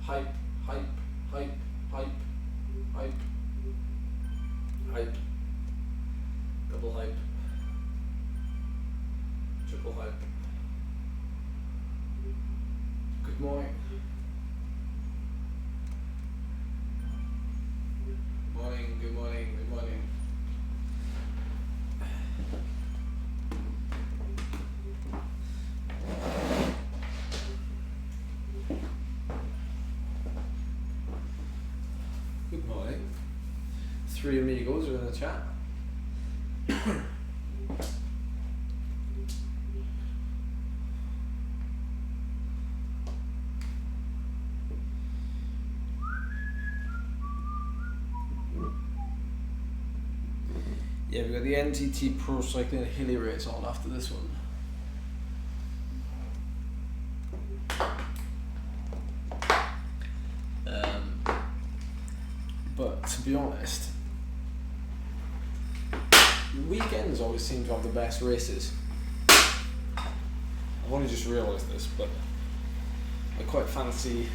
hype, hype, hype, hype, hype, hype, double hype, triple hype. Good morning. Morning, good morning, good morning. Good morning. 3 amigos are in the chat. Yeah, we've got the NTT Pro Cycling Hilly race on after this one. But to be honest, weekends always seem to have the best races. I've only just realised this, but I quite fancy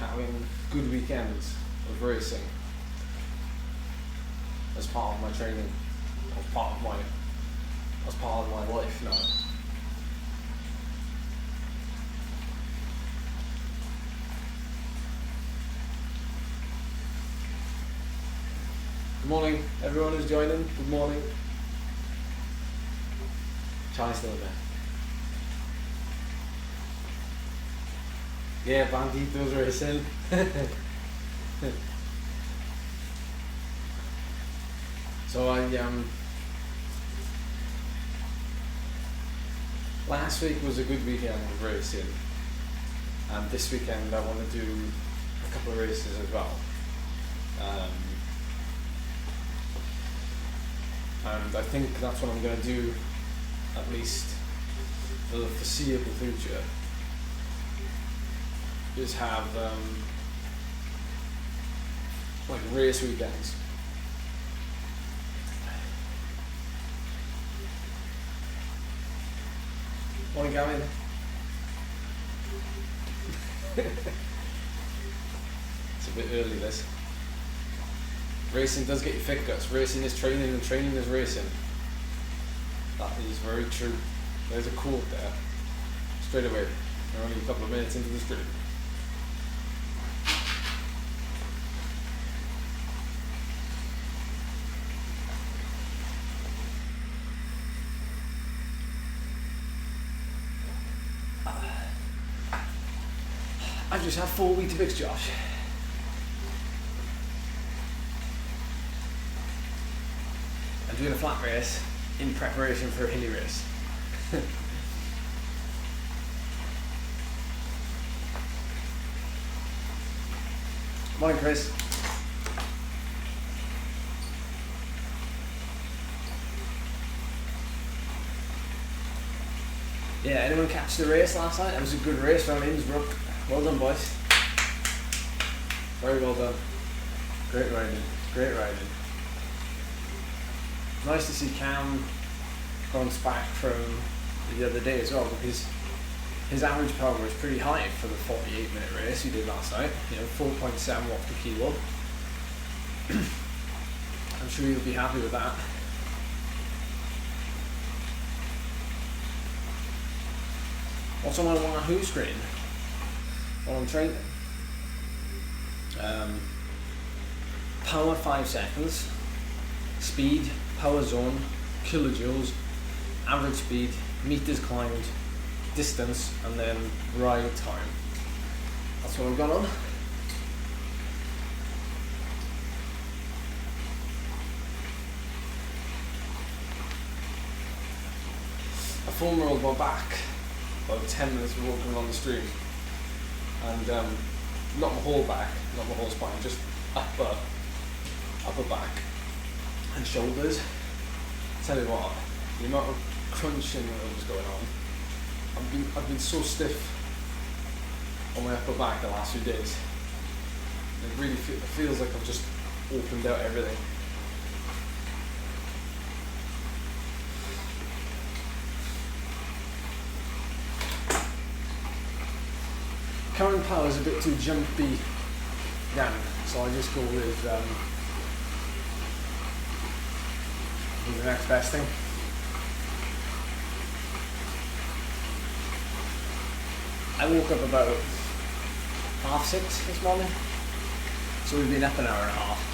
having good weekends of racing as part of my training, as part of my life now. Good morning, everyone who's joining. Good morning. Charlie's still there. Yeah, Bandito's racing. So last week was a good weekend of racing, and this weekend I want to do a couple of races as well. And I think that's what I'm going to do, at least for the foreseeable future, is have like race weekends. Morning, Gavin. It's a bit early, this. Racing does get you fit, guys. Racing is training and training is racing. That is very true. There's a quote there. Straight away. We're only a couple of minutes into the stream. I've just had 4 Weetabix, Josh. I'm doing a flat race in preparation for a hilly race. Morning, Chris. Yeah, anyone catch the race last night? It was a good race around Innsbruck. Well done, boys. Very well done. Great riding. Great riding. Nice to see Cam bounce back from the other day as well, because his average power was pretty high for the 48-minute race he did last night. 4.7 watts per kilo. I'm sure you'll be happy with that. What's on my Wahoo screen while I'm training? Power 5 seconds, speed, power zone, kilojoules, average speed, meters climbed, distance, and then ride time. That's what I've got on. I foam rolled my back about 10 minutes of walking along the stream, and not my whole back, not my whole spine, just upper back and shoulders. Tell you what, the amount of crunching that was going on, I've been so stiff on my upper back the last few days. It really feels like I've just opened out everything. Current power is a bit too jumpy again, so I just go with the next best thing. I woke up about 6:30 this morning, so we've been up an hour and a half.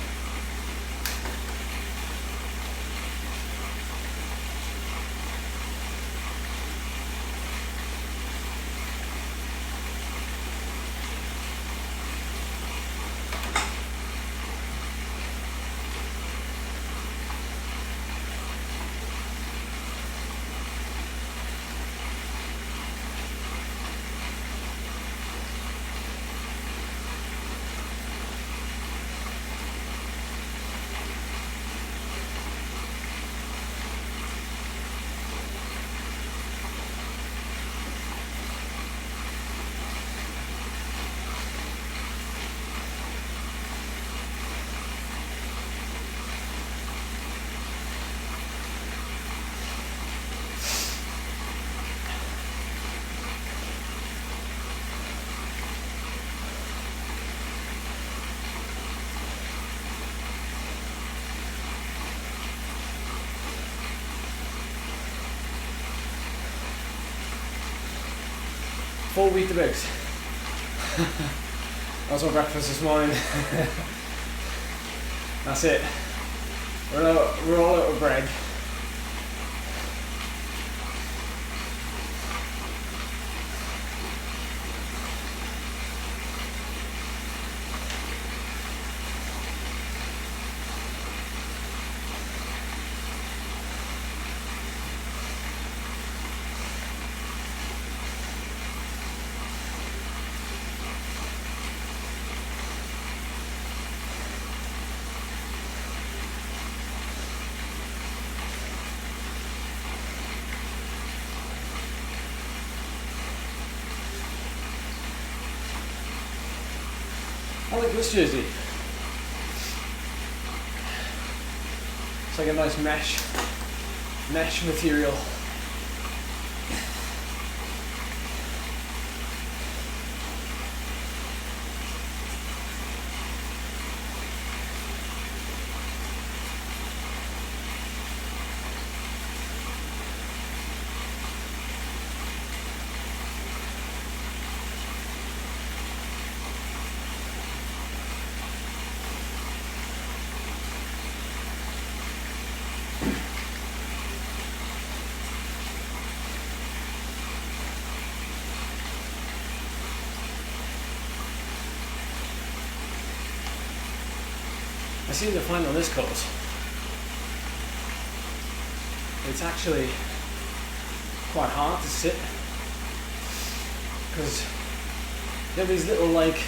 Full Weetabix. That was my breakfast this morning. That's it. We're all out of bread. I like this jersey. It's like a nice mesh material. I seem to find on this course, it's actually quite hard to sit because there are these little like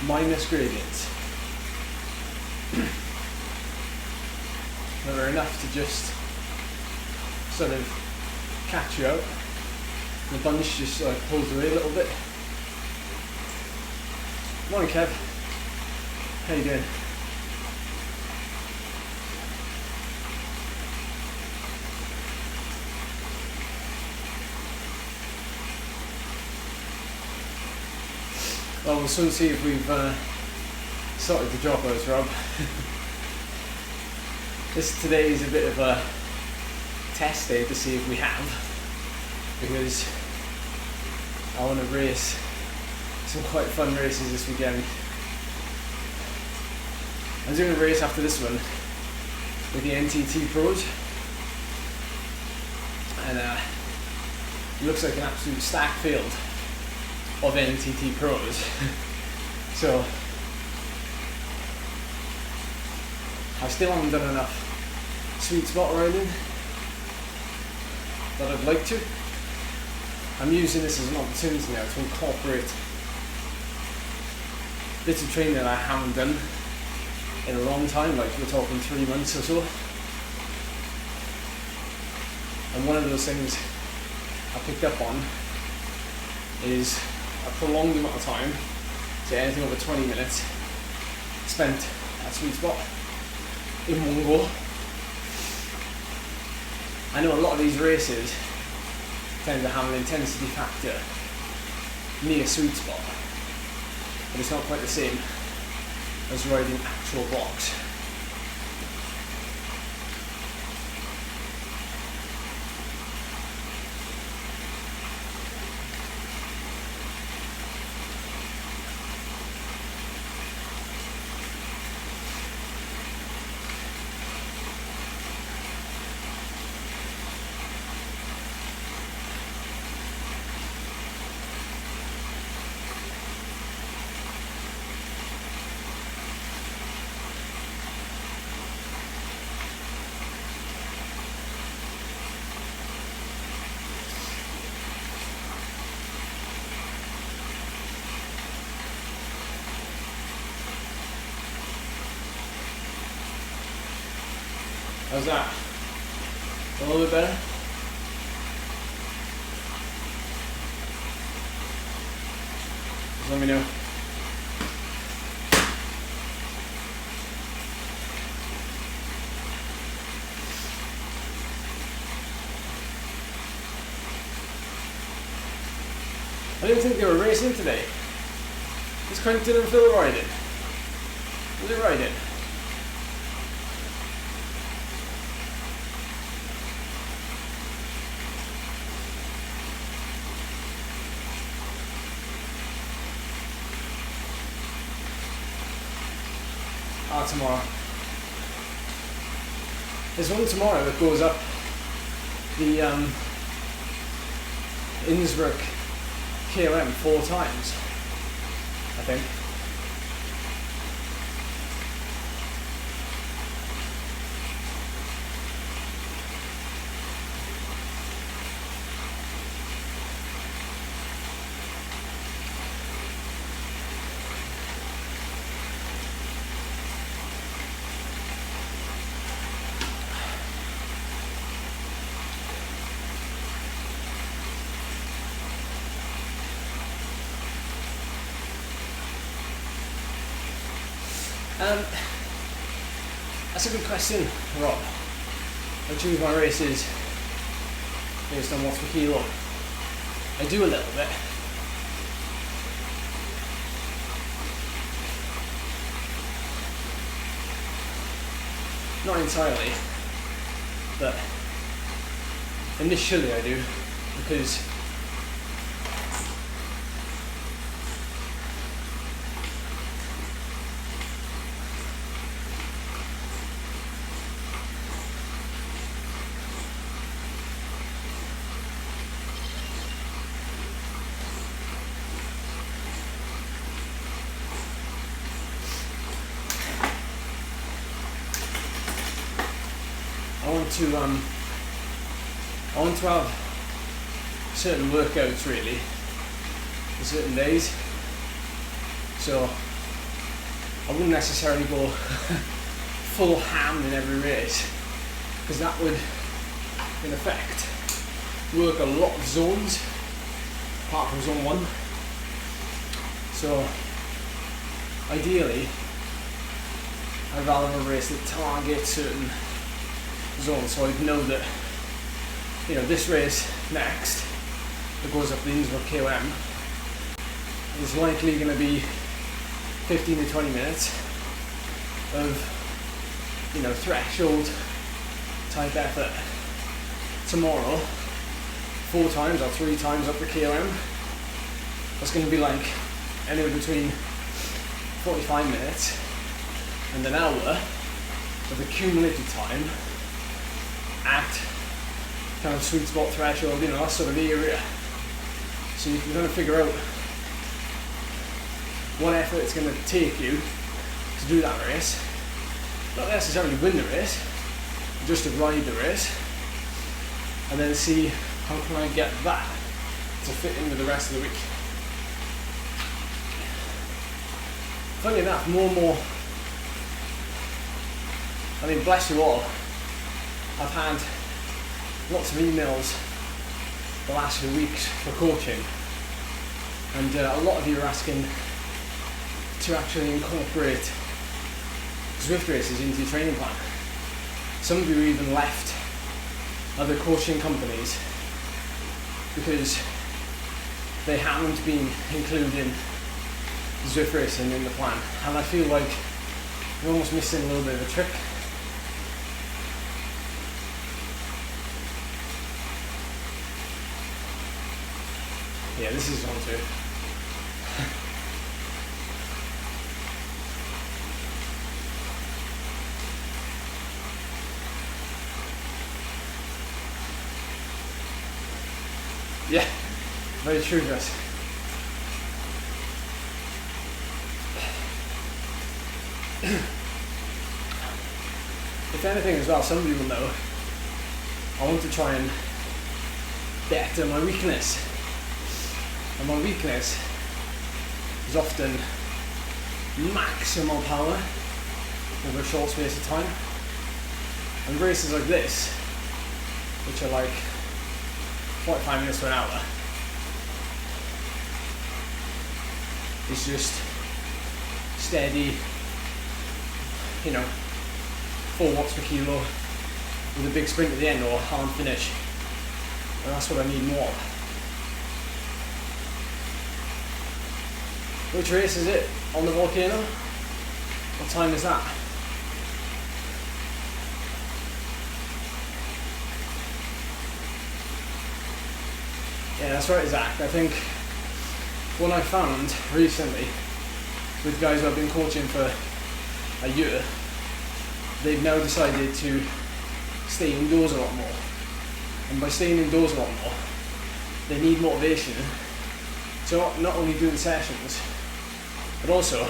minus gradients that are enough to just sort of catch you out. The bunch just sort of pulls away a little bit. Morning, Kev. How you doing? Well, we'll soon see if we've sorted the dropouts, Rob. Today is a bit of a test day to see if we have, because I want to race some quite fun races this weekend. I'm doing a race after this one with the NTT pros, and it looks like an absolute stacked field of NTT pros. So I still haven't done enough sweet spot riding that I'd like to. I'm using this as an opportunity now to incorporate bits of training that I haven't done in a long time, like we're talking 3 months or so. And one of those things I picked up on is a prolonged amount of time, say anything over 20 minutes, spent at sweet spot in one go. I know a lot of these races tend to have an intensity factor near sweet spot, but it's not quite the same as riding actual blocks. How's that? A little bit better? Just let me know. I didn't think they were racing today. Is Quentin and Phil riding? Was it riding? Tomorrow. There's one tomorrow that goes up the Innsbruck KOM 4 times, I think. That's a good question, Rob. I choose my races based on what's per kilo. I do a little bit. Not entirely, but initially I do, because I want to have certain workouts really for certain days, so I wouldn't necessarily go full ham in every race, because that would in effect work a lot of zones apart from zone 1. So ideally I'd rather have a race that targets certain zone, so I'd know that, you know, this race next that goes up the Innsbruck KOM is likely going to be 15 to 20 minutes of, you know, threshold type effort. Tomorrow, 4 times or 3 times up the KOM, that's going to be like anywhere between 45 minutes and an hour of accumulated time at kind of sweet spot threshold, you know, that sort of area. So you can kind of figure out what effort it's going to take you to do that race. Not necessarily win the race, just to ride the race, and then see how can I get that to fit in with the rest of the week. Funny enough, more and more, I mean, bless you all, I've had lots of emails the last few weeks for coaching, and a lot of you are asking to actually incorporate Zwift races into your training plan. Some of you even left other coaching companies because they haven't been including Zwift racing in the plan, and I feel like we're almost missing a little bit of a trick. Yeah, this is one too. Yeah, very true, guys. If anything as well, somebody will know, I want to try and better my weakness. And my weakness is often maximal power over a short space of time. And races like this, which are like 45 minutes to an hour, is just steady, 4 watts per kilo with a big sprint at the end or hard finish. And that's what I need more of. Which race is it on the volcano? What time is that? Yeah, that's right, Zach. I think what I found recently with guys who I've been coaching for a year, they've now decided to stay indoors a lot more. And by staying indoors a lot more, they need motivation to not only do the sessions, but also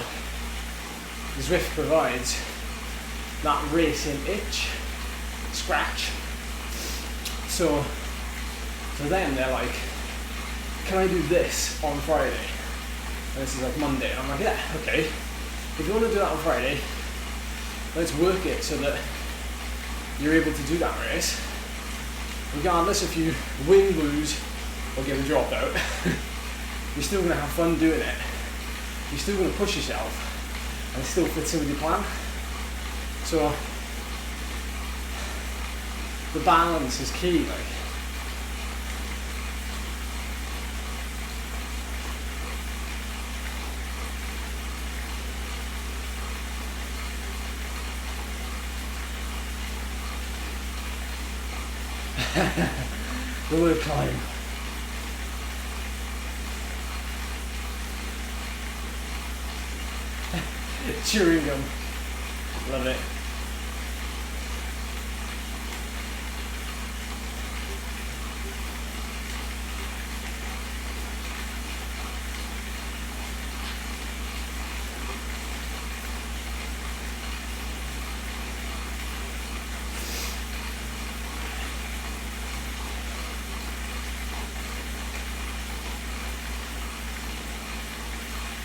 Zwift provides that racing itch, scratch. So for them, they're like, can I do this on Friday? And this is like Monday. And I'm like, yeah, okay. If you want to do that on Friday, let's work it so that you're able to do that race. Regardless if you win, lose, or get a dropout, you're still going to have fun doing it. You're still going to push yourself, and it still fits in with your plan. So the balance is key, like. The word climb. Chewing gum. Love it.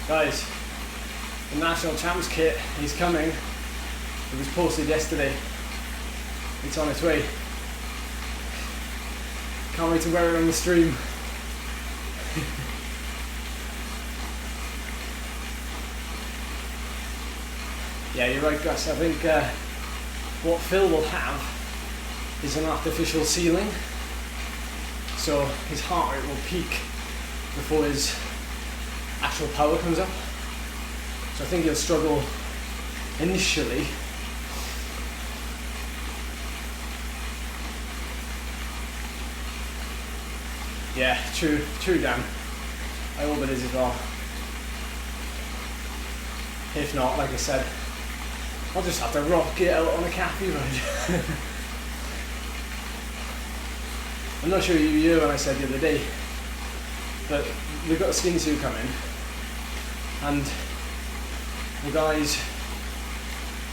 Guys, the National Champs kit is coming. It was posted yesterday. It's on its way. Can't wait to wear it on the stream. Yeah, you're right, Gus. I think what Phil will have is an artificial ceiling. So his heart rate will peak before his actual power comes up. So I think he'll struggle initially. Yeah, true, Dan. I hope it is as well. If not, like I said, I'll just have to rock it out on a cafe ride. I'm not sure you heard what I said the other day, but we've got a skin suit coming, and the guys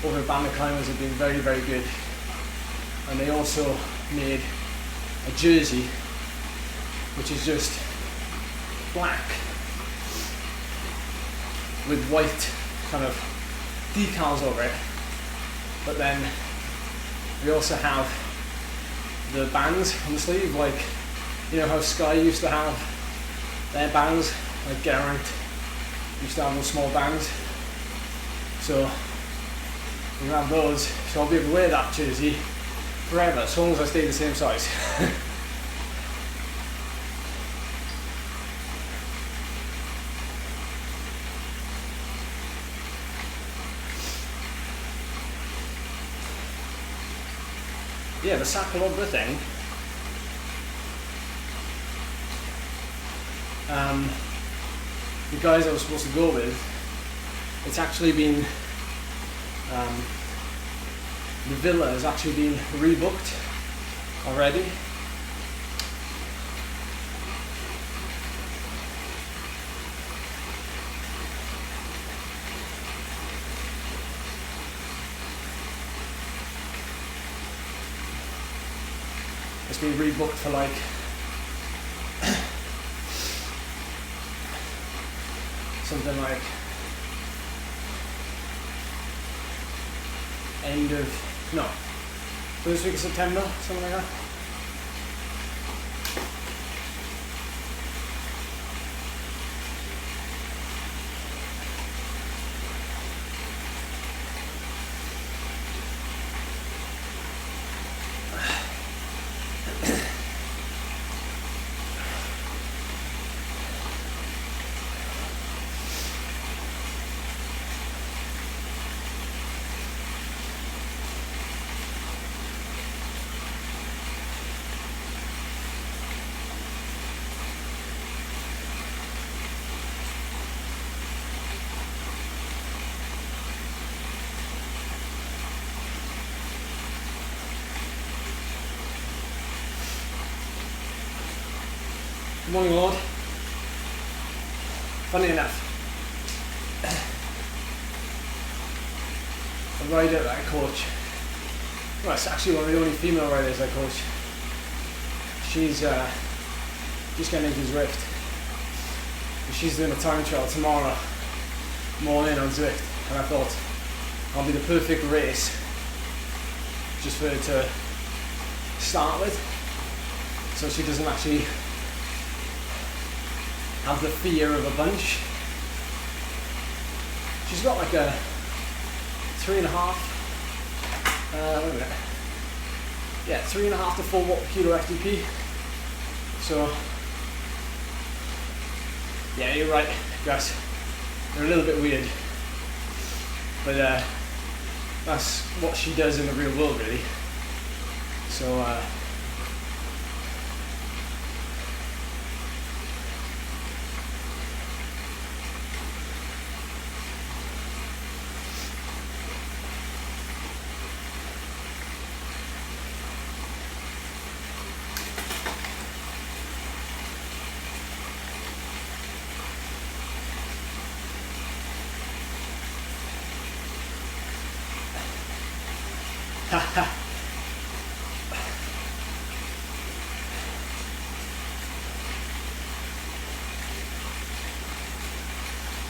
over at Bynea Climbers have been very, very good, and they also made a jersey which is just black with white kind of decals over it, but then we also have the bands on the sleeve, like you know how Sky used to have their bands, like Geraint used to have those small bands. So we have those, so I'll be able to wear that jersey forever, as long as I stay the same size. yeah, the Cyclist thing. The guys I was supposed to go with, it's actually been, the villa has actually been rebooked already. It's been rebooked for like something like first week of September, something like that. Good morning, Lord. Funny enough, a rider that I coach, well, it's actually one of the only female riders I coach. She's just getting into Zwift. She's doing a time trial tomorrow morning on Zwift, and I thought I'll be the perfect race just for her to start with, so she doesn't actually have the fear of a bunch. She's got like a 3.5, wait a minute. Yeah, 3.5 to 4 kilo FTP. So, yeah, you're right, Gus. They're a little bit weird, but that's what she does in the real world, really. So.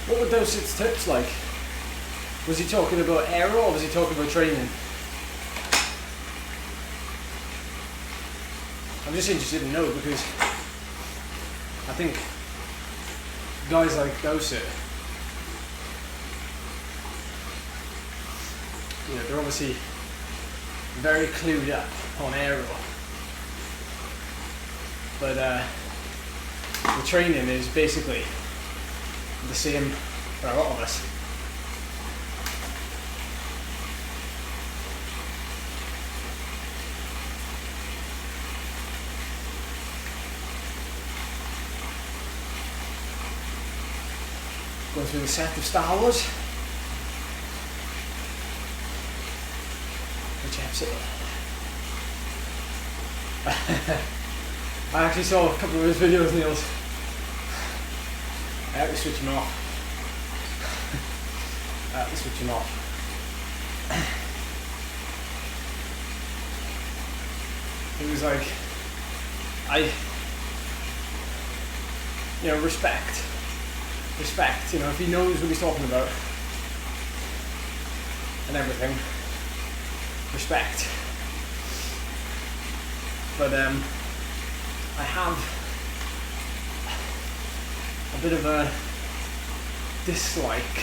What were those tips like? Was he talking about aero or was he talking about training? I'm just interested to know, because I think guys like Dowsett, you know, they're obviously very clued up on aero, but the training is basically the same for a lot of us. Going through the set of Star Wars, which episode? I actually saw a couple of his videos, Niels. I have to switch him off. I have to switch him off. It was like, respect, you know, if he knows what he's talking about and everything, respect. But I have a bit of a dislike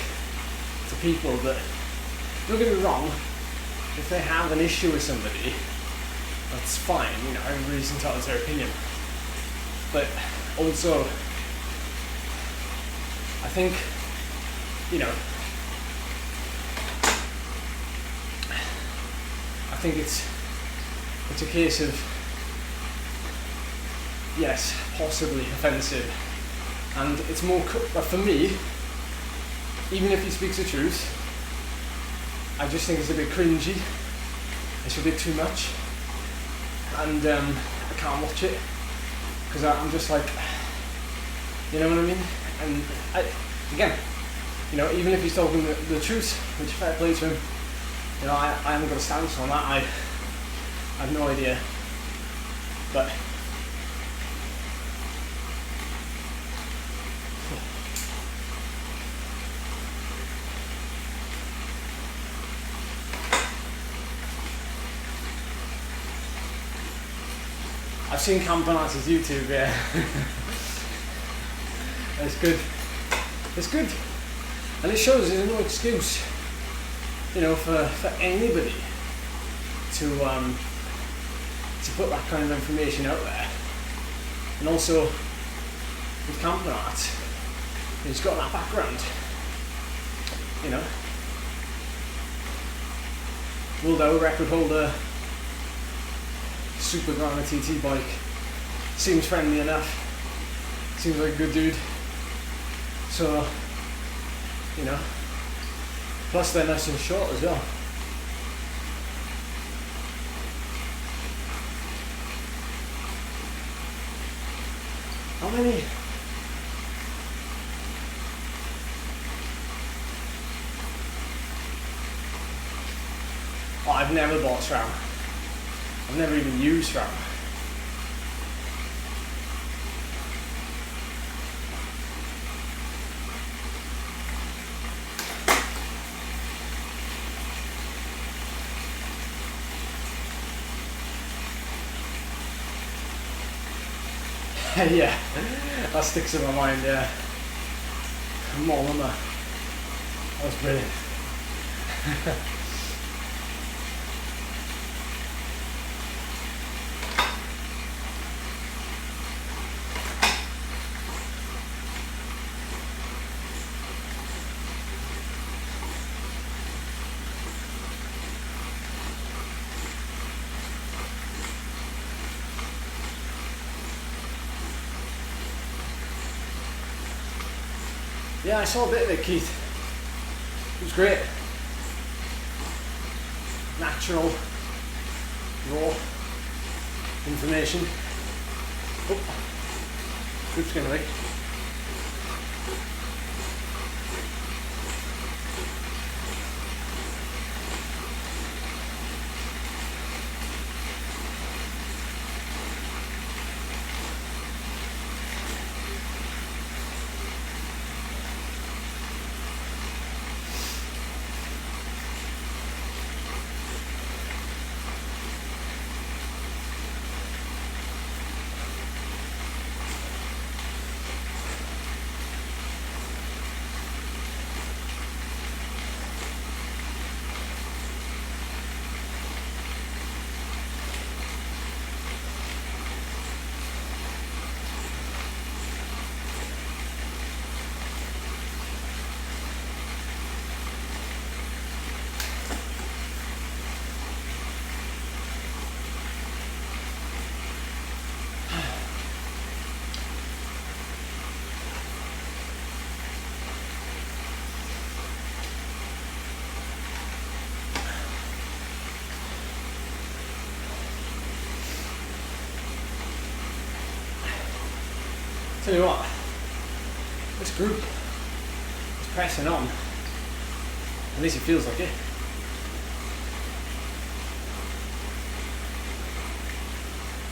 to people that, don't get me wrong, if they have an issue with somebody, that's fine, you know, everybody's entitled to their opinion. But also, I think, you know, I think it's it's a case of, yes, possibly offensive, and it's more, but for me, even if he speaks the truth, I just think it's a bit cringy, it's a bit too much, and I can't watch it, because I'm just like, you know what I mean? And again, you know, even if he's talking the truth, which fair play to him, you know, I haven't got a stance on that, I have no idea, but I've seen Campanat's YouTube, yeah. It's good. It's good. And it shows there's no excuse, you know, for anybody to put that kind of information out there. And also with Campanat, he's got that background, you know. World hour record holder, super guy on a TT bike, seems friendly enough, seems like a good dude, so, you know, plus they're nice and short as well. How many? Oh, I've never bought SRAM. I've never even used SRAM. Yeah, that sticks in my mind, yeah. Molima. That was brilliant. Yeah, I saw a bit of it, Keith. It was great. Natural, raw information. Oh, group's getting late. Tell you what, this group is pressing on. At least it feels like it.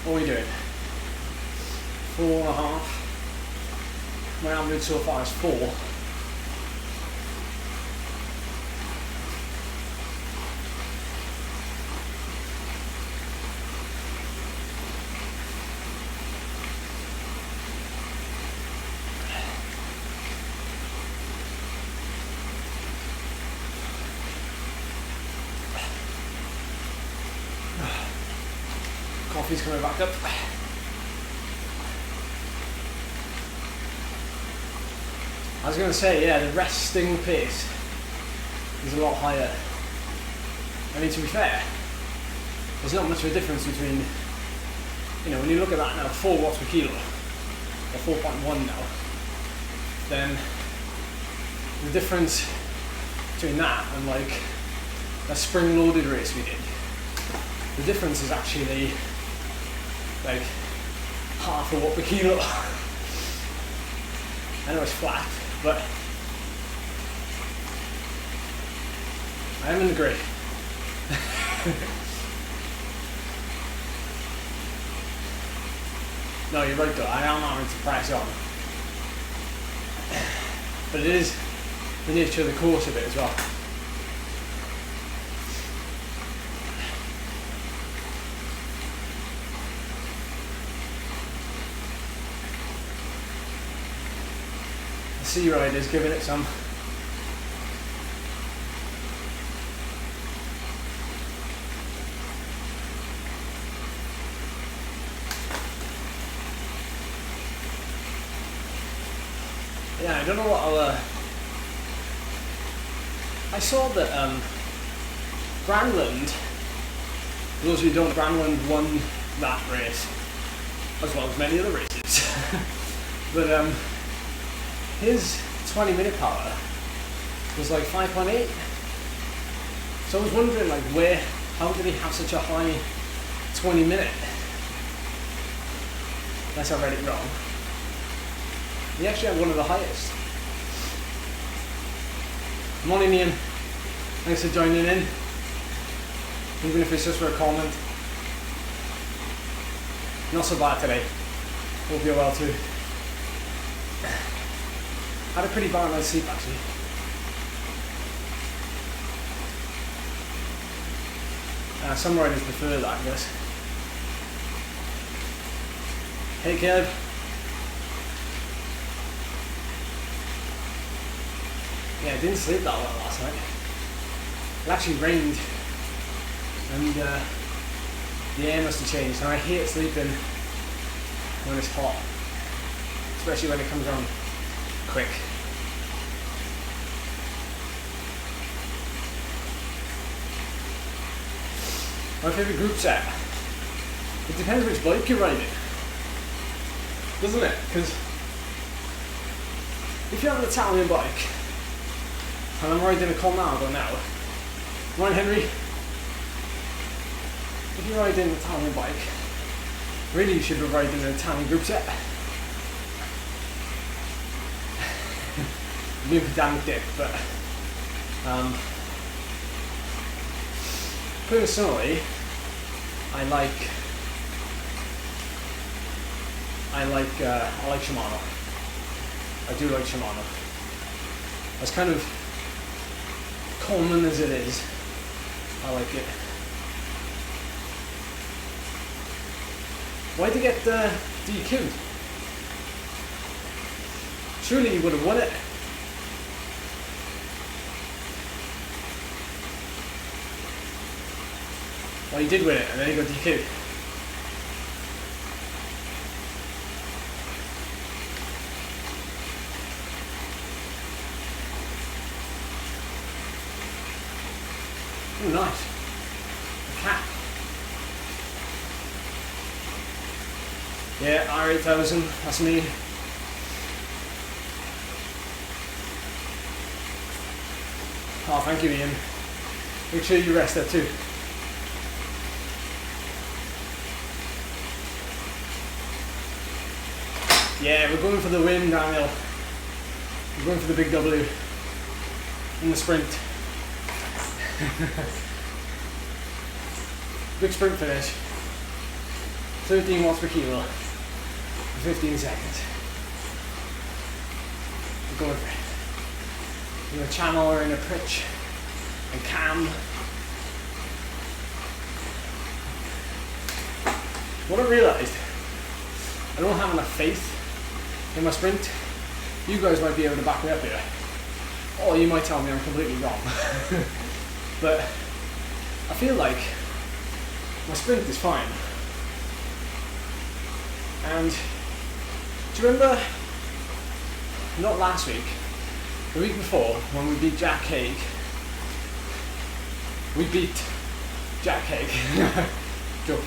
What are we doing? 4.5. My average so far is 4. Coffee's coming back up. I was going to say, yeah, the resting pace is a lot higher. I mean, to be fair, there's not much of a difference between, you know, when you look at that now, 4 watts per kilo, or 4.1 now, then the difference between that and like a spring-loaded race we did, the difference is actually like half a watt per kilo. I know it's flat, but I am in the grey. No, you're right though, I am having to press on. But it is the nature of the course a bit as well. The sea rider's giving it some. Yeah, I don't know what I'll. I saw that Granlund, for those of you who don't, Granlund won that race, as well as many other races. But his 20-minute power was like 5.8. So I was wondering, like, how did he have such a high 20-minute? Unless I read it wrong. He actually had one of the highest. Morning Ian, thanks for joining in, even if it's just for a comment. Not so bad today, hope you're well too. Had a pretty bad night's sleep actually. Some riders prefer that, I guess. Hey Caleb. Yeah, I didn't sleep that well last night. It actually rained and the air must have changed. And I hate sleeping when it's hot, especially when it comes on quick. My favourite group set? It depends which bike you're riding, doesn't it? Because if you have an Italian bike, and I'm riding a Colnago now. Right, Henry? If you're riding an Italian bike, really you should be riding an Italian group set. I'm being pedantic, but personally, I like Shimano. I do like Shimano. As kind of common as it is, I like it. Why'd you get DQ'd? Surely you would have won it. Well, you did win it, and then you got DQ'd. Oh, nice. A cat. Yeah, R8000, that's me. Oh, thank you, Ian. Make sure you rest there too. Yeah, we're going for the win, Daniel. We're going for the big W in the sprint. Big sprint finish. 13 watts per kilo for 15 seconds. We're going for it. In a channel or in a pitch and cam. What I realised, I don't have enough faith in my sprint. You guys might be able to back me up here. Or you might tell me I'm completely wrong. But I feel like my sprint is fine. And do you remember, not last week, the week before, when we beat Jack Haig? We beat Jack Haig. Joking.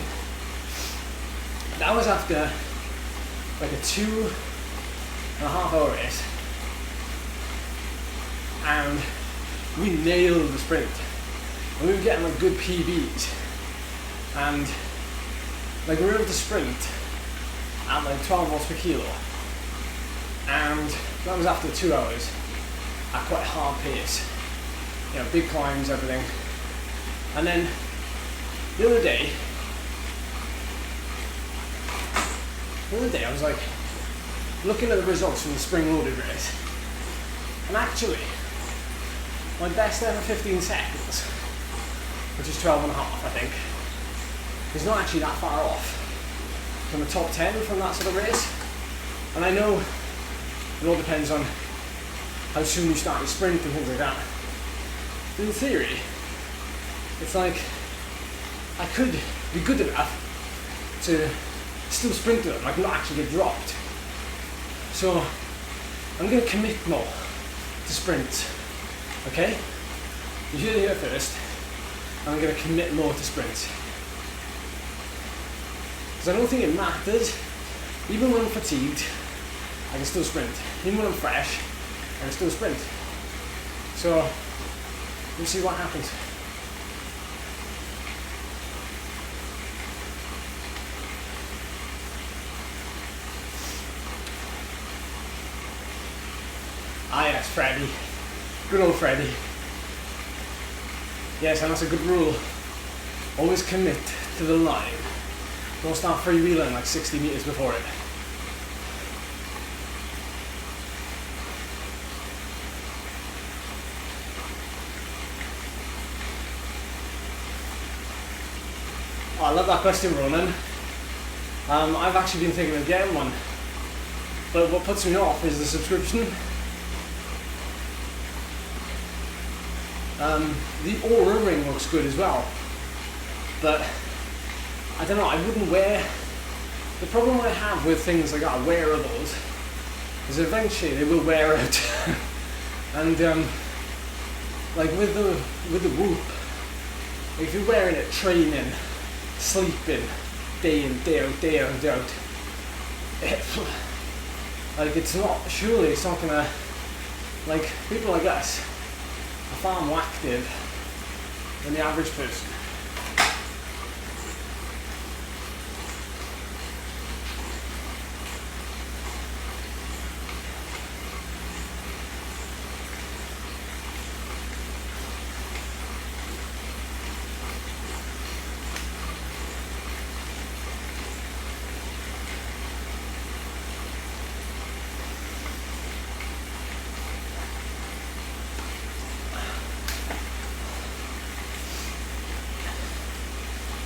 That was after like a 2.5 hour race, and we nailed the sprint. And we were getting like good PBs, and like we were able to sprint at like 12 watts per kilo, and that was after 2 hours at quite a hard pace, you know, big climbs, everything. And then the other day I was like looking at the results from the spring loaded race, and actually my best ever 15 seconds, which is 12 and a half, I think, is not actually that far off from the top 10 from that sort of race. And I know it all depends on how soon you start your sprint and things like that. But in theory, it's like I could be good enough to still sprint to them, like not actually get dropped. So I'm going to commit more to sprints, okay? You hear it here first. I'm going to commit more to sprints. Because I don't think it matters. Even when I'm fatigued, I can still sprint. Even when I'm fresh, I can still sprint. So we'll see what happens. Ah yes, Freddy. Good old Freddy. Yes, and that's a good rule. Always commit to the line. Don't start freewheeling like 60 meters before it. Oh, I love that question, Ronan. I've actually been thinking of getting one, but what puts me off is the subscription. The Aura ring looks good as well, but I don't know, I wouldn't wear. The problem I have with things like that, I wear those, is eventually they will wear out. And like with the Whoop, if you're wearing it training, sleeping, day in, day out, day out, day out, like surely it's not gonna, like people like us are far more active than the average person.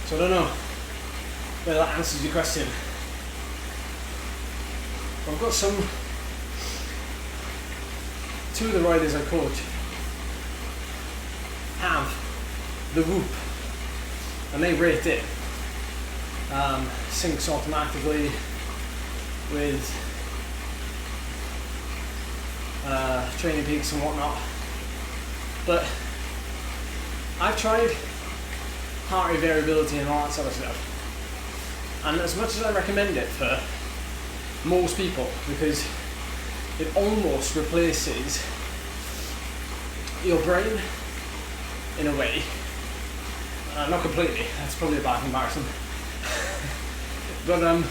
So I don't know whether that answers your question. But I've got two of the riders I coach have the Whoop, and they rate it. Syncs automatically with training peaks and whatnot. But I've tried heart rate variability and all that sort of stuff, and as much as I recommend it for most people, because it almost replaces your brain in a way, not completely, that's probably a bad comparison, but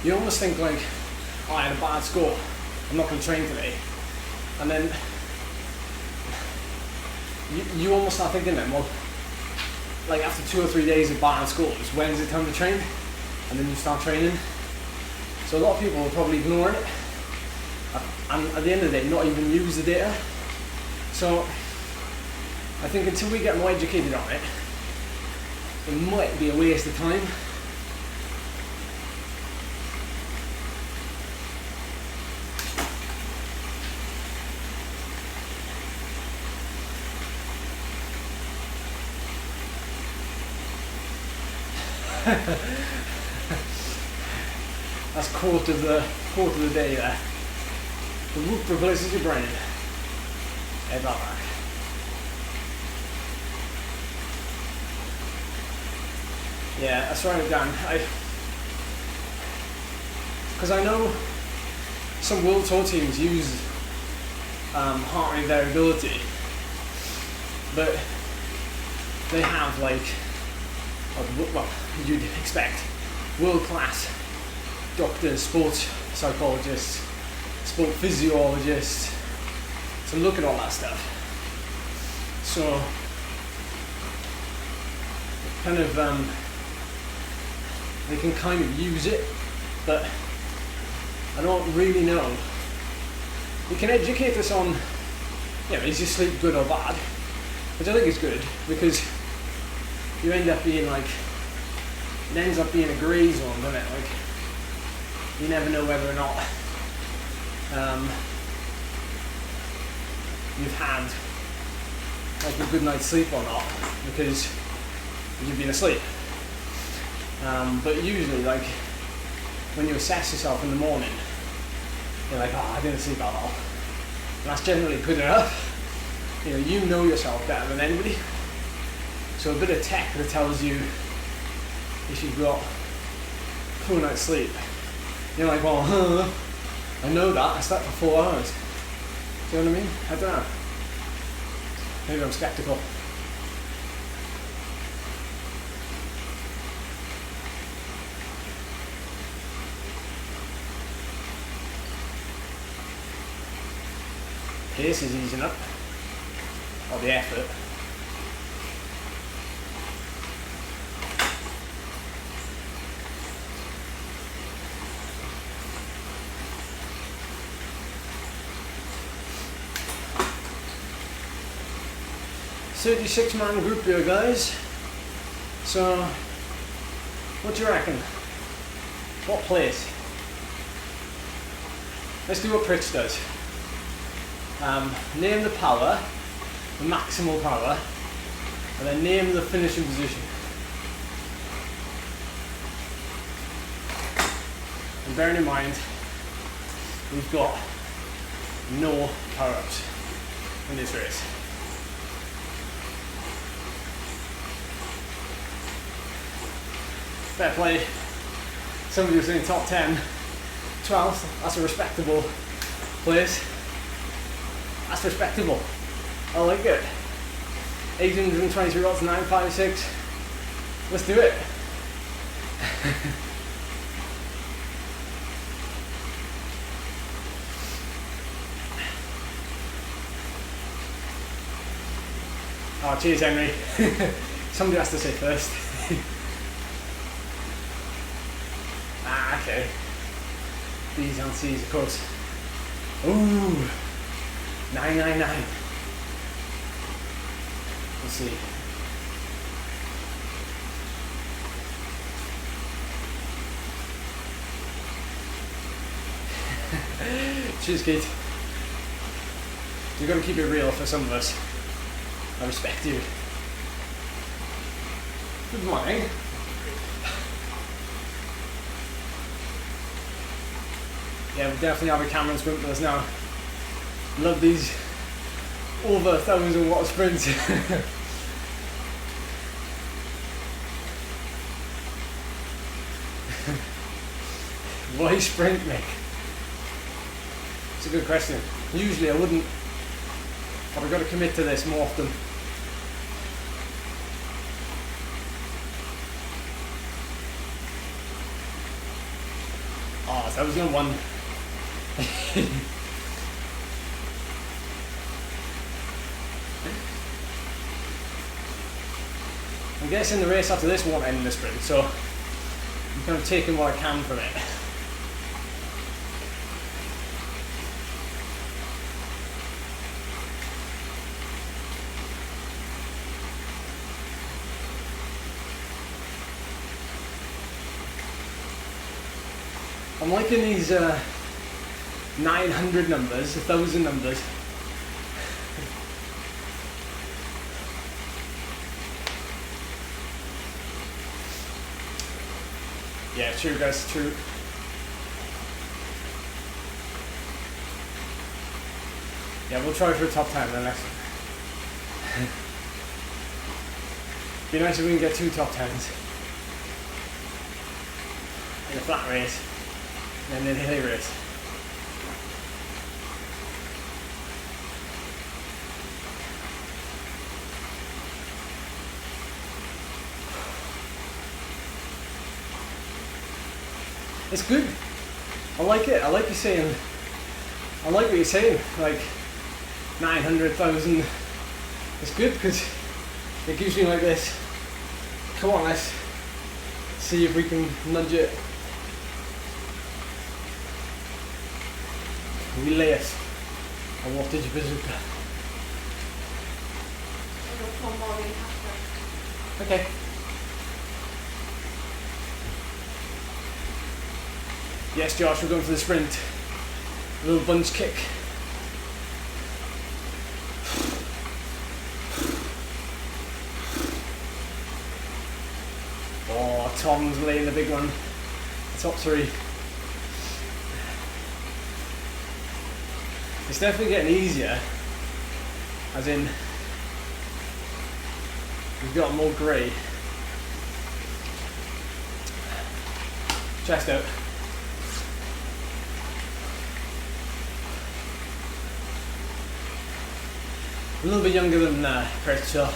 you almost think like, oh, I had a bad score, I'm not going to train today, and then you almost start thinking then, well, like after 2 or 3 days of bad scores, when is it time to train? And then you start training. So a lot of people will probably ignore it, and at the end of the day not even use the data. So I think until we get more educated on it, it might be a waste of time. That's quote of the day there. The Whoop replaces your brain. Head that back. Yeah, that's right, Dan. Because I know some World Tour teams use heart rate variability, but they have like, well, you'd expect world-class doctors, sports psychologists, sport physiologists to look at all that stuff. So kind of they can kind of use it, but I don't really know. You can educate us on, is your sleep good or bad, which I think is good, because you end up being like, it ends up being a grey zone, doesn't it? Like, you never know whether or not you've had like a good night's sleep or not, because you've been asleep. But usually, like, when you assess yourself in the morning, you're like, I didn't sleep at all. And that's generally good enough. You know yourself better than anybody. So a bit of tech that tells you if you've got a poor night's sleep. You're like, well, I know that, I slept for 4 hours. Do you know what I mean? I don't know. Maybe I'm skeptical. Pace is easing up, or the effort. "36-man group here, guys. So, what do you reckon? What place? Let's do what Pritch does. Name the power, the maximal power, and then name the finishing position. And bearing in mind, we've got no power-ups in this race. Fair play. Somebody was saying top 10, 12th, that's a respectable place. That's respectable. I like it. 823 watts, 956. Let's do it. Oh, cheers, Henry. Somebody has to say first. Okay. B's and C's, of course. Ooh. 999. Let's see. Cheers, Kate. You've got to keep it real for some of us. I respect you. Good morning. Yeah, we definitely have a Cameron sprint with us now. Love these over 1,000 watt sprints. Why sprint, Mick? It's a good question. Usually I wouldn't, but I've got to commit to this more often. Oh, 1,001. I'm guessing the race after this won't end in the sprint, so I'm kind of taking what I can from it. I'm liking these 900 numbers, 1,000 numbers. Yeah, true guys, true. Yeah, we'll try for a top 10 then next one. Be nice if we can get 2 top 10s. in a flat race, and then in a hilly race. It's good. I like it. I like you saying. I like what you're saying. Like 900,000. It's good because it gives me like this. Come on, let's see if we can nudge it. Relay it. A wattage bazooka. Okay. Yes, Josh, we're going for the sprint. A little bunch kick. Oh, Tom's laying the big one. The top three. It's definitely getting easier. As in, we've got more grey. Chest out. A little bit younger than Chris, so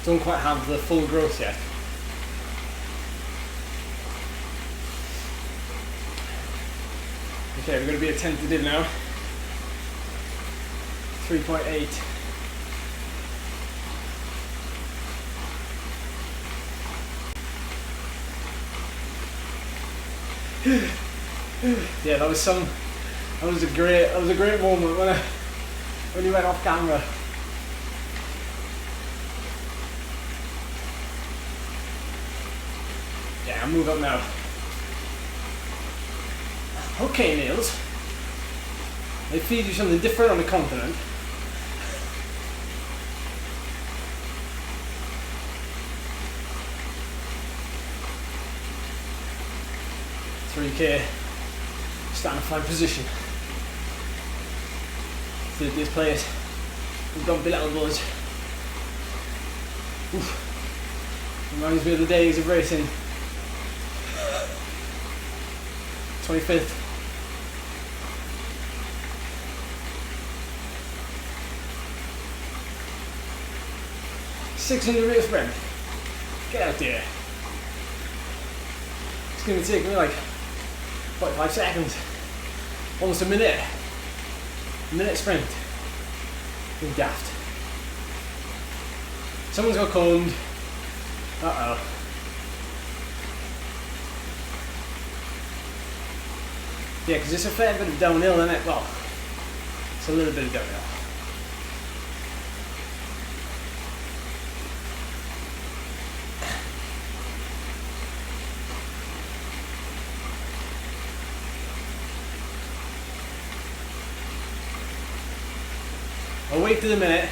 don't quite have the full growth yet. Okay, we're going to be tentative now. 3.8. Yeah, that was a great moment when you went off camera. Yeah, I'll move up now. Okay, Niels. They feed you something different on the continent. $3K, starting to find position. Through this place, we've got little boys. Oof. Reminds me of the days of racing. 25th. $600 sprint. Get out there. It's going to take me like 45 seconds. Almost a minute. Minute sprint. Being daft. Someone's got combed. Uh oh. Yeah, because it's a fair bit of downhill, isn't it? Well, it's a little bit of downhill. Our weight to the minute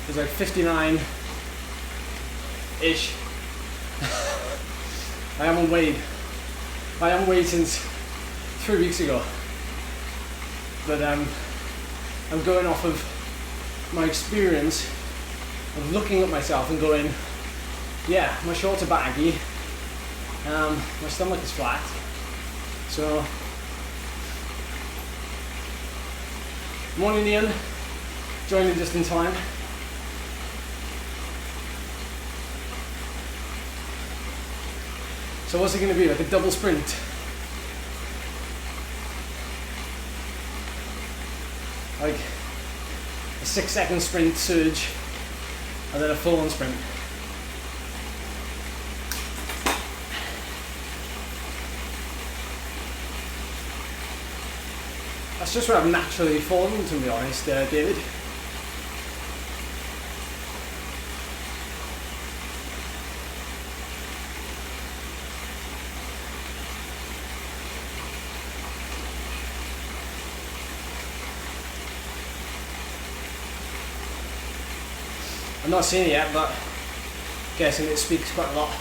is like 59-ish. I haven't weighed since 3 weeks ago, but I'm going off of my experience of looking at myself and going, yeah, my shorts are baggy, my stomach is flat, so morning Ian, joining just in time. So what's it going to be, like a double sprint? Like a 6-second sprint surge and then a full-on sprint. That's just where I've naturally fallen, to be honest, David. I'm not seeing it yet, but guessing it speaks quite a lot.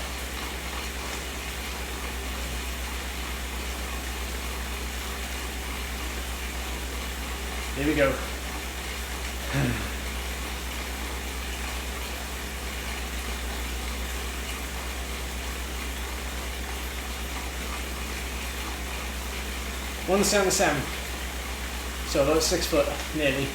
Here we go. 177. So about 6 foot nearly.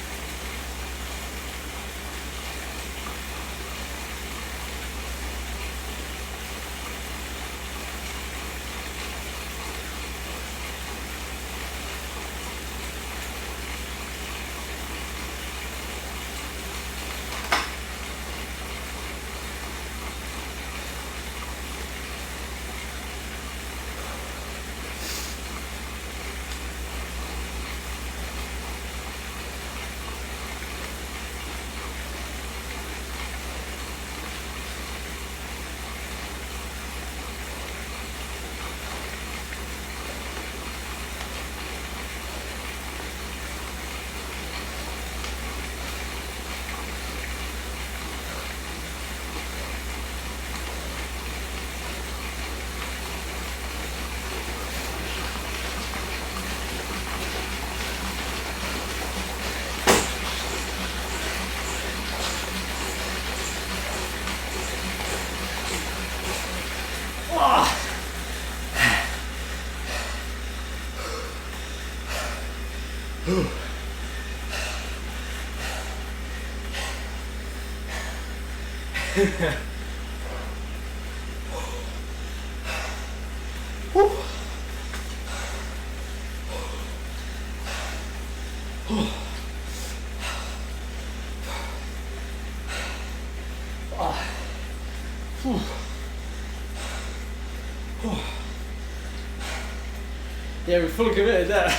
Yeah, we're fully committed there.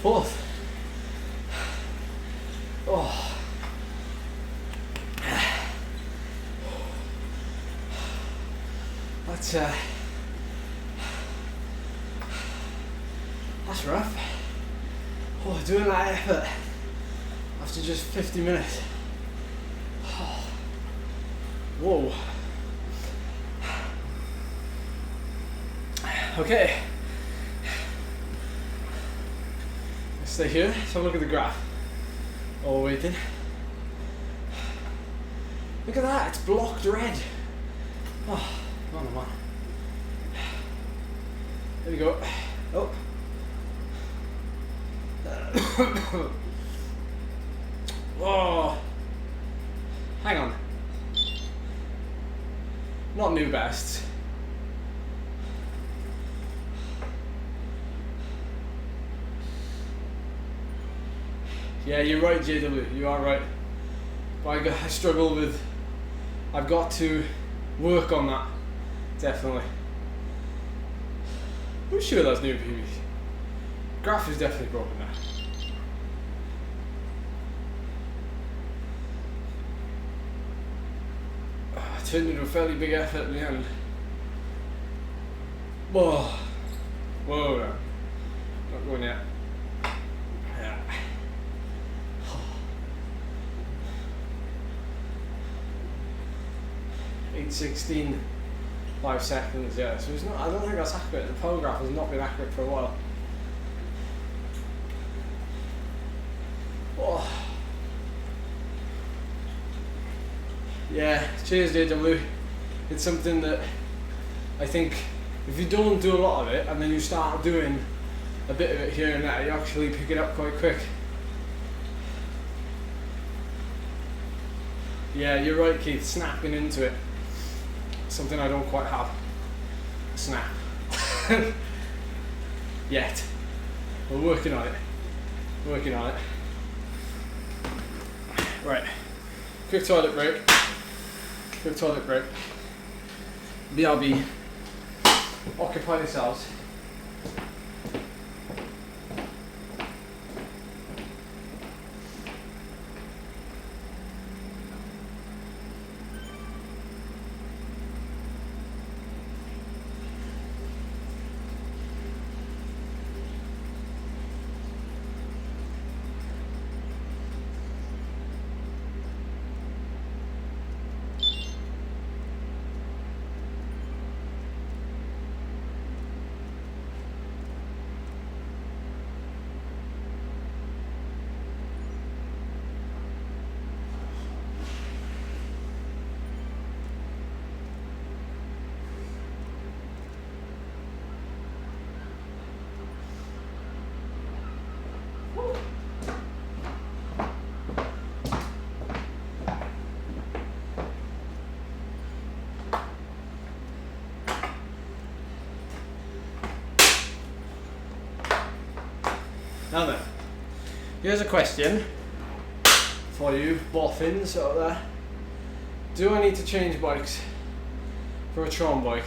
Fourth. Oh. That's rough. Oh, doing that effort after just 50 minutes. Oh. Whoa. Okay. Let's stay here. Let's have a look at the graph. Oh, waiting. Look at that, it's blocked red. Oh, come on. There we go. Oh. Oh. Hang on. Not new bests. Yeah, you're right, JW, you are right. But I struggle with, I've got to work on that, definitely. I'm sure that's new PB. Graph is definitely broken now. Turned into a fairly big effort at the end. Whoa. Whoa, no. Not going yet. Yeah. 8:16, 5 seconds, yeah. So it's not, I don't think that's accurate. The pole graph has not been accurate for a while. Oh. Yeah, cheers JW. It's something that I think if you don't do a lot of it and then you start doing a bit of it here and there, you actually pick it up quite quick. Yeah, you're right, Keith, snapping into it. Something I don't quite have. Snap. Yet. We're working on it. Working on it. Right. Quick toilet break. Quick toilet break. BRB. Occupy yourselves. Now then, here's a question for you boffins out there. Do I need to change bikes for a Tron bike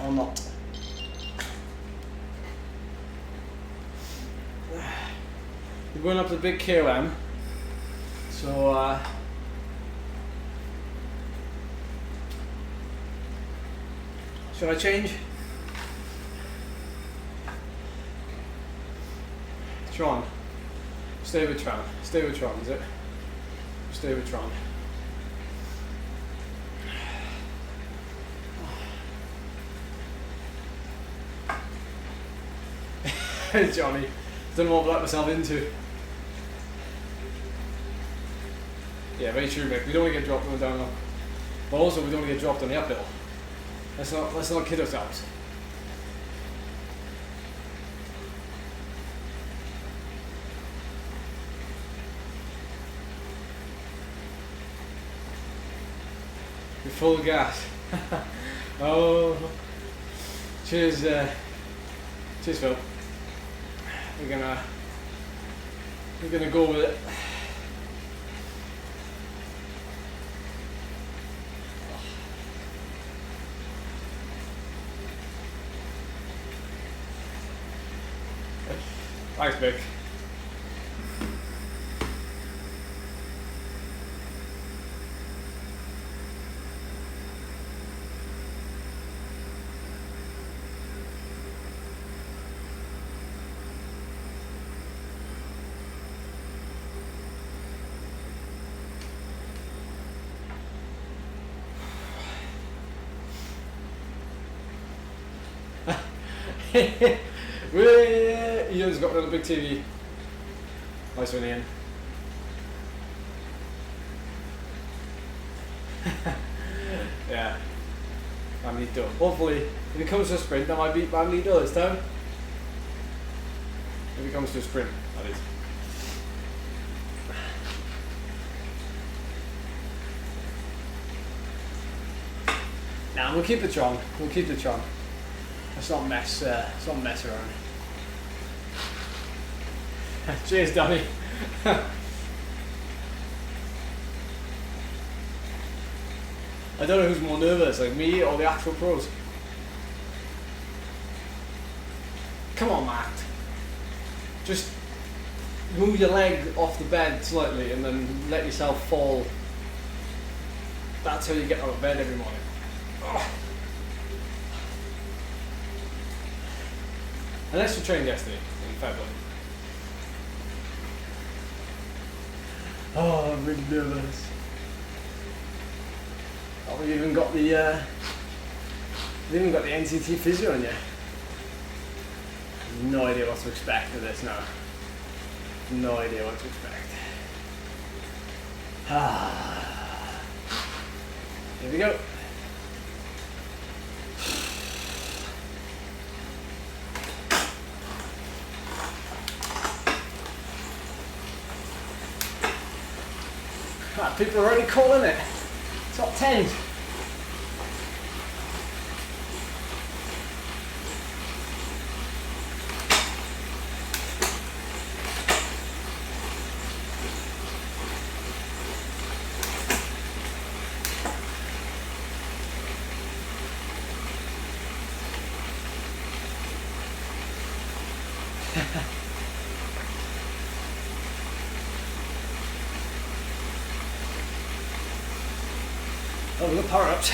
or not? We're going up to the big KOM, so should I change? Tron. Stay with Tron. Stay with Tron, is it? Stay with Tron. Hey Johnny, don't know what I've let myself into. Yeah, very true, mate. We don't want to get dropped on the downhill, but also we don't want to get dropped on the uphill. Let's not kid ourselves. You're full of gas. Oh, cheers, cheers, Phil. We're gonna go with it. Thanks, Vic. Ian's got another big TV. Nice one, Ian. Yeah. Manlito. Hopefully, if it comes to a sprint, that might beat Manlito this time. If it comes to a sprint, that is. Nah, we'll keep the Tron. We'll keep the Tron. Let's not mess around. Cheers, Danny. I don't know who's more nervous, like me or the actual pros. Come on, Matt. Just move your leg off the bed slightly and then let yourself fall. That's how you get out of bed every morning. Oh. Unless you trained yesterday in February. Oh, I'm really nervous. Oh, we've even got the NTT physio in yet. No idea what to expect of this now. No idea what to expect. Here we go. People are already calling it. Top 10. Oh, we've got power ups.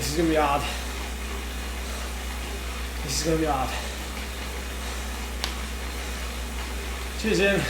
This is going to be hard. This is going to be hard. Cheers, Ian.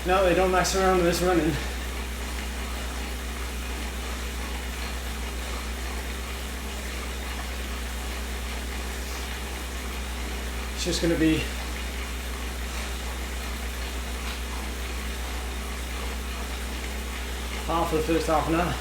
No, they don't mess around with this running. It's just going to be half of the first half an hour.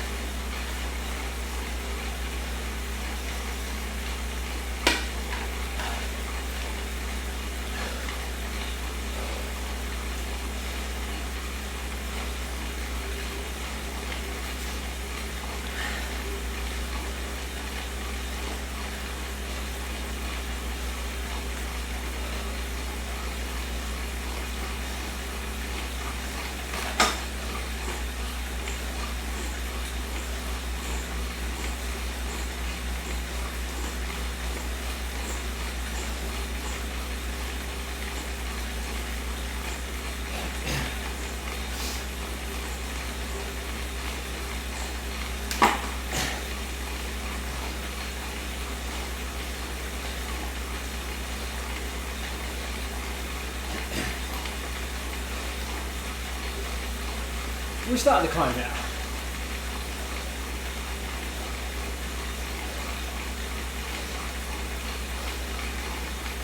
We started the climb now.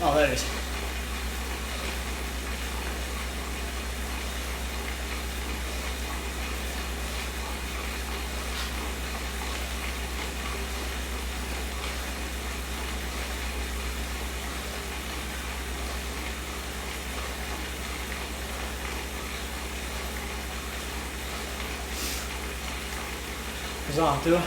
Oh, there it is. Bizarre, do I?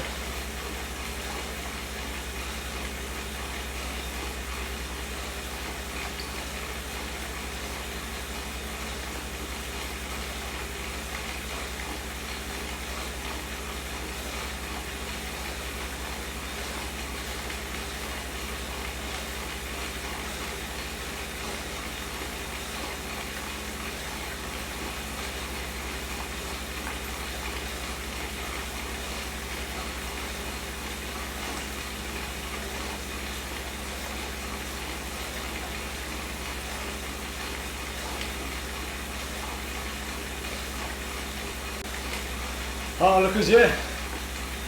Oh, look who's here.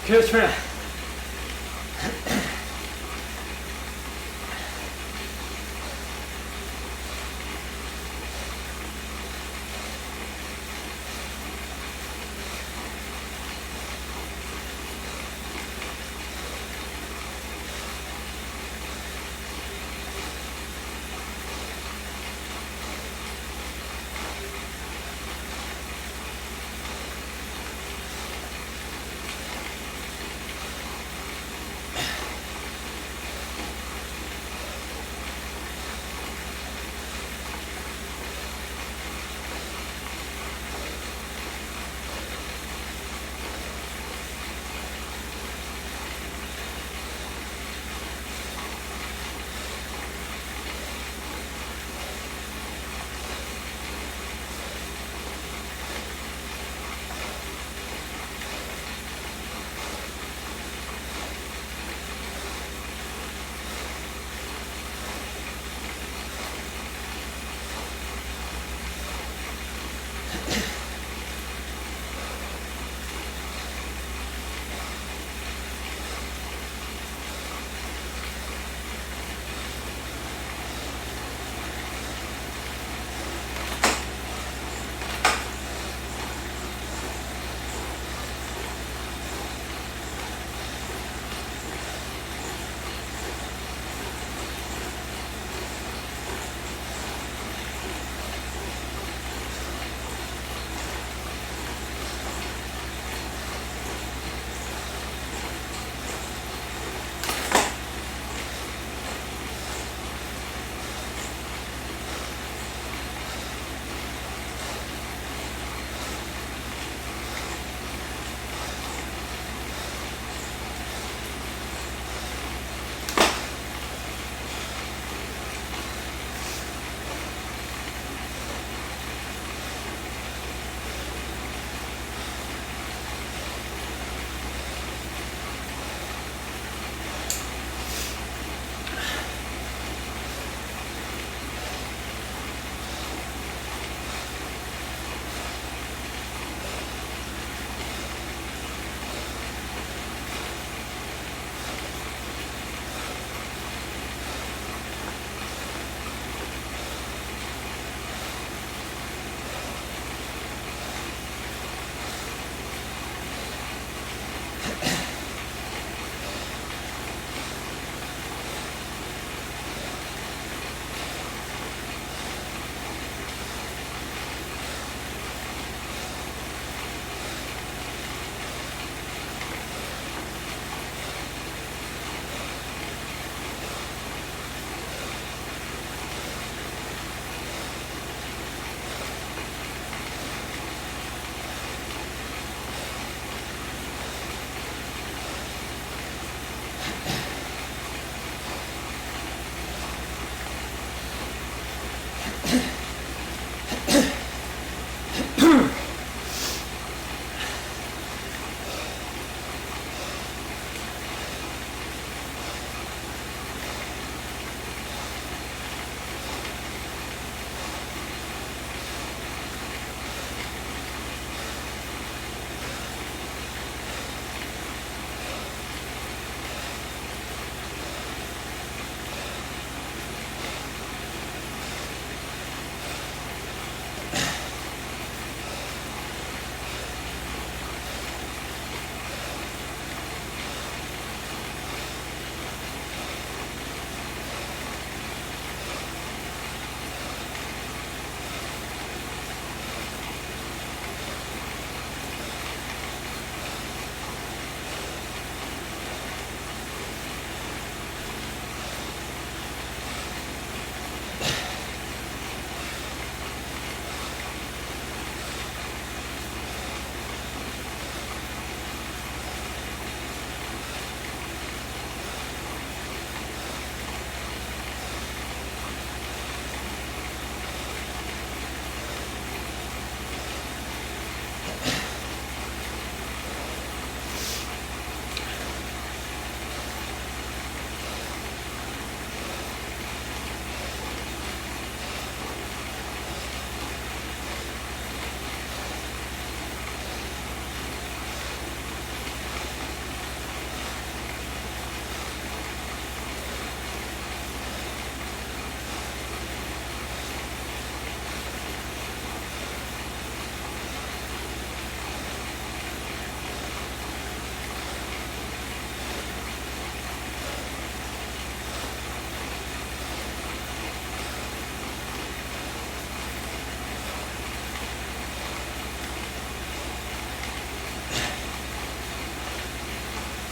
Kickr.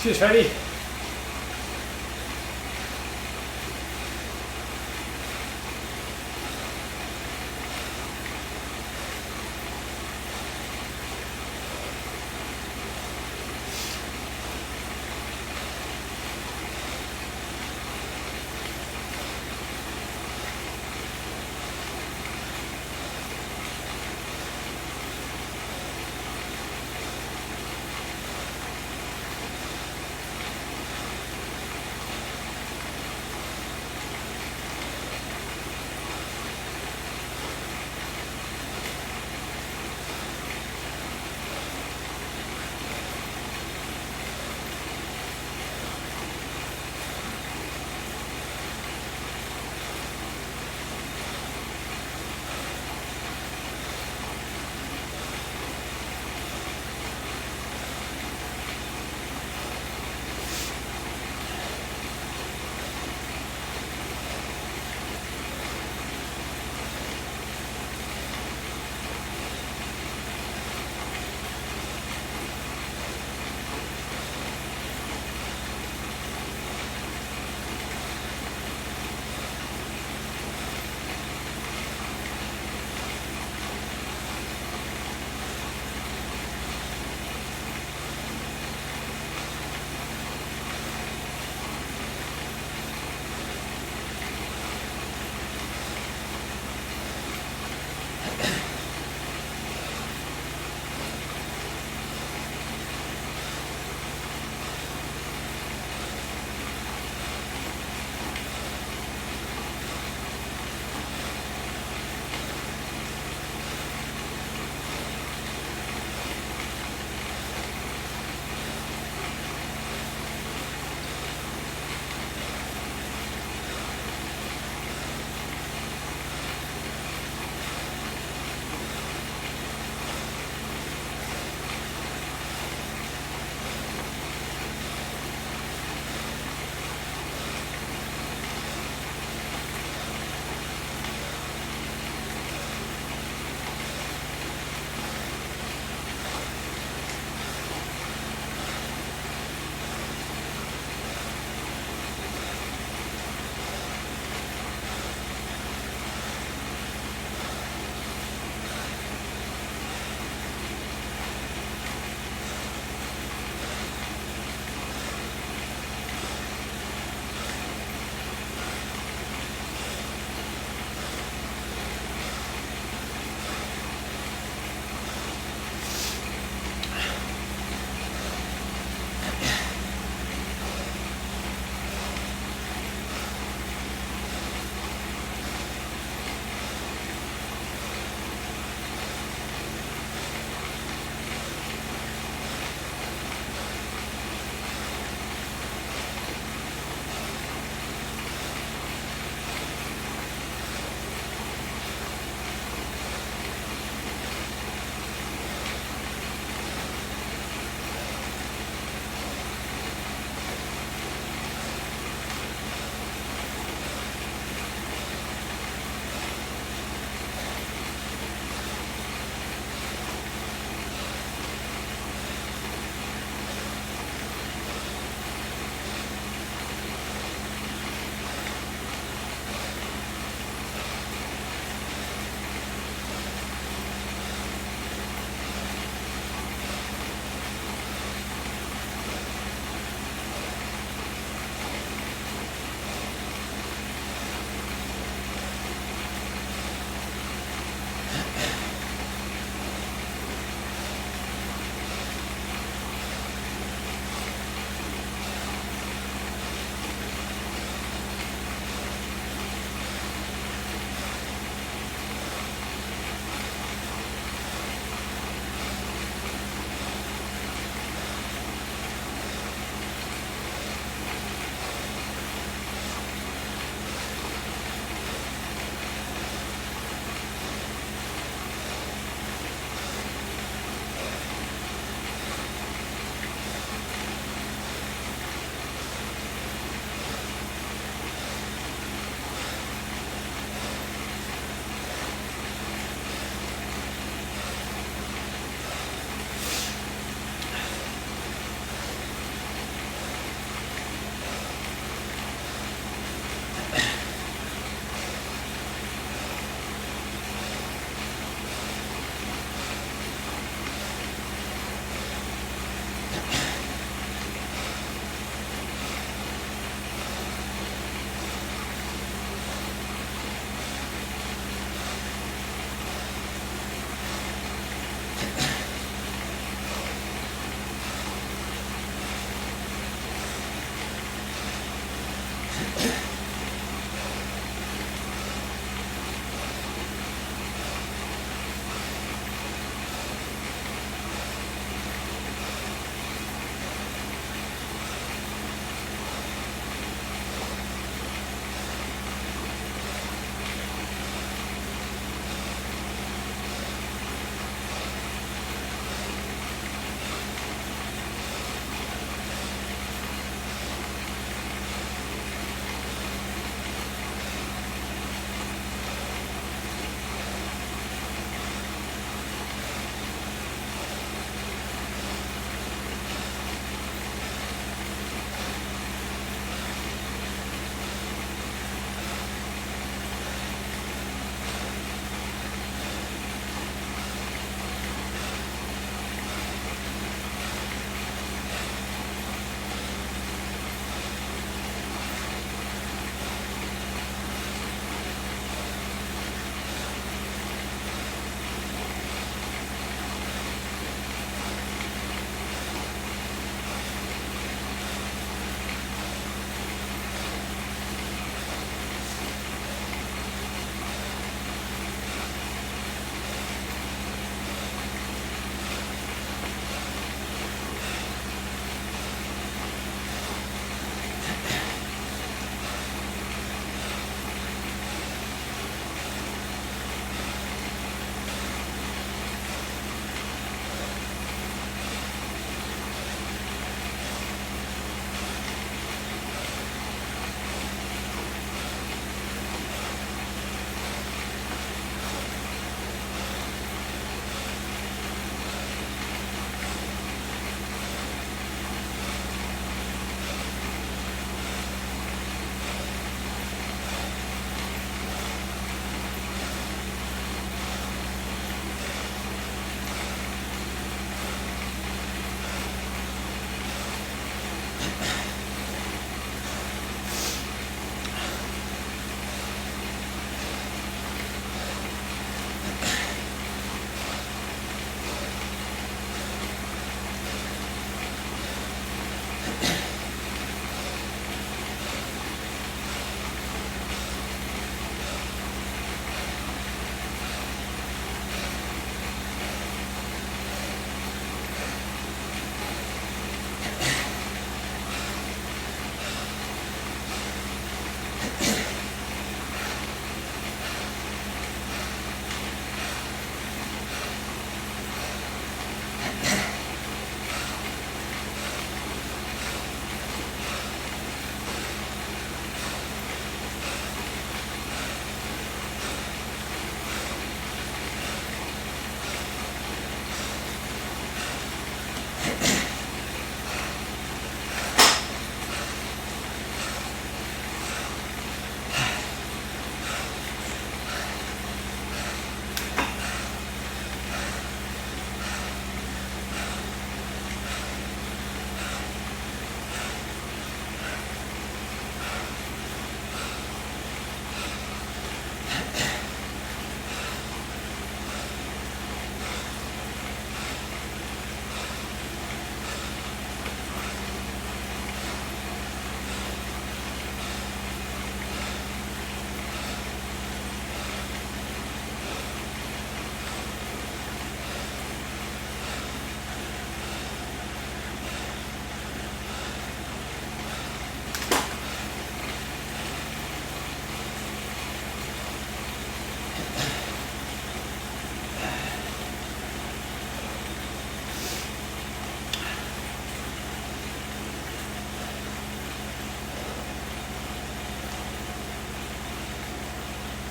Cheers, Freddie.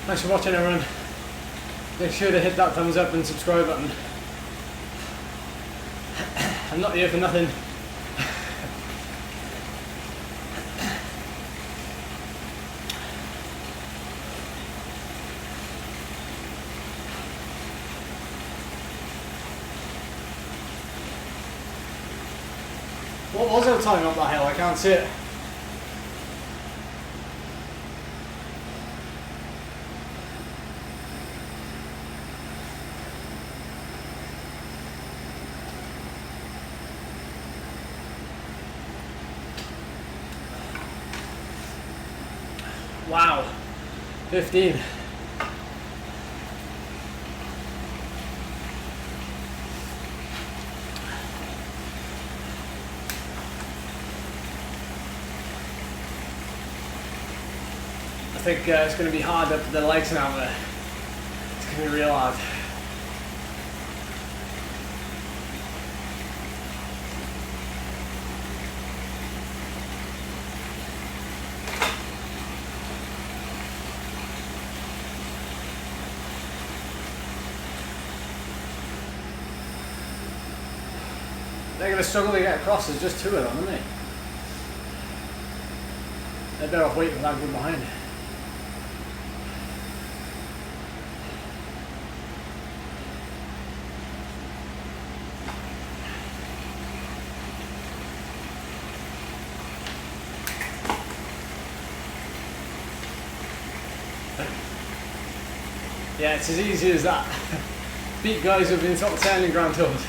Thanks for watching, everyone. Make sure to hit that thumbs up and subscribe button. I'm not here for nothing. What was our time up that hill? I can't see it. Wow, 15. I think it's going to be hard up the legs now, but it's going to be real hard. They're going to struggle to get across, there's just two of them, aren't they? They're better off waiting for that group behind. Yeah, it's as easy as that. Beat guys who've been top 10 in Grand Tours.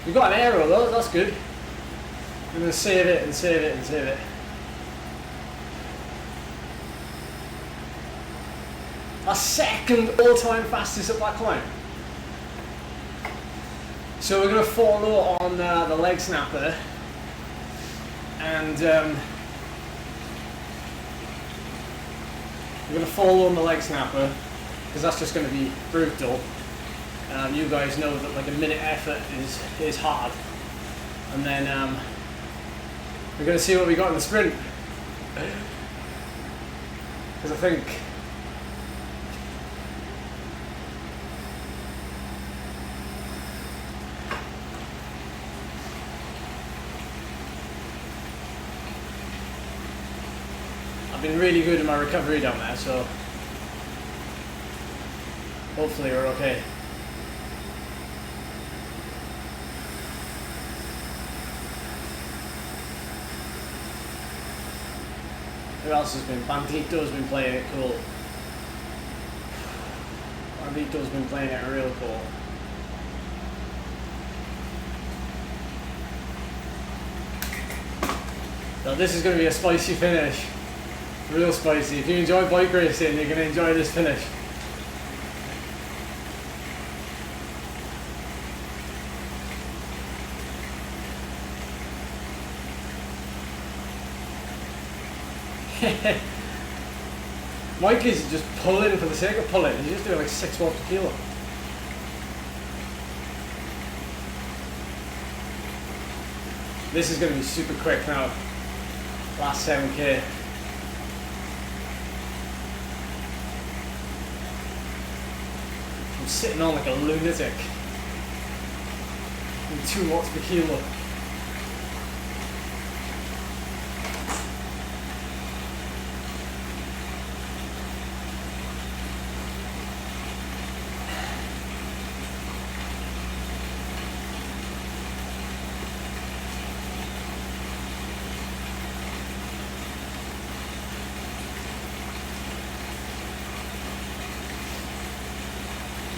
You've got an aero though, that's good. I'm going to save it and save it and save it. A second all-time fastest up that climb. So we're going to follow on the leg snapper, and we're going to follow on the leg snapper because that's just going to be brutal. You guys know that like a minute effort is hard, and then we're going to see what we got in the sprint, because I think I've been really good in my recovery down there, so hopefully we're okay. Who else has been? Bandito's been playing it cool. Bandito's been playing it real cool. So this is going to be a spicy finish. Real spicy. If you enjoy bike racing, you're going to enjoy this finish. Mike is just pulling for the sake of pulling. He's just doing like 6 watts per kilo. This is going to be super quick now. Last 7k. I'm sitting on like a lunatic. And 2 watts per kilo.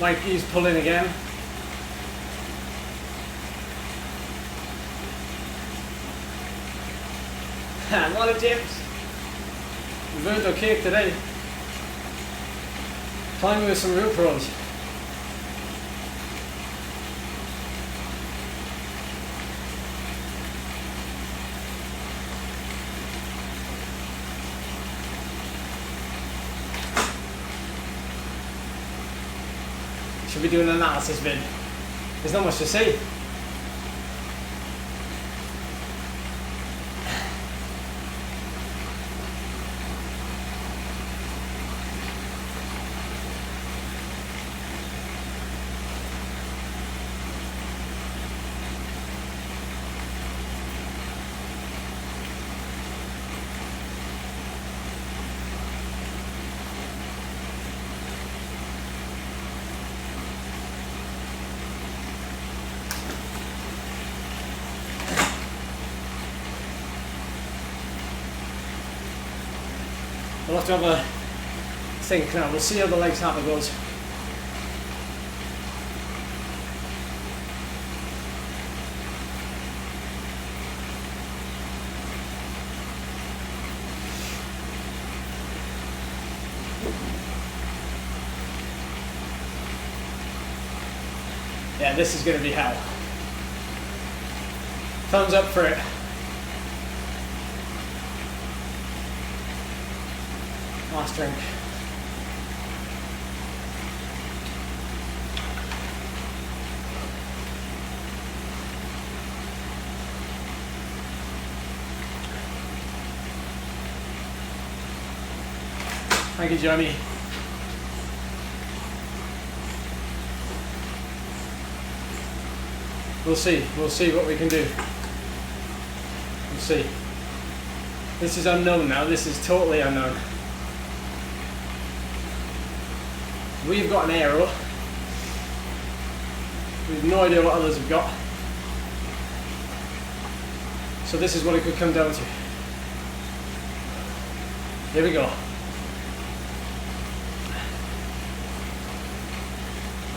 Mikey's pulling again. A lot of dips. Roberto cake today. Climbing with some real pros. should we do an analysis vid? There's not much to say. We'll have to have a think now. We'll see how the legs harbour goes. Yeah, this is going to be hell. Thumbs up for it. Last drink. Thank you, Johnny. We'll see what we can do. We'll see. This is unknown now, this is totally unknown. We've got an aero. We have no idea what others have got. So this is what it could come down to. Here we go.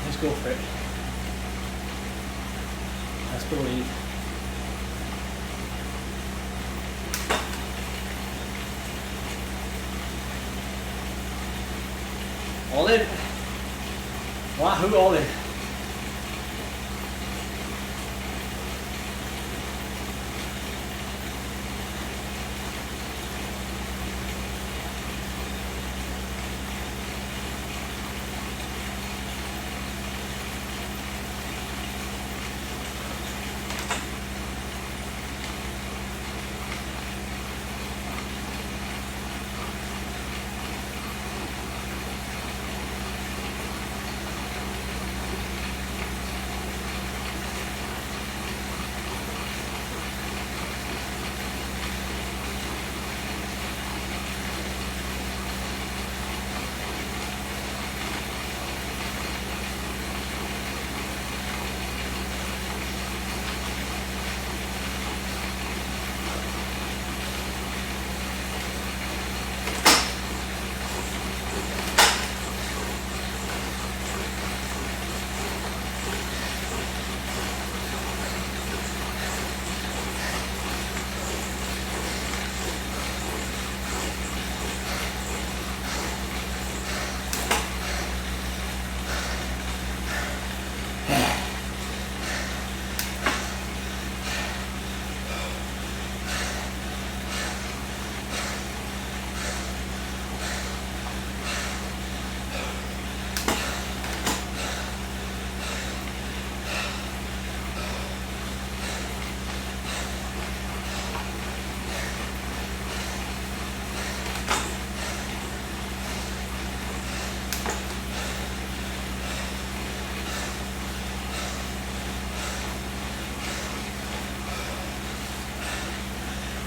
Let's go for it. Let's believe. All in. Wahoo, all in.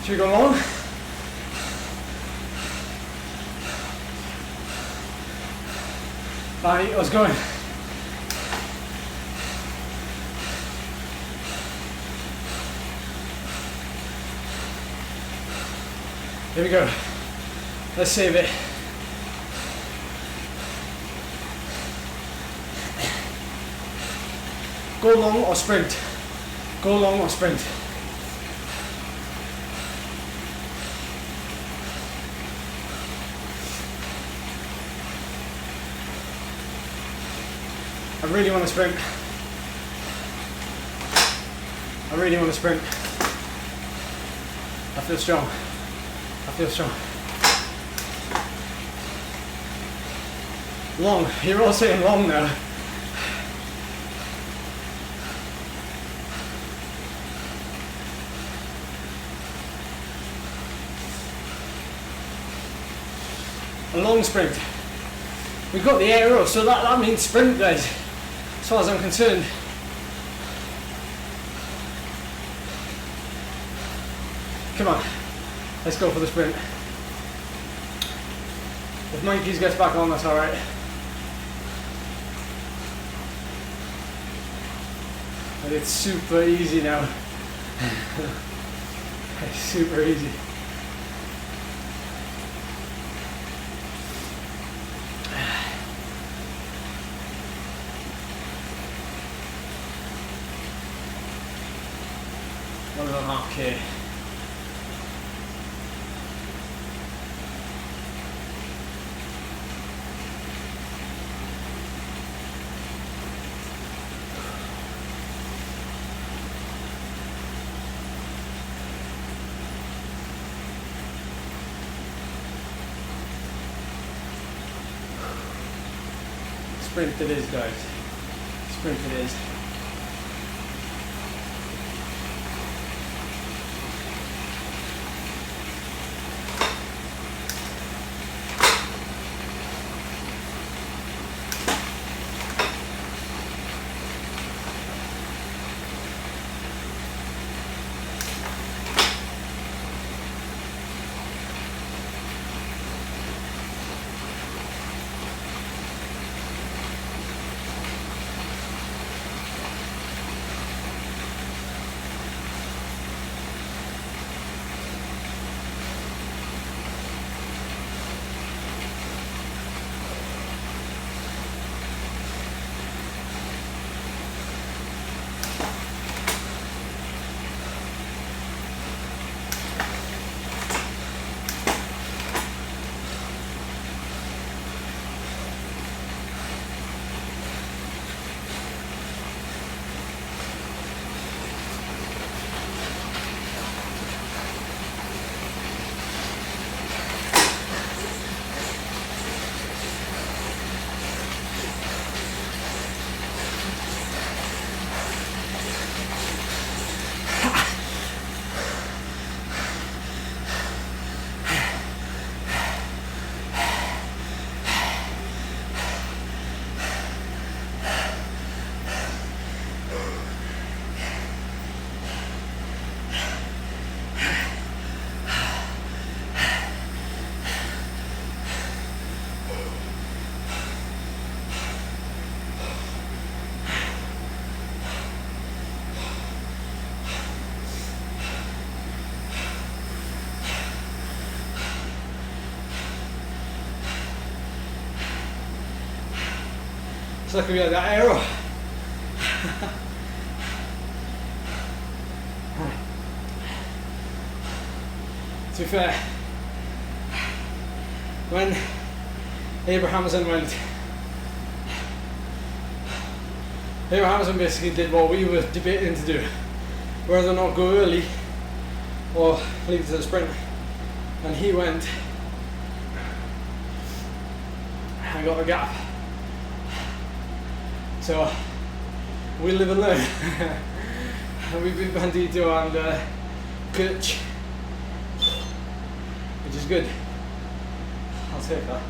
Should we go long? Right, I was going. Here we go. Let's save it. Go long or sprint. Go long or sprint. I really want to sprint. I really want to sprint. I feel strong. I feel strong. Long. You're all saying long now. a long sprint. We've got the aero, so that means sprint, guys, as far as I'm concerned. Come on, let's go for the sprint. If Monkeys gets back on, that's alright. But it's super easy now. It's super easy. One and a half K. Sprint it is, guys. Sprint it is. It's like we had that arrow. To be fair, when Abrahamson went, Abrahamson basically did what we were debating to do, whether or not go early or leave it to the sprint, and he went and got the gap. So we live and learn. And we beat Bandito and Kickr, which is good. I'll take that.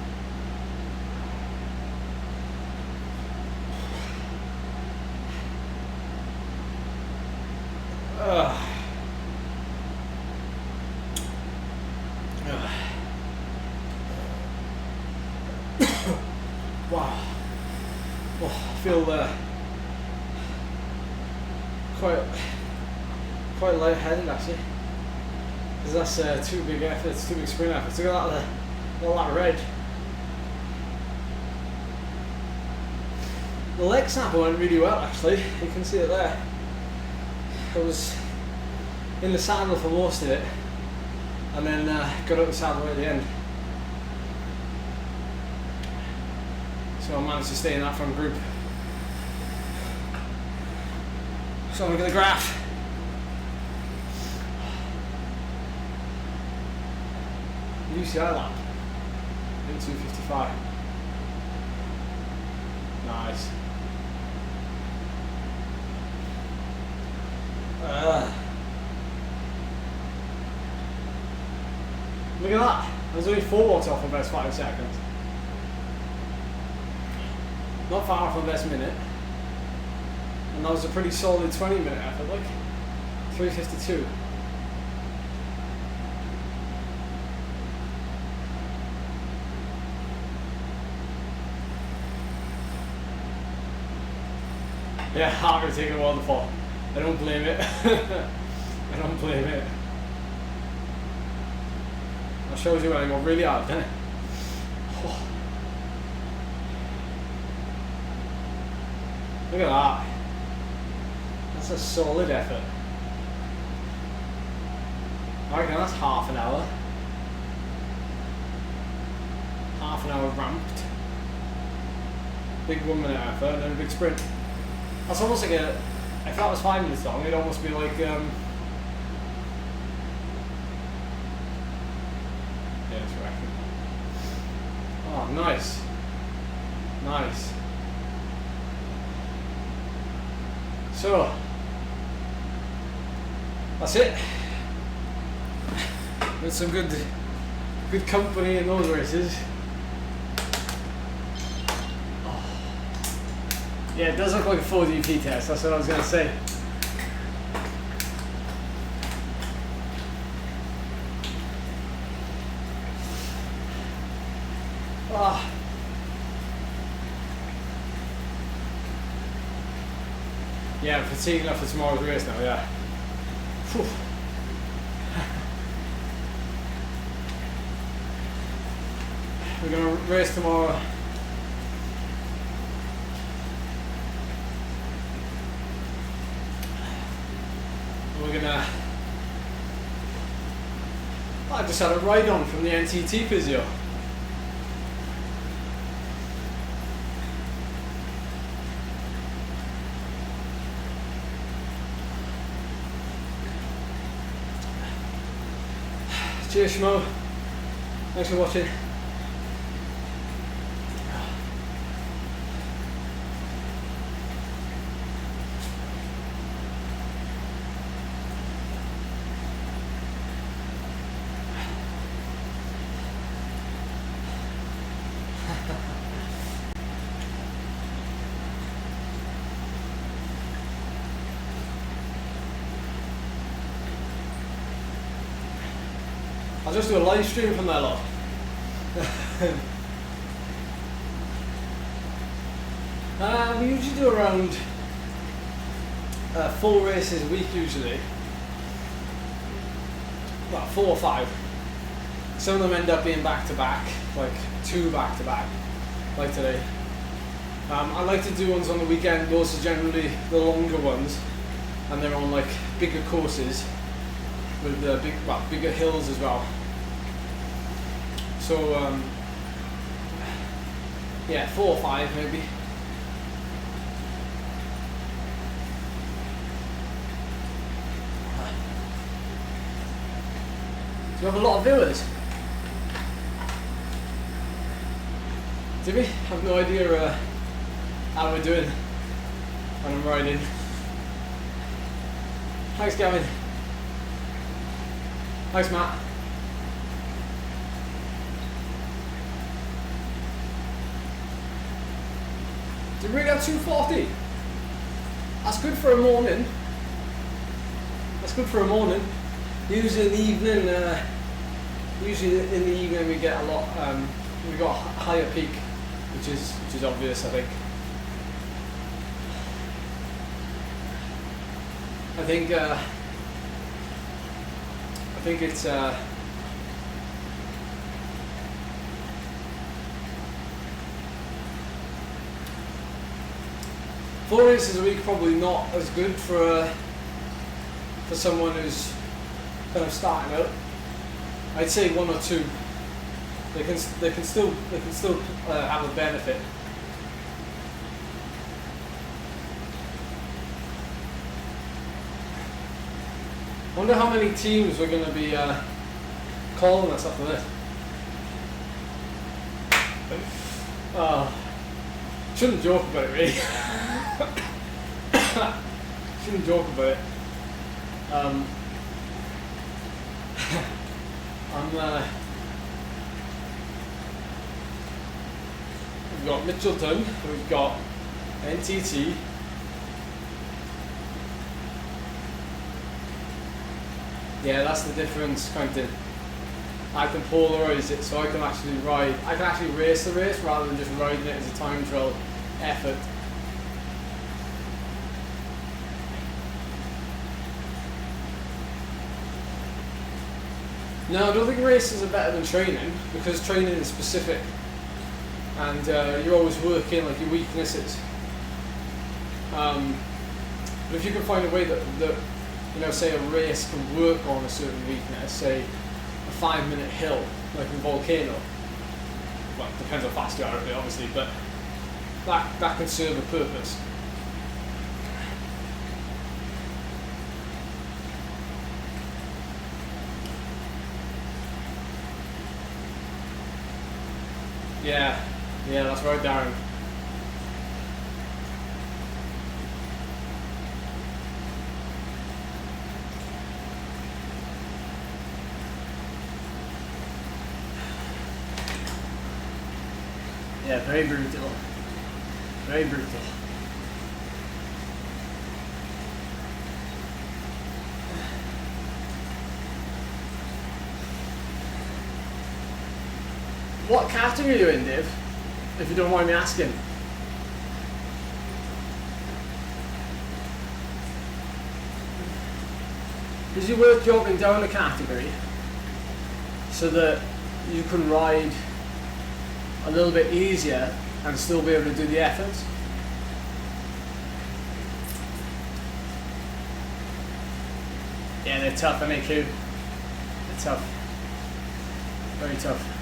Wow. Oh, I feel quite lightheaded actually, because that's two big efforts, two big sprint efforts. Look at that, all that red. The leg snapper went really well actually, you can see it there. I was in the saddle for most of it, and then got out the saddle at the end. So I managed to stay in that front group. So look at the graph. UCI lap, 2:55. Nice. Look at that. I was only 4 watts off for the best 5 seconds. Not far from the best minute. And that was a pretty solid 20-minute effort, like 3:52. Yeah, I'm gonna take a while to fall. I don't blame it. I don't blame it. That shows you when I go really hard, doesn't it? Oh. Look at that. That's a solid effort. I reckon that's half an hour. Half an hour ramped. Big 1 minute effort and then a big sprint. That's almost like a, if that was 5 minutes long, it'd almost be like, yeah, that's right. Oh, nice. Nice. So, that's it. With some good company in those races. Yeah, it does look like a 4DP test, that's what I was going to say. Ah. Yeah, I'm fatigued enough for tomorrow's race now, yeah. Whew. We're going to race tomorrow. I just had a ride on from the NTT physio. Cheers, Schmo. Thanks for watching. I'll just do a live stream from there, lot. We usually do around 4 races a week usually. Well, 4 or 5. Some of them end up being back to back, like 2 back to back, like today. I like to do ones on the weekend. Those are generally the longer ones, and they're on like bigger courses with bigger hills as well. So yeah, 4 or 5 maybe. Do we have a lot of viewers? Do we? I have no idea how we're doing when I'm riding. Thanks, Gavin. Thanks, Matt. Did we get 240? That's good for a morning. That's good for a morning. Usually in the evening, we get a lot. We got a higher peak, which is obvious, I think. I think it's. 4 races a week probably not as good for someone who's kind of starting out. I'd say 1 or 2. They can still have a benefit. I wonder how many teams we're going to be calling us after this. Shouldn't joke about it, really. Shouldn't joke about it. we've got Mitchelton, we've got NTT. Yeah, that's the difference, kind of. I can polarize it so I can actually race the race rather than just riding it as a time trial effort. No, I don't think races are better than training, because training is specific and you're always working like your weaknesses. But if you can find a way that you know, say a race can work on a certain weakness, say a 5-minute hill, like in Volcano. Well, it depends how fast you are, obviously, but that can serve a purpose. Yeah, that's right, Darren. Yeah, very brutal. Very brutal. What casting are you doing, Dave? If you don't mind me asking. Is it worth dropping down a category so that you can ride a little bit easier and still be able to do the efforts? Yeah, they're tough, aren't they, Q? They're tough. Very tough.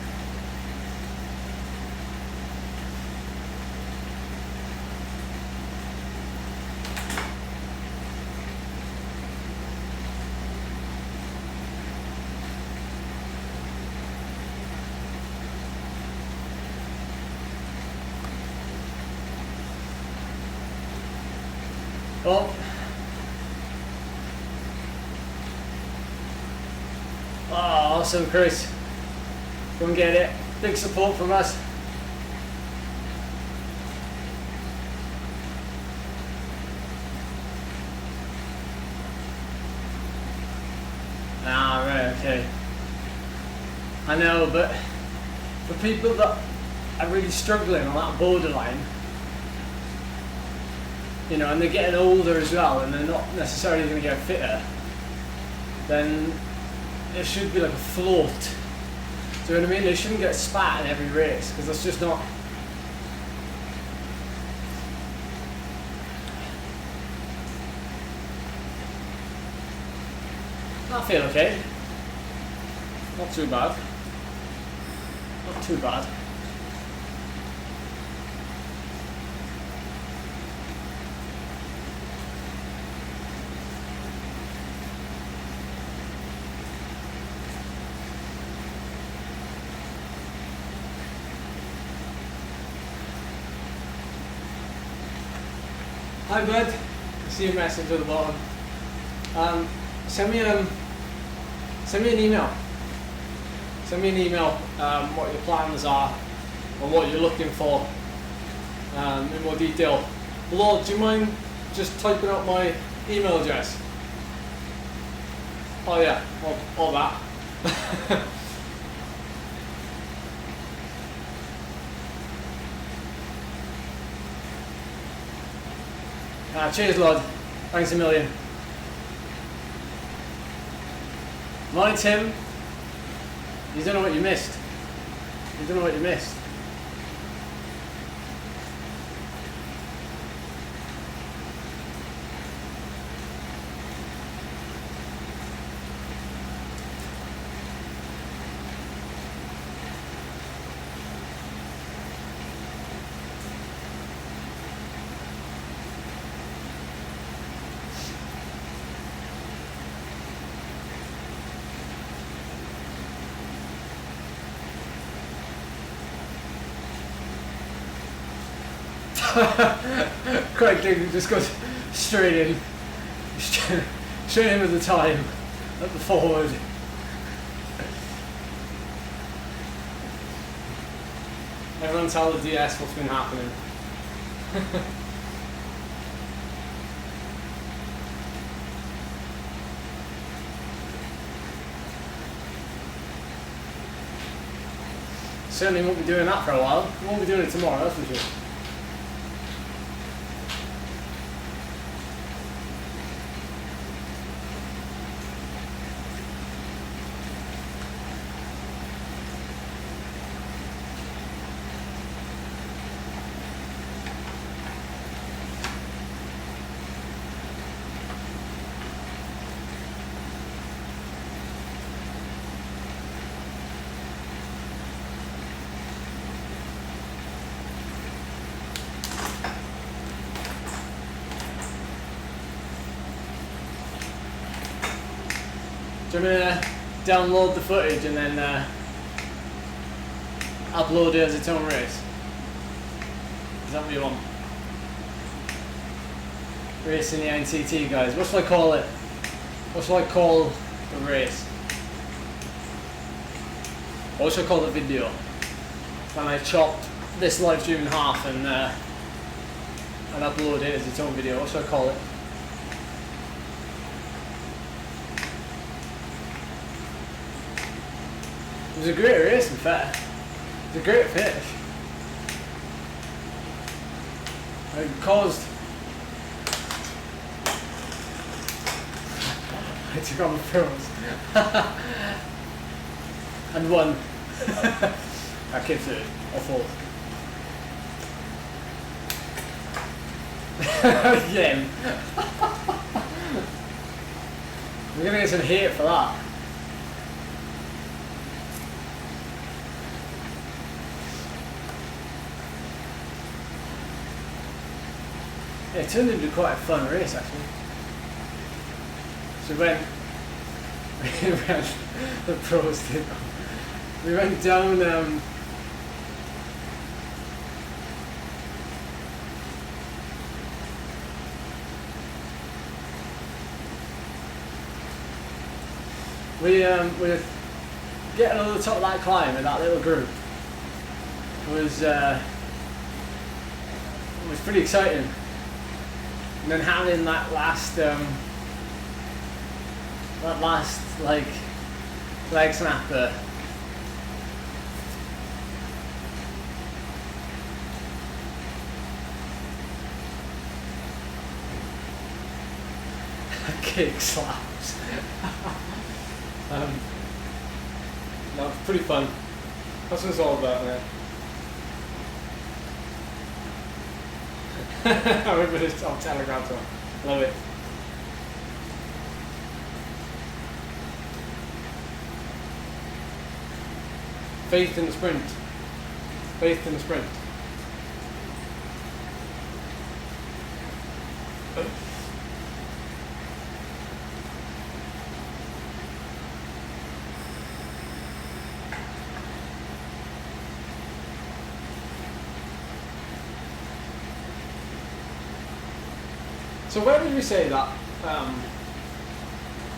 Oh. Oh, awesome, Chris. Go and get it. Big support from us. Ah, right, okay. I know, but for people that are really struggling on that borderline, you know, and they're getting older as well, and they're not necessarily going to get fitter, then it should be like a float. Do you know what I mean? They shouldn't get spat in every race, because that's just not. I feel okay. Not too bad. Not too bad. Hi bud, I see your message at the bottom. Send me an email. Send me an email what your plans are and what you're looking for in more detail. Lord, do you mind just typing out my email address? Oh yeah, all that. Cheers, Lord. Thanks a million. Morning, Tim. You don't know what you missed. You don't know what you missed. Craig Digg just goes straight in with the time at the forward. Everyone tell the DS what's been happening. Certainly won't be doing that for a while. We won't be doing it tomorrow, that's for sure. Do you want me to download the footage and then upload it as its own race? Is that what you want? Racing the NTT, guys. What shall I call it? What shall I call the race? What shall I call the video? When I chopped this live stream in half and upload it as its own video. What shall I call it? It was a great race, in fact. It was a great finish. It caused... I took on the films. And won. I came third, or fourth. Again. We're gonna get some hate for that. Yeah, it turned into quite a fun race actually. So we went the pros did. We went down we were getting over the top of that climb in that little group. It was pretty exciting. And then having that last like leg snapper. Kick slaps. No, it's pretty fun. That's what it's all about, man. I remember this on Telegram to him. Love it. Faith in the sprint. Faith in the sprint. So where did we say that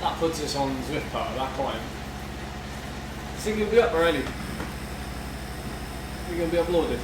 that puts us on Zwift power, that climb? I think it'll be up already. We're going to be uploaded.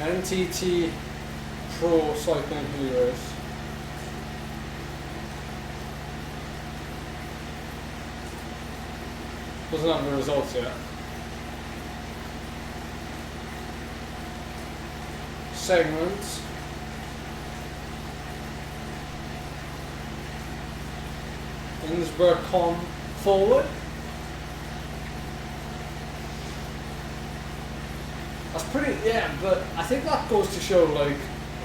NTT Pro Cycling Heroes. Doesn't have the results yet. Segments. Innsbruck forward. That's pretty, yeah, but I think that goes to show like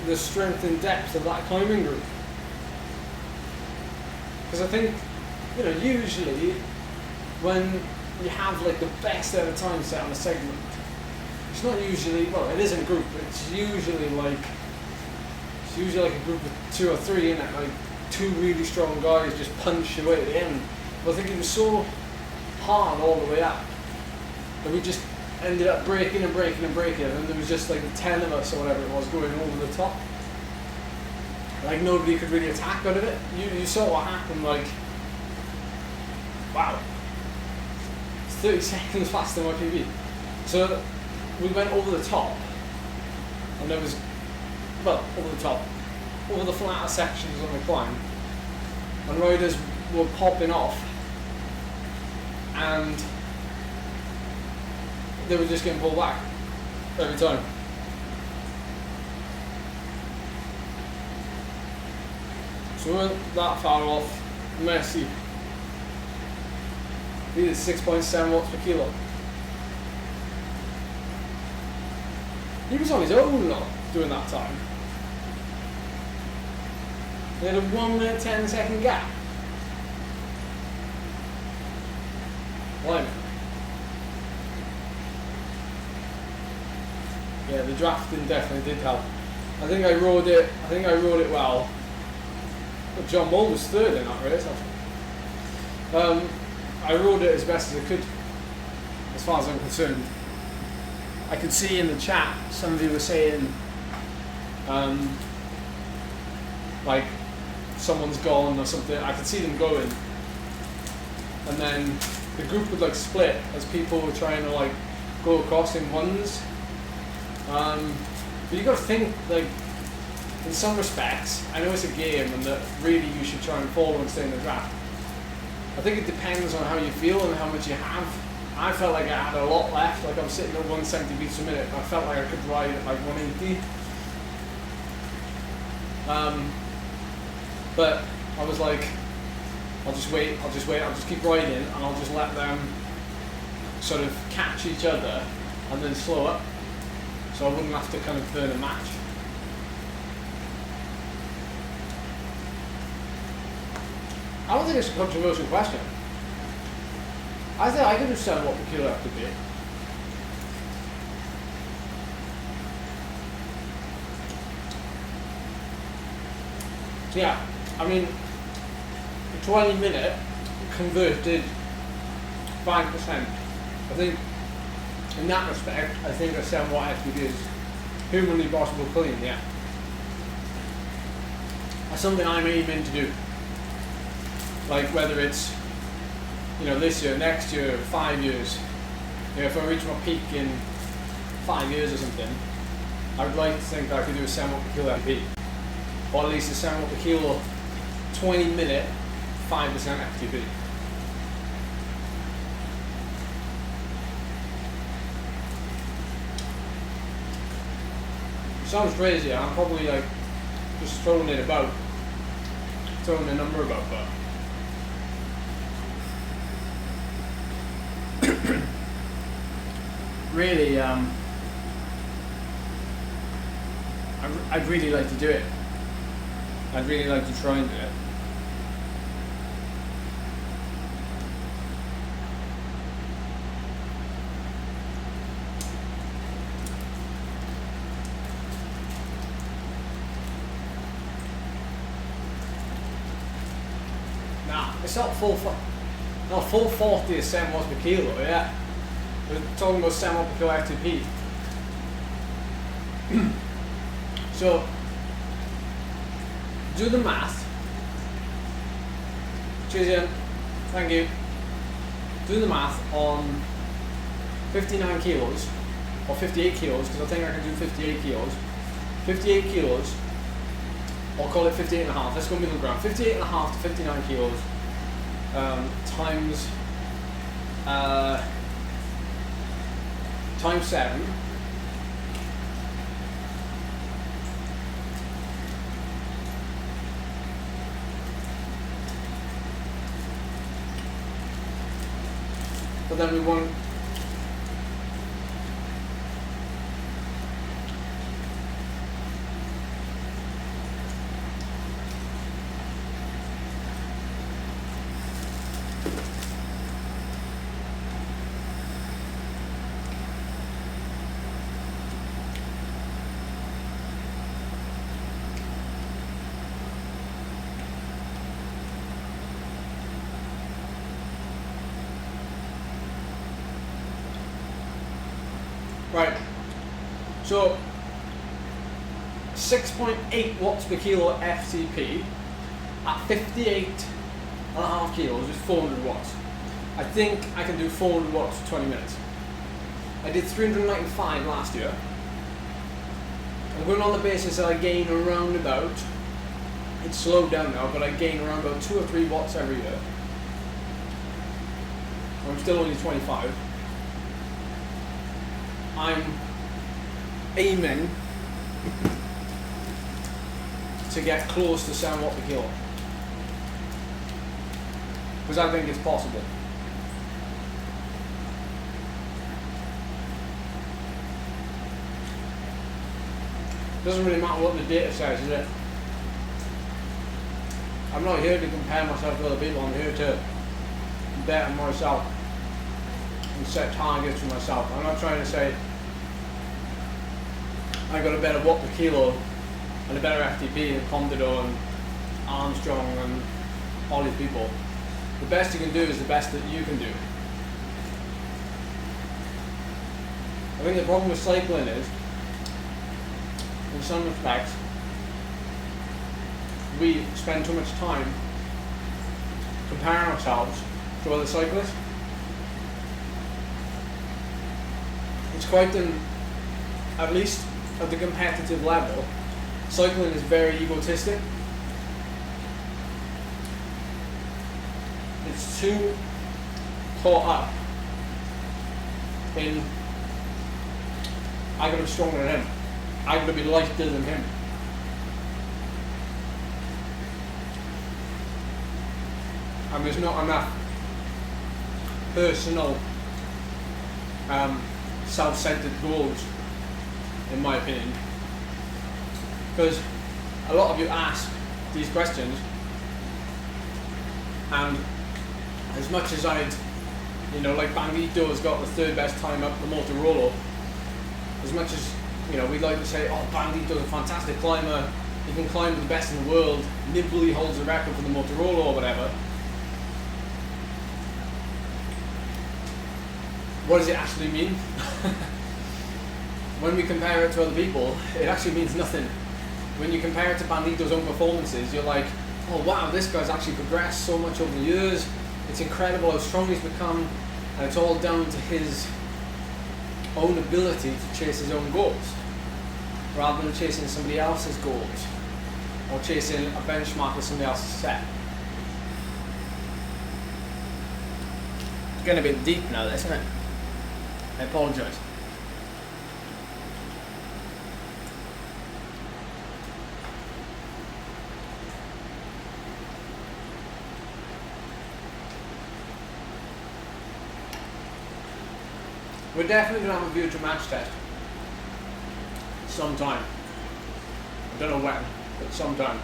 the strength and depth of that climbing group. Because I think, you know, usually when you have like the best ever time set on a segment, it's not usually, well, it is in a group, but it's usually like a group of 2 or 3 in it, like 2 really strong guys just punch away at the end. But I think it was so hard all the way up that we just ended up breaking, and there was just like 10 of us or whatever it was going over the top. Like nobody could really attack out of it. You saw what happened, like, wow, it's 30 seconds faster than my PB. So we went over the top, and there was, well, over the top, over the flatter sections on the climb, and riders were popping off, and they were just getting pulled back every time. So we weren't that far off Messi. He did 6.7 watts per kilo. He was on his own though, during that time. They had a 1 minute 10 second gap. Blimey. Yeah, the drafting definitely did help. I think I rode it well. But John Mull was 3rd in that race, I rode it as best as I could, as far as I'm concerned. I could see in the chat, some of you were saying, like, someone's gone or something. I could see them going. And then the group would like split as people were trying to like go across in ones. But you got to think, like, in some respects, I know it's a game and that really you should try and follow and stay in the draft. I think it depends on how you feel and how much you have. I felt like I had a lot left, like I was sitting at 170 beats a minute, and I felt like I could ride at like 180. But I was like, I'll just wait, I'll just keep riding, and I'll just let them sort of catch each other and then slow up, so I wouldn't have to kind of burn a match. I don't think it's a controversial question. I think I could understand what the kilo have to be. Yeah, I mean, the 20 minute converted 5%. I think, in that respect, I think a 7 watt FTP is humanly possible clean, yeah. That's something I'm aiming to do. Like whether it's, you know, this year, next year, 5 years. You know, if I reach my peak in 5 years or something, I'd like to think I could do a 7 watt per kilo FTP. Or at least a 7 watt per kilo 20 minute 5% FTP. Sounds crazy, I'm probably like just throwing a number about, but really, I'd really like to do it. I'd really like to try and do it. Nah, it's not full 40 is 7 watts per kilo, yeah. We're talking about 7 watts per kilo FTP. So, do the math. Cheers, Ian. Thank you. Do the math on 59 kilos, or 58 kilos, because I think I can do 58 kilos. 58 kilos, I'll call it 58 and a half. Let's go middle ground. 58 and a half to 59 kilos times 7. But then we want Right, so 6.8 watts per kilo FTP at 58.5 kilos is 400 watts. I think I can do 400 watts for 20 minutes. I did 395 last year. I'm going on the basis that I gain around about, it's slowed down now, but I gain around about 2 or 3 watts every year. I'm still only 25. I'm aiming to get close to 7 watt per kilo, because I think it's possible. Doesn't really matter what the data says, is it? I'm not here to compare myself to other people. I'm here to better myself and set targets for myself. I'm not trying to say I got a better watt per kilo and a better FTP than Condado and Armstrong and all these people. The best you can do is the best that you can do. I think the problem with cycling is, in some respects, we spend too much time comparing ourselves to other cyclists. It's quite at least at the competitive level, cycling is very egotistic. It's too caught up in, I gotta be stronger than him, I gotta be lighter than him. And there's not enough personal, self-centered goals, in my opinion. Because a lot of you ask these questions, and as much as I'd, like Bandito's got the 3rd best time up the Motorola, as much as, we'd like to say, oh, Bandito's a fantastic climber, he can climb with the best in the world, nimbly holds the record for the Motorola or whatever. What does it actually mean? When we compare it to other people, it actually means nothing. When you compare it to Bandito's own performances, you're like, oh wow, this guy's actually progressed so much over the years. It's incredible how strong he's become, and it's all down to his own ability to chase his own goals, rather than chasing somebody else's goals, or chasing a benchmark that somebody else has set. It's getting a bit deep now, isn't it? I apologise. We're definitely going to have a future match test. Sometime. I don't know when, but sometime.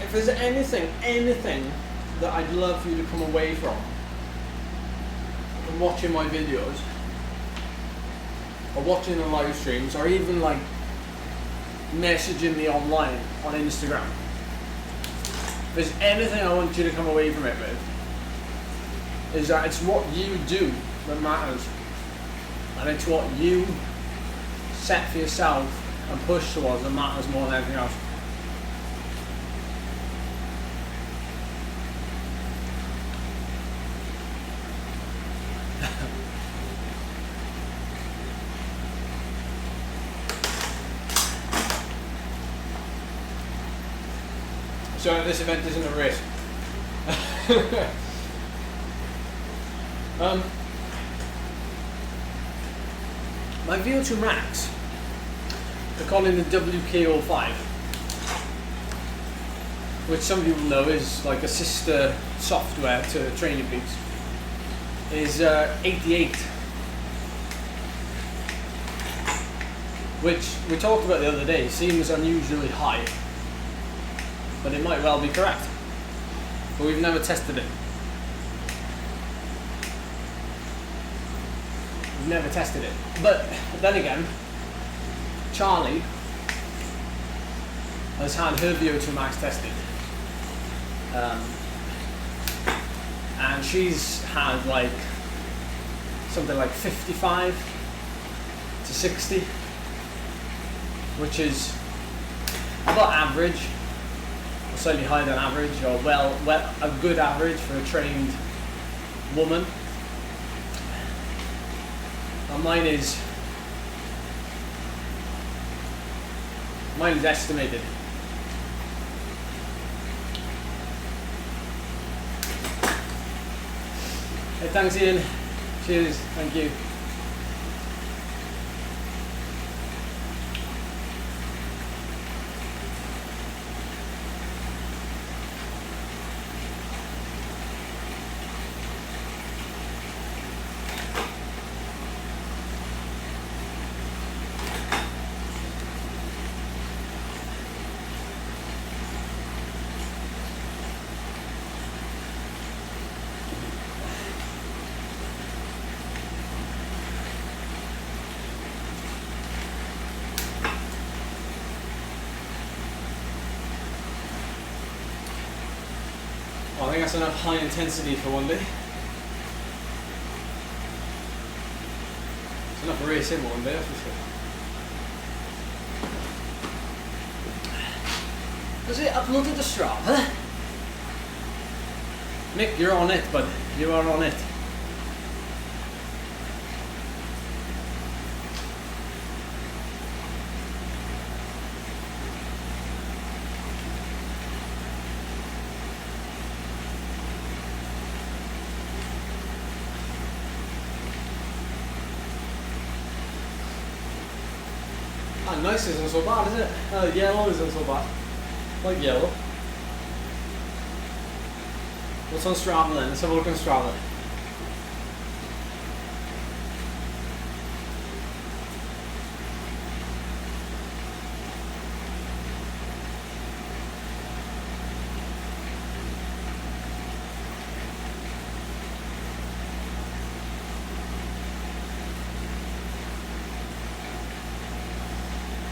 If there's anything that I'd love for you to come away from watching my videos, or watching the live streams, or even like messaging me online on Instagram, if there's anything I want you to come away from it with, is that it's what you do that matters, and it's what you set for yourself and push towards that matters more than anything else. So this event isn't a race. My VO2 max, they're calling the WK05, which some people know is like a sister software to Training Peaks, is 88, which we talked about the other day, seems unusually high. But it might well be correct. But we've never tested it. We've never tested it. But then again, Charlie has had her VO2 max tested. And she's had like something like 55 to 60, which is about average, or slightly higher than average, or well a good average for a trained woman. And mine is estimated. Hey, thanks Ian. Cheers, thank you. I think that's enough high intensity for one day. It's enough racing for one day, that's for sure. Was it uploaded to Strava? Mick, you're on it, bud. You are on it. Nice isn't so bad, is it? Yellow isn't so bad. Like yellow. What's on Strava then? Let's have a look on Strava.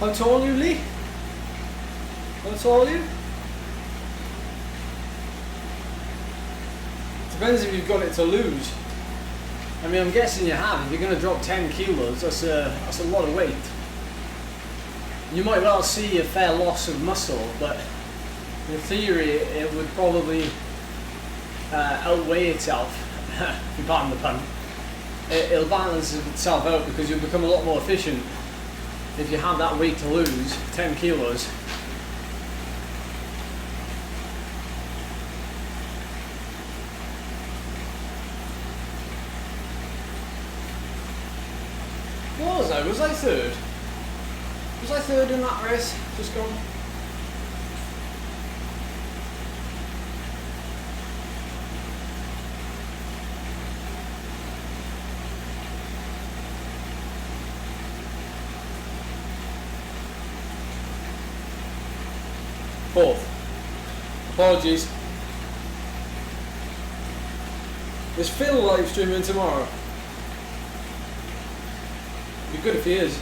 How tall are you, Lee? How tall are you? Depends if you've got it to lose. I mean, I'm guessing you have. If you're going to drop 10 kilos, that's a lot of weight. You might well see a fair loss of muscle, but in theory, it would probably outweigh itself, if you pardon the pun. It'll balance itself out because you'll become a lot more efficient if you have that weight to lose, 10 kilos. What was I? Was I third? Was I third in that race? Just gone. Fourth. Apologies. Is Phil live streaming tomorrow? It'd be good if he is.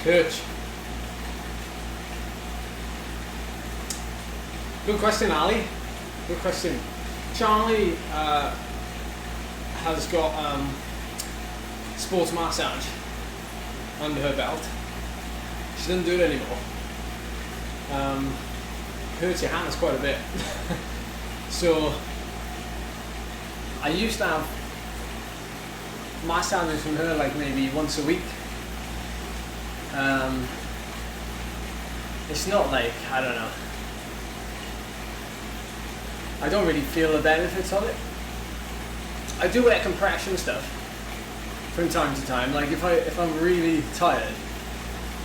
Coach. Good question, Ali. Good question. Charlie has got sports massage under her belt. She doesn't do it anymore. Hurts your hands quite a bit. So I used to have massages from her like maybe once a week. It's not like, I don't know, I don't really feel the benefits of it. I do wear compression stuff from time to time. Like if I'm really tired,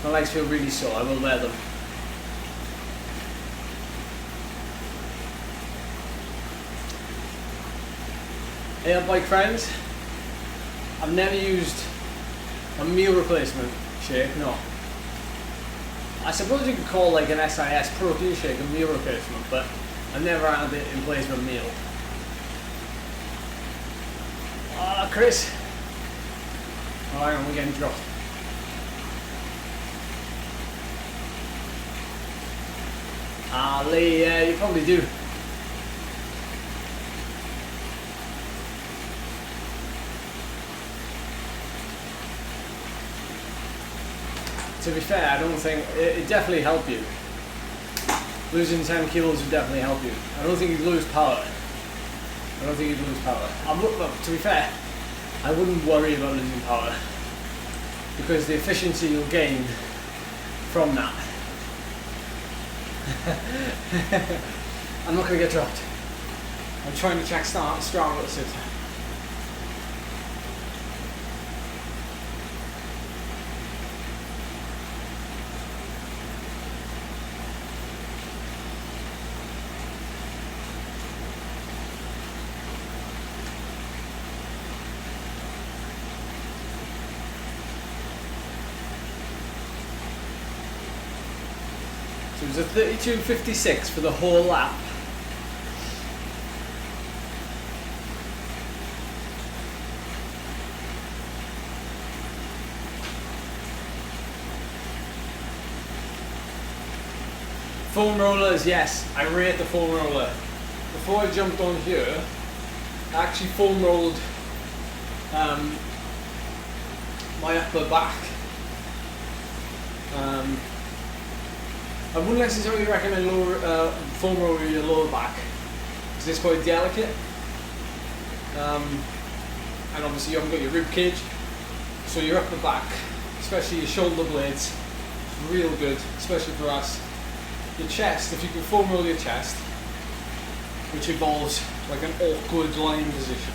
my legs feel really sore, I will wear them. Hey, bike friends, I've never used a meal replacement shake, no. I suppose you could call like an SIS protein shake a meal replacement, but I've never had it in place of a meal. Ah, Chris. Oh, hang on, we're getting dropped. Ah, Lee, yeah, you probably do. To be fair, I don't think it definitely helped you. Losing 10 kilos would definitely help you. I don't think you'd lose power. I don't think you'd lose power. Look, to be fair, I wouldn't worry about losing power because the efficiency you'll gain from that. I'm not going to get dropped. I'm trying to check Strava at the same time. So it was a 32.56 for the whole lap. Foam rollers, yes, I rate the foam roller. Before I jumped on here, I actually foam rolled my upper back. I wouldn't necessarily recommend foam rolling your lower back because it's quite delicate, and obviously you haven't got your rib cage, so your upper back, especially your shoulder blades, is real good, especially for us. Your chest, if you can foam roll your chest, which involves like an awkward lying position,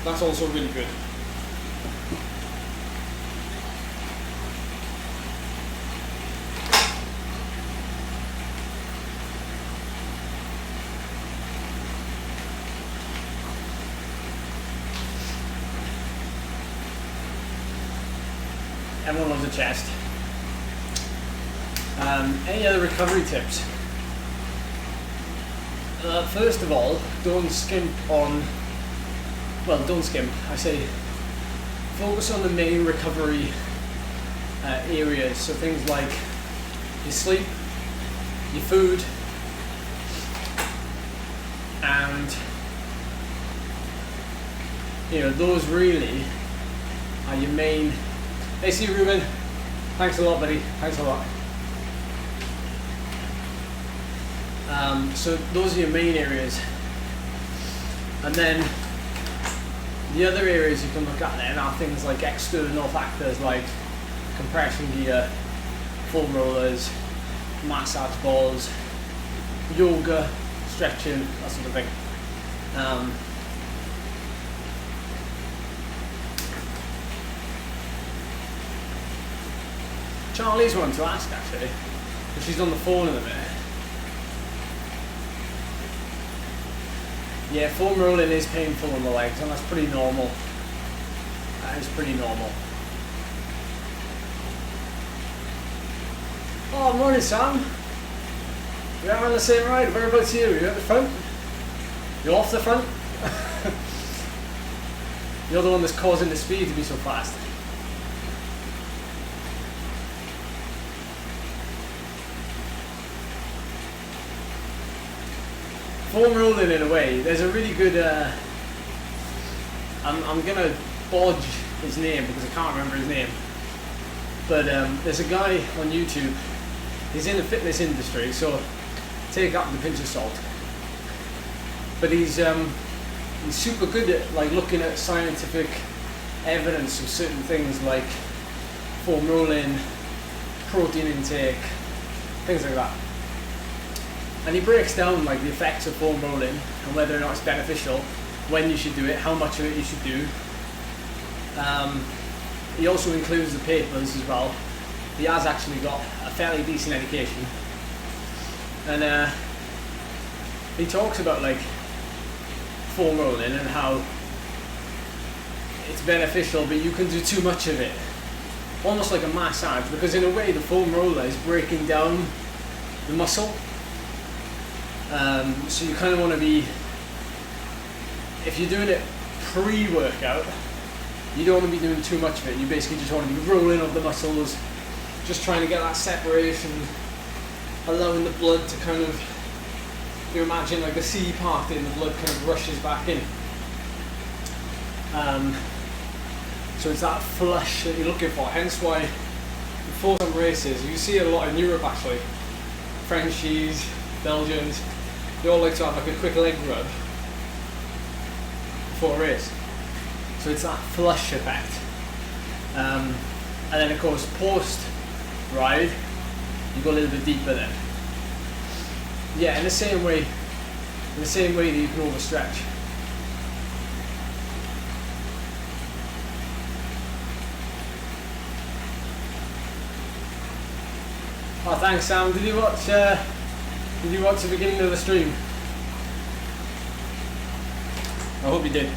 that's also really good. Everyone loves a chest. Any other recovery tips? First of all, don't skimp on, well, don't skimp, I say focus on the main recovery areas, so things like your sleep, your food, and those really are your main. Hey, see you, Ruben. Thanks a lot, buddy. Thanks a lot. So those are your main areas, and then the other areas you can look at then are things like external factors like compression gear, foam rollers, massage balls, yoga, stretching, that sort of thing. Charlie's one to ask actually, but she's on the phone in a minute. Yeah, foam rolling is painful on the legs, and that's pretty normal. That is pretty normal. Oh, morning Sam. We are on the same ride. Whereabouts are you? You're at the front? You're off the front? You're the one that's causing the speed to be so fast. Foam rolling in a way, there's a really good, I'm going to bodge his name because I can't remember his name, but there's a guy on YouTube, he's in the fitness industry, so take up the pinch of salt, but he's super good at like looking at scientific evidence of certain things like foam rolling, protein intake, things like that. And he breaks down like the effects of foam rolling and whether or not it's beneficial, when you should do it, how much of it you should do. He also includes the papers as well. He has actually got a fairly decent education. And he talks about like foam rolling and how it's beneficial, but you can do too much of it. almost like a massage, because in a way the foam roller is breaking down the muscle. So you kind of want to be, if you're doing it pre-workout, you don't want to be doing too much of it. You basically just want to be rolling up the muscles, just trying to get that separation, allowing the blood to kind of, you imagine like the sea parting, the blood kind of rushes back in. So it's that flush that you're looking for, hence why before some races, you see a lot in Europe actually, Frenchies, Belgians, they all like to have like a quick leg rub before a race. So it's that flush effect. And then of course post ride, you go a little bit deeper then. Yeah, in the same way that you can overstretch. Oh, thanks, Sam. Did you watch the beginning of the stream? I hope you did.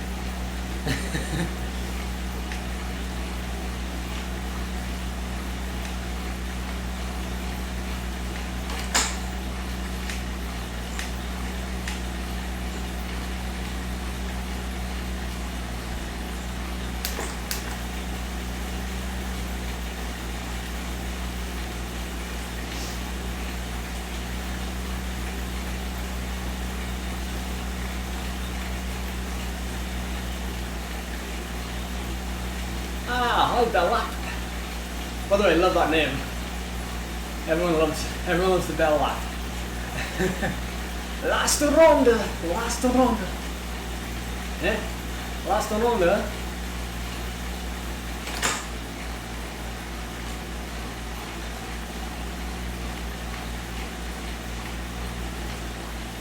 Bell Lap. By the way, I love that name. Everyone loves the Bell Lap. Last ronde. Eh? Last ronde.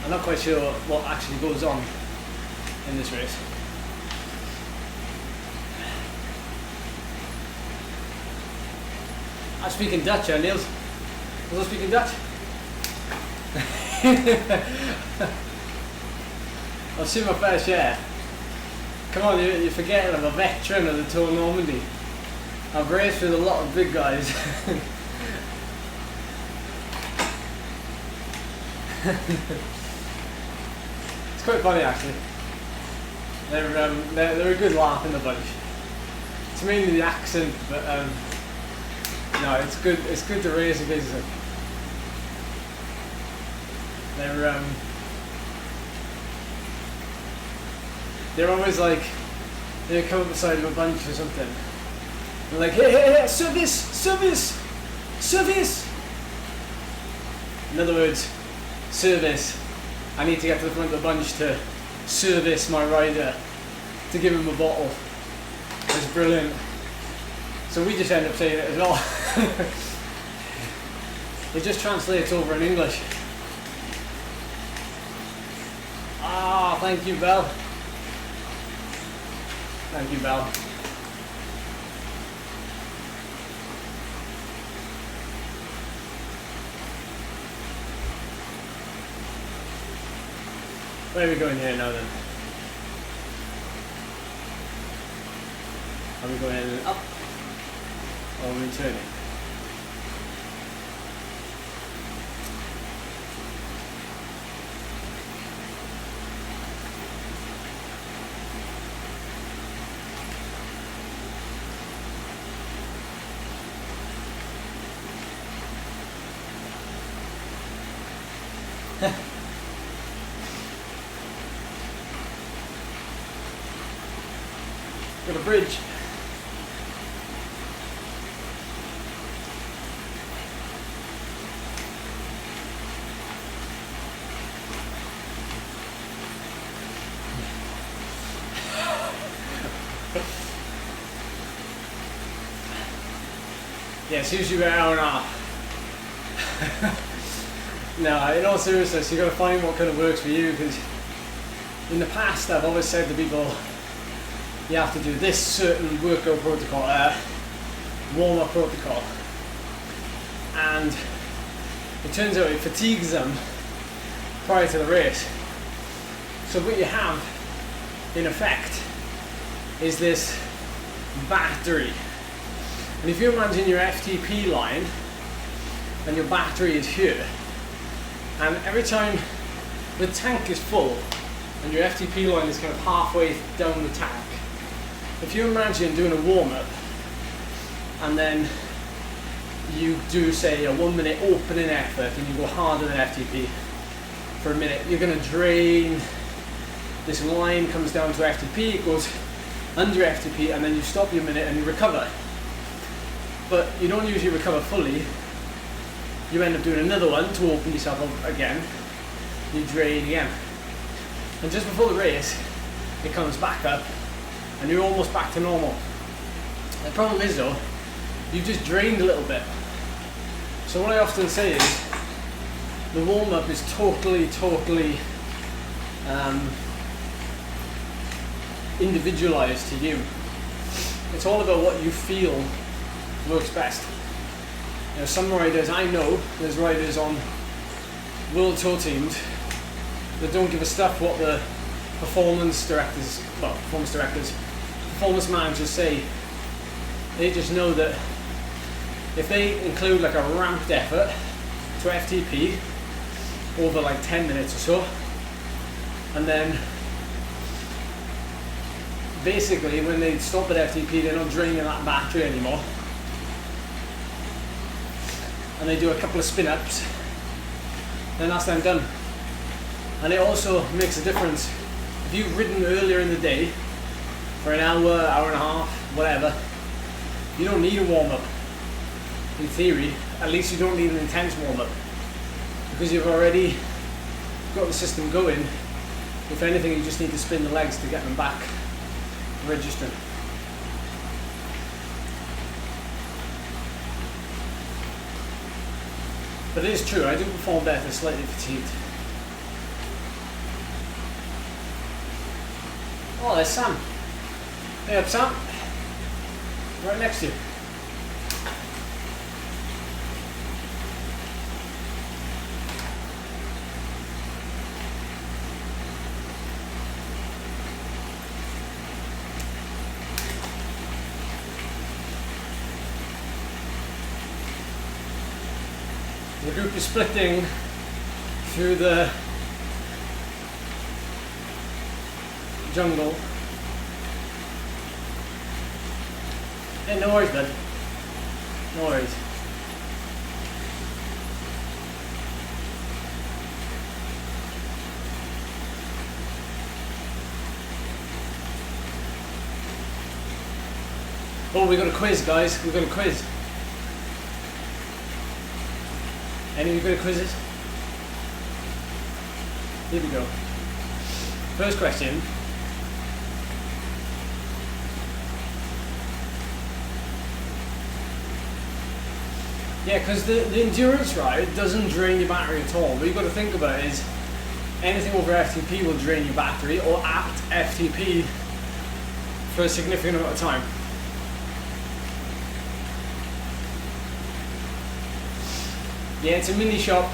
I'm not quite sure what actually goes on in this race. I'm speaking Dutch, Niels. Was I speaking Dutch? I've seen my fair share. Come on, you're forgetting I'm a veteran of the Tour Normandy. I've raced with a lot of big guys. It's quite funny actually. They're a good laugh in the bunch. It's mainly the accent, but no, it's good. It's good to race against them. They're always like, they come up beside of a bunch or something. They're like, hey, service. In other words, service. I need to get to the front of the bunch to service my rider, to give him a bottle. It's brilliant. So we just end up saying it as well. It just translates over in English. Ah, thank you, Belle. Thank you, Belle. Where are we going here now then? Are we going up? Or are we turning? Got a bridge. Yeah, it's usually about an hour and a half. No, in all seriousness, you've got to find what kind of works for you, because in the past I've always said to people, you have to do this certain workout protocol, warm-up protocol, and it turns out it fatigues them prior to the race. So what you have, in effect, is this battery And if you imagine your FTP line and your battery is here, and every time the tank is full and your FTP line is kind of halfway down the tank, if you imagine doing a warm-up and then you do, say, a 1 minute opening effort and you go harder than FTP for a minute, you're going to drain. This line comes down to FTP, it goes under FTP, and then you stop your minute and you recover. But you don't usually recover fully. You end up doing another one to open yourself up again. You drain again. And just before the race, it comes back up and you're almost back to normal. The problem is though, you've just drained a little bit. So what I often say is, the warm-up is totally individualized to you. It's all about what you feel works best. You know, some riders, I know there's riders on world tour teams that don't give a stuff what the performance managers say. They just know that if they include like a ramped effort to FTP over like 10 minutes or so, and then basically when they stop at FTP they're not draining that battery anymore, and they do a couple of spin-ups, then that's them done. And it also makes a difference if you've ridden earlier in the day for an hour, hour and a half, whatever. You don't need a warm-up. In theory, at least you don't need an intense warm-up, because you've already got the system going. If anything, you just need to spin the legs to get them back registering. But it is true, I do perform better slightly fatigued. Oh, there's Sam. Hey up, Sam. Right next to you. The group is splitting through the jungle. Hey, no worries, bud. No worries. Oh, we got a quiz, guys. We got a quiz. Any of you good at quizzes? Here we go. First question. Yeah, because the endurance ride doesn't drain your battery at all. What you've got to think about is anything over FTP will drain your battery, or at FTP for a significant amount of time. Yeah, it's a mini shop.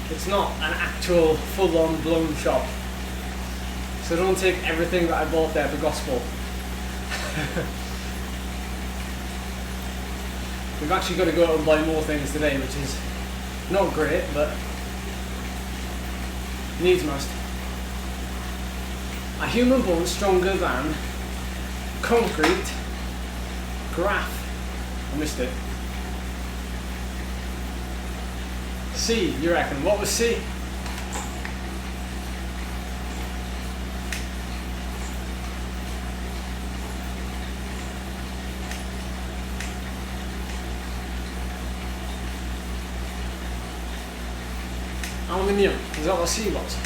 It's not an actual full-on blown shop. So don't take everything that I bought there for gospel. We've actually got to go out and buy more things today, which is not great, but needs must. A human bone stronger than concrete graph. I missed it. C, you reckon? What was C? Aluminium. Is that what C was?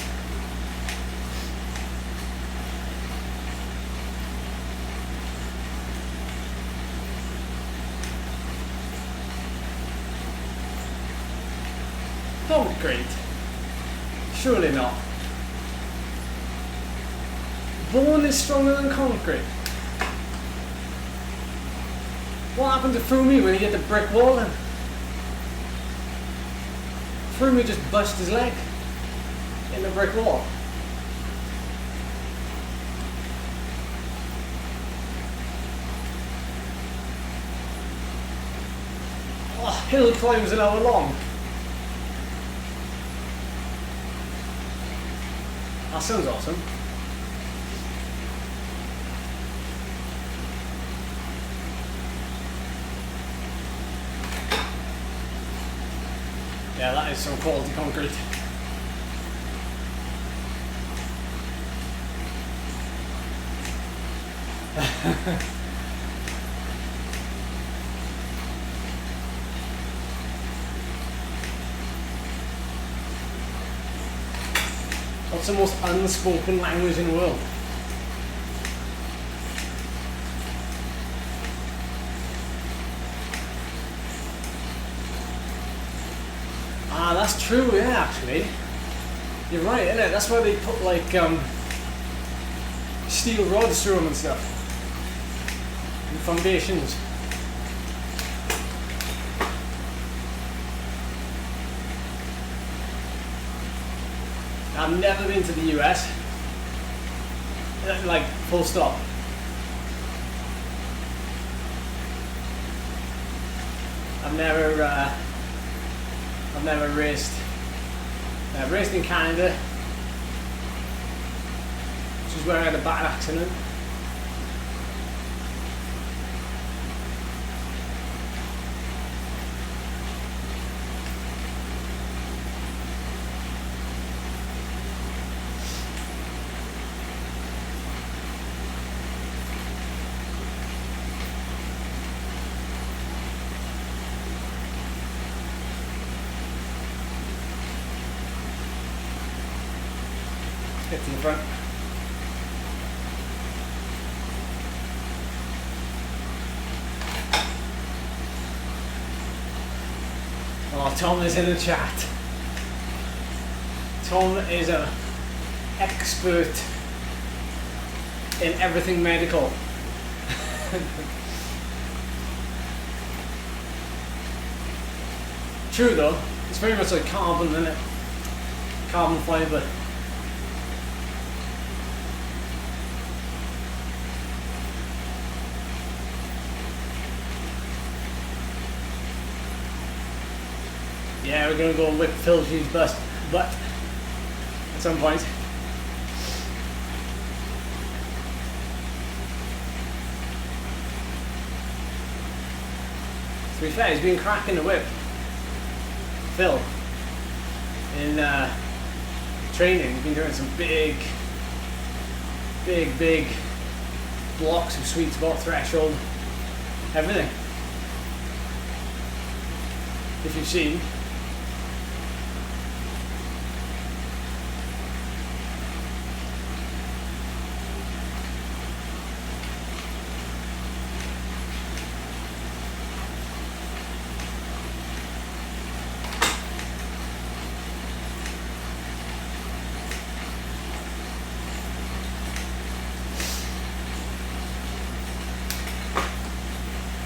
Concrete? Surely not. Bone is stronger than concrete. What happened to Froome when he hit the brick wall then? Froome just bust his leg in the brick wall. hill climbs an hour long. That sounds awesome. Yeah, that is some quality concrete. What's the most unspoken language in the world? Ah, that's true, yeah, actually. You're right, innit? That's why they put like steel rods through them and stuff. And foundations. I've never been to the US. Like, full stop. I've never raced. I've raced in Canada, which is where I had a bad accident. Get to the front. Oh, Tom is in the chat. Tom is an expert in everything medical. True though, it's very much like carbon, isn't it? Carbon fibre. Yeah, we're gonna go and whip Phil G's butt at some point. To be fair, he's been cracking the whip. Phil, in training, he's been doing some big blocks of sweet spot, threshold, everything. If you've seen.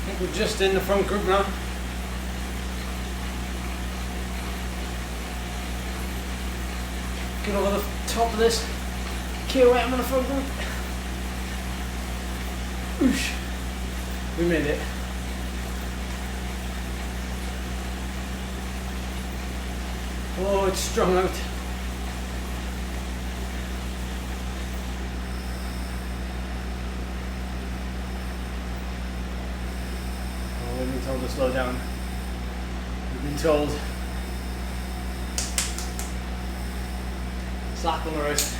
I think we're just in the front group now. Get over the top of this. KOM in the front group. Oosh. We made it. Oh, it's strung out. Oh, we've been told to slow down. We've been told. Slap on the wrist.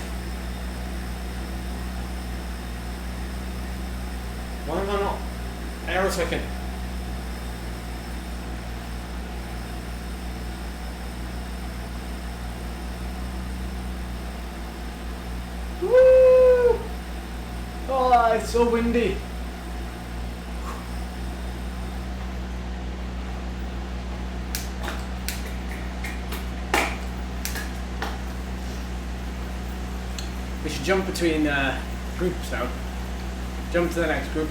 Why am I not aerosecond? Woo! Oh, it's so windy. We should jump between groups now. Jump to the next group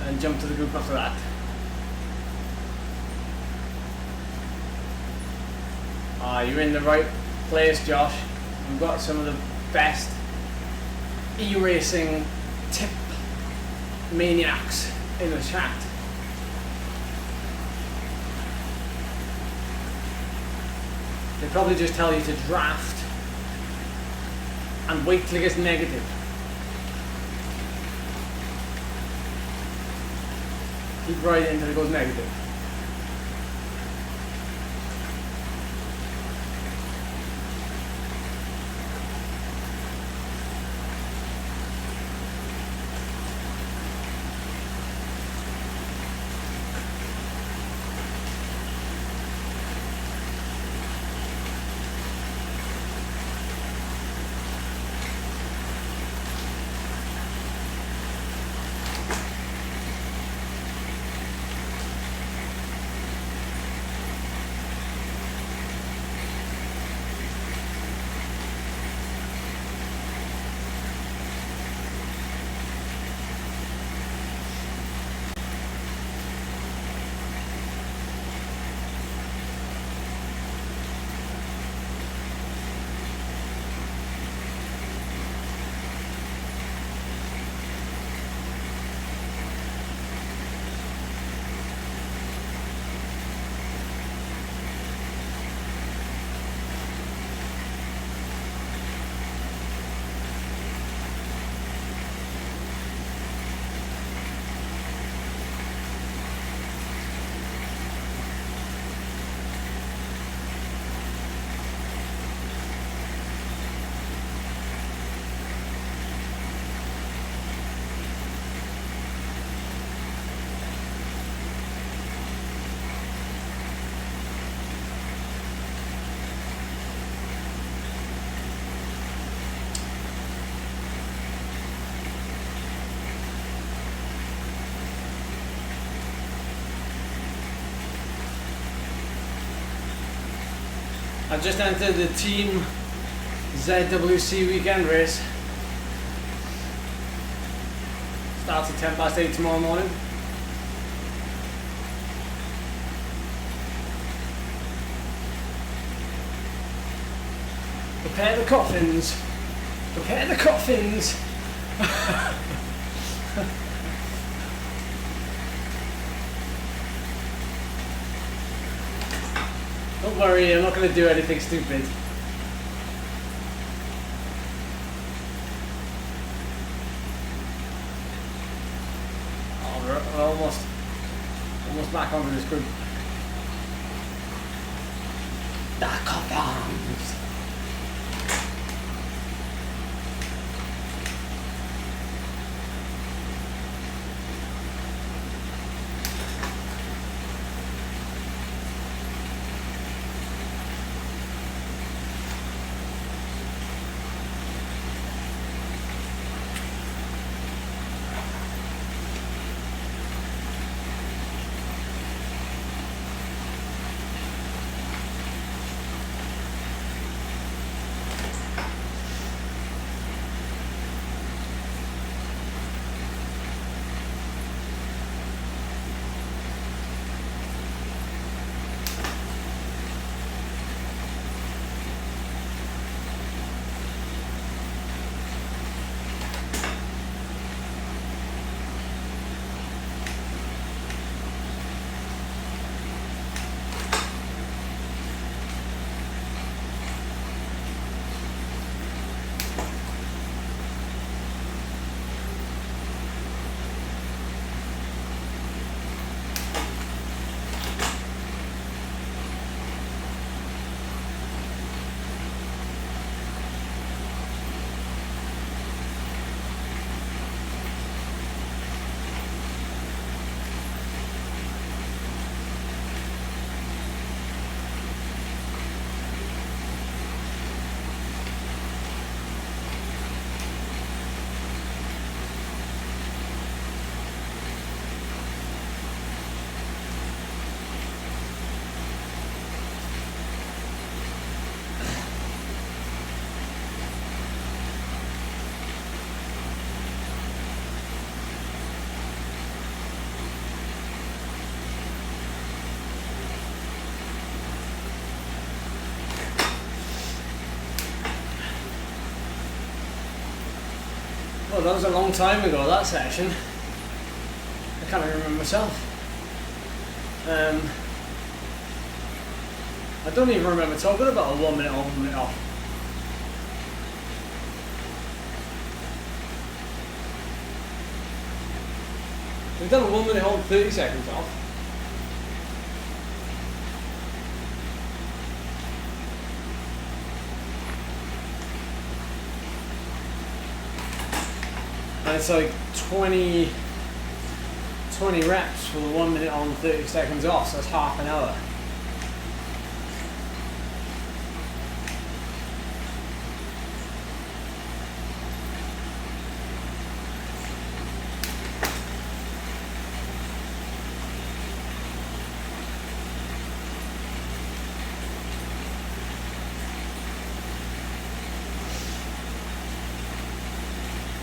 and jump to the group after that. You're in the right place, Josh. We've got some of the best e-racing tip maniacs in the chat. They probably just tell you to draft and wait till it gets negative. Keep riding until it goes negative. I just entered the Team ZWC weekend race. Starts at 8:10 tomorrow morning. Prepare the coffins. Prepare the coffins. Don't worry, I'm not going to do anything stupid. Oh, we're almost back onto this group. The coffins. Well, that was a long time ago, that session. I can't even remember myself. I don't even remember talking about a 1 minute on, 1 minute off. We've done a 1 minute on, 30 seconds off. And it's like 20 reps for the 1 minute on, 30 seconds off, so that's half an hour.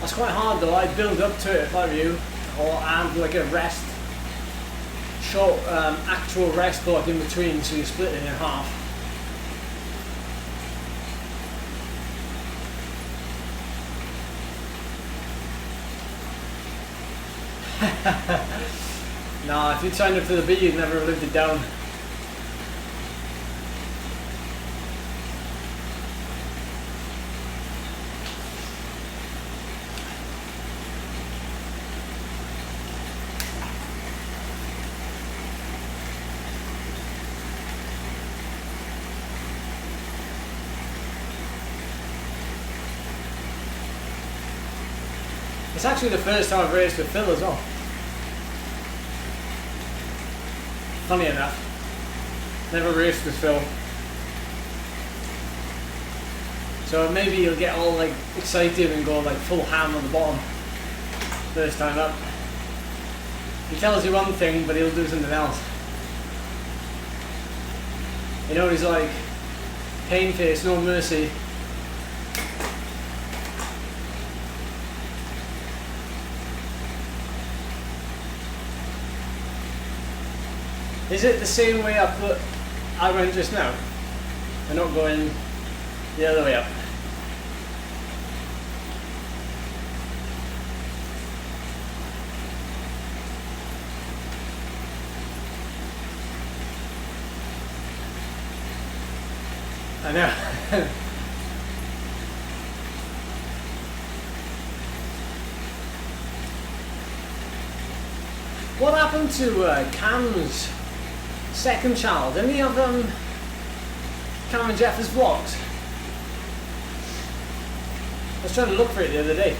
That's quite hard though. I'd build up to it if I were you, or add like a rest, short actual rest block in between, so you split it in half. Nah, if you'd signed up for the B, you'd never have lived it down. It's actually the first time I've raced with Phil as well. Funny enough, never raced with Phil. So maybe you'll get all like excited and go like full ham on the bottom first time up. He tells you one thing, but he'll do something else. You know, he's like, pain face, no mercy. Is it the same way up that I went just now? I'm not going the other way up. I know. What happened to Cam's second child? Didn't he have Cam and Jeff's vlogs? I was trying to look for it the other day.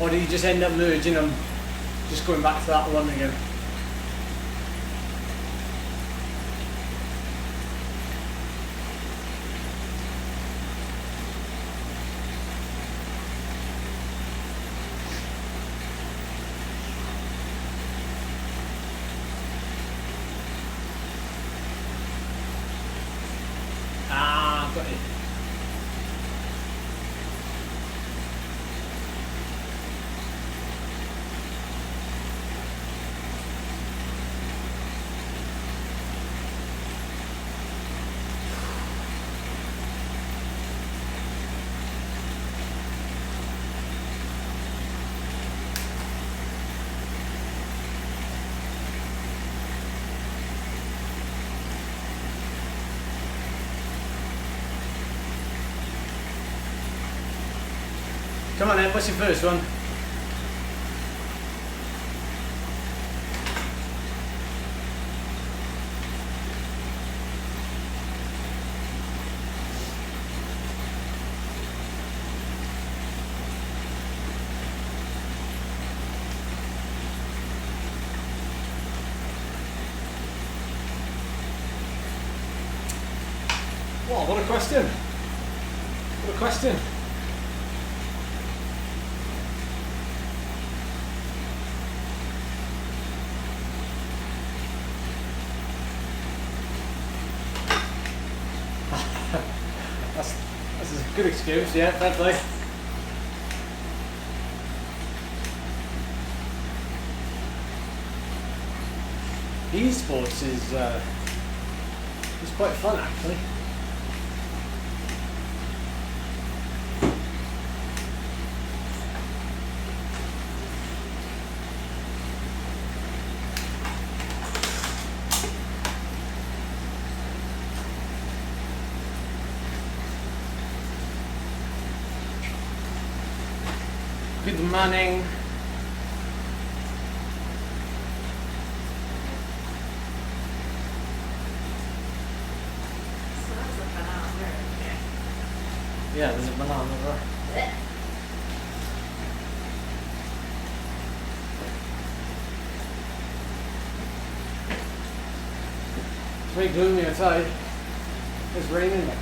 Or did he just end up merging them, just going back to that one again? Come on then, what's your first one? Wow, what a question! What a question! That's a good excuse, yeah, fair play. Esports is quite fun actually. Good morning. So that's a banana there, Yeah, there's a banana there. yeah. It's very gloomy outside. It's raining. Like.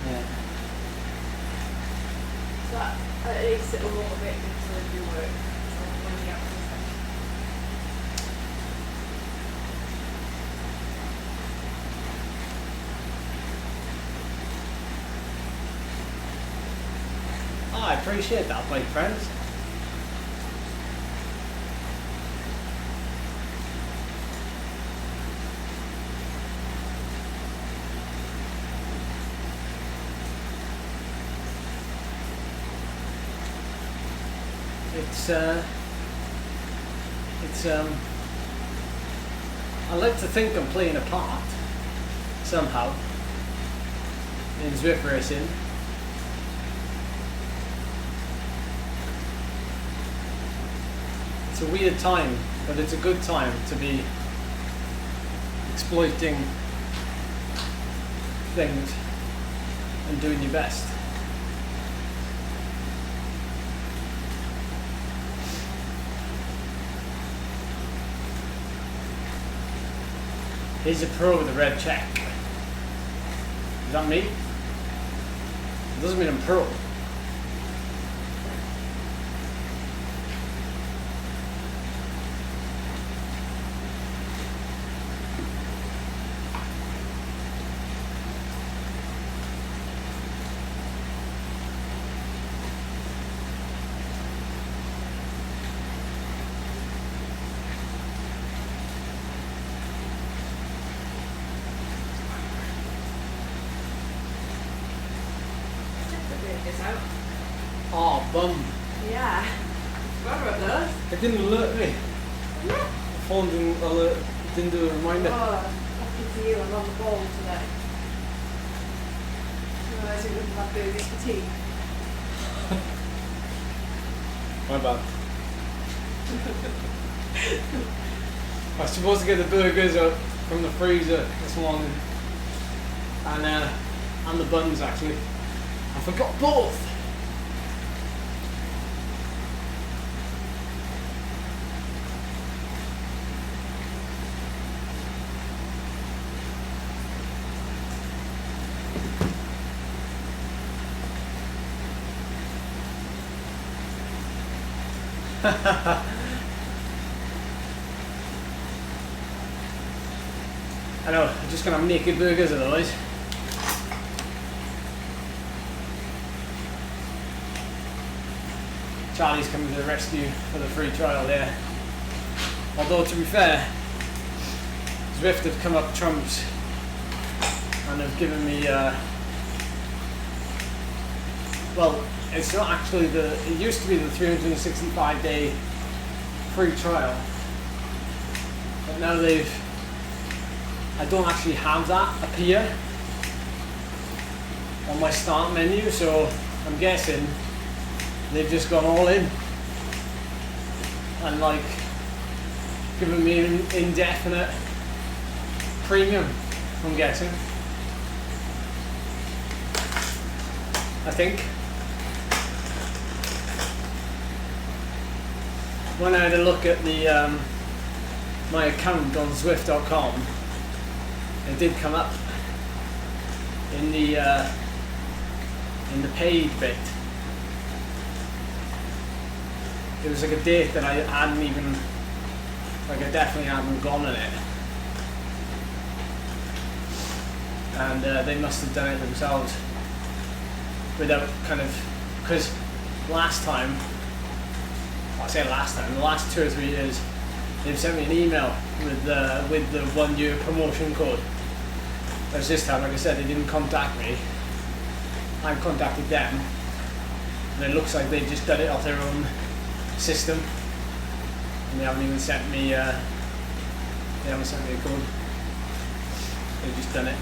Yeah. So at least it'll motivate me to do work. So when you have to Oh, I appreciate that, my friends. I like to think I'm playing a part somehow in Zwift racing. It's a weird time, but it's a good time to be exploiting things and doing your best. He's a pro with a red check. Is that me? It doesn't mean I'm pro. this out. Oh, bum. Yeah. Remember it does? It didn't alert me. The phone didn't alert, didn't do a reminder. Oh, lucky to you, I'm on the ball today. Otherwise we wouldn't have burgers for tea. My bad. I was supposed to get the burgers out from the freezer this morning, and the buns actually. I forgot both. I know, I'm just gonna have naked burgers otherwise. Charlie's coming to the rescue for the free trial there. Although to be fair, Zwift have come up trumps and have given me well, it's not actually it used to be the 365-day free trial, but now I don't actually have that appear on my start menu, so I'm guessing they've just gone all in and like given me an indefinite premium, I'm guessing. I think. When I had a look at the my account on Zwift.com, it did come up in the paid bit. It was like a date that I hadn't even, like I definitely hadn't gone on it, and they must have done it themselves without kind of, because last time, I say last time, the last 2 or 3 years, they've sent me an email with the 1 year promotion code. Whereas this time, like I said, they didn't contact me. I contacted them, and it looks like they've just done it off their own system, and they haven't even sent me. A code. They've just done it.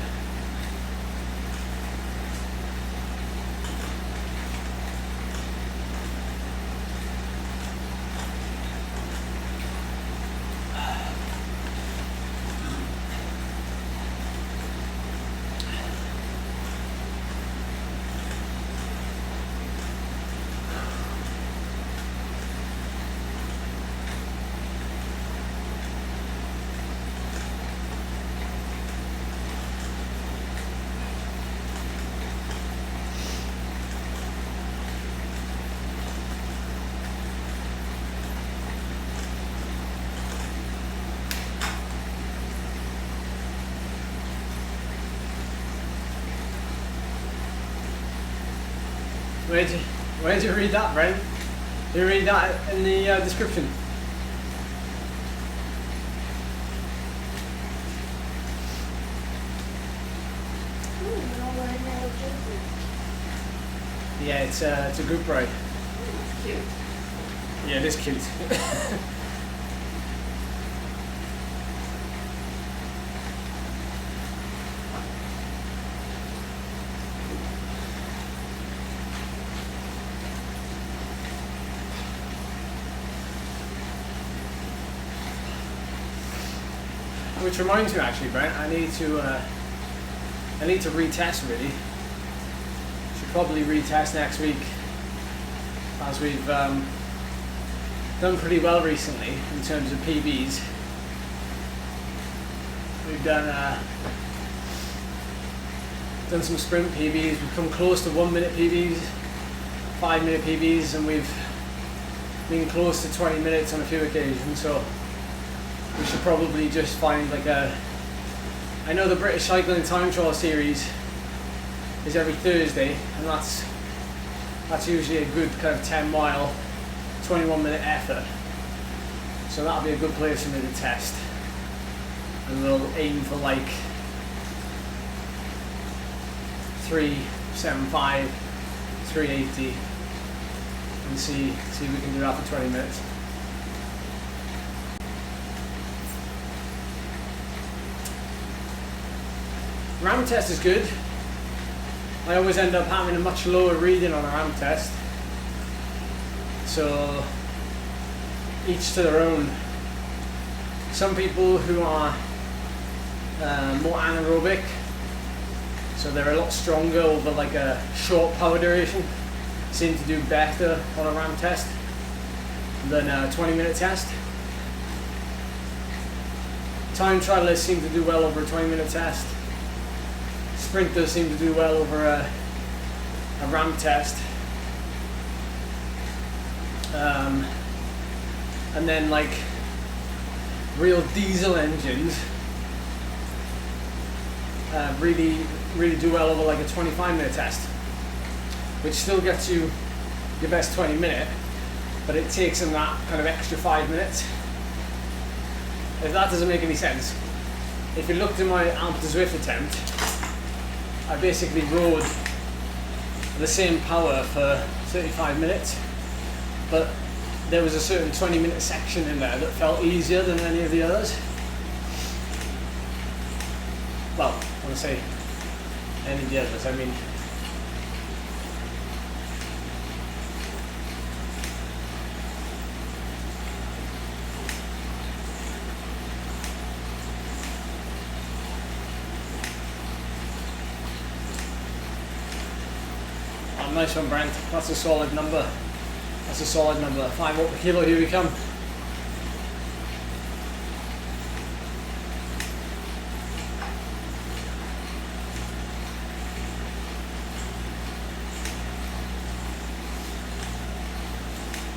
Where'd you read that, Brent? You read that in the description. Yeah, it's a group ride. That's cute. Yeah, it is cute. Which reminds me, actually, Brent, I need to retest really. Should probably retest next week, as we've done pretty well recently in terms of PBs. We've done some sprint PBs. We've come close to 1 minute PBs, 5 minute PBs, and we've been close to 20 minutes on a few occasions. So we should probably just find like I know the British Cycling Time Trial Series is every Thursday, and that's usually a good kind of 10 mile, 21 minute effort. So that'll be a good place for me to test. And we'll aim for like 375, 380, and see if we can do that for 20 minutes. RAM test is good. I always end up having a much lower reading on a RAM test. So each to their own. Some people who are more anaerobic, so they're a lot stronger over like a short power duration, seem to do better on a RAM test than a 20-minute test. Time trialists seem to do well over a 20-minute test. Sprinters seem to do well over a ramp test. And then like real diesel engines really do well over like a 25-minute test, which still gets you your best 20 minute, but it takes them that kind of extra 5 minutes. If that doesn't make any sense, if you looked at my Alp to Zwift attempt, I basically rode the same power for 35 minutes, but there was a certain 20-minute section in there that felt easier than any of the others. Well, when I say any of the others, I mean nice one, Brent. That's a solid number. That's a solid number. 5 up per kilo, here we come.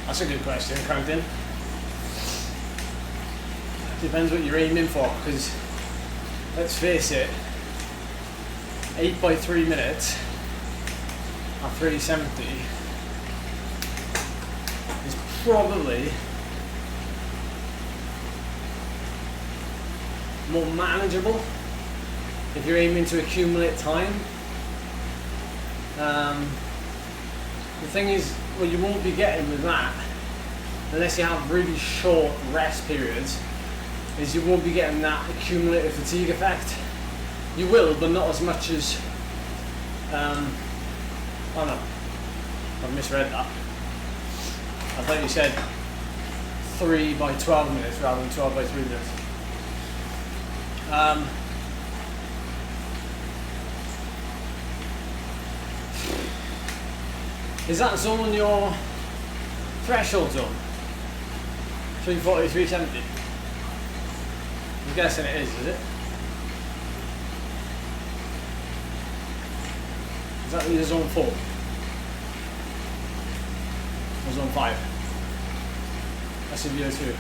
That's a good question, counting. Depends what you're aiming for, because let's face it, 8 by 3 minutes at 370 is probably more manageable if you're aiming to accumulate time. The thing is, what you won't be getting with that, unless you have really short rest periods, is you won't be getting that accumulated fatigue effect. You will, but not as much as oh no, I've misread that. I thought you said 3 by 12 minutes rather than 12 by 3 minutes. Is that zone your threshold zone? 340, 370? I'm guessing it is it? Is that either zone 4 or zone 5? That's in VO2.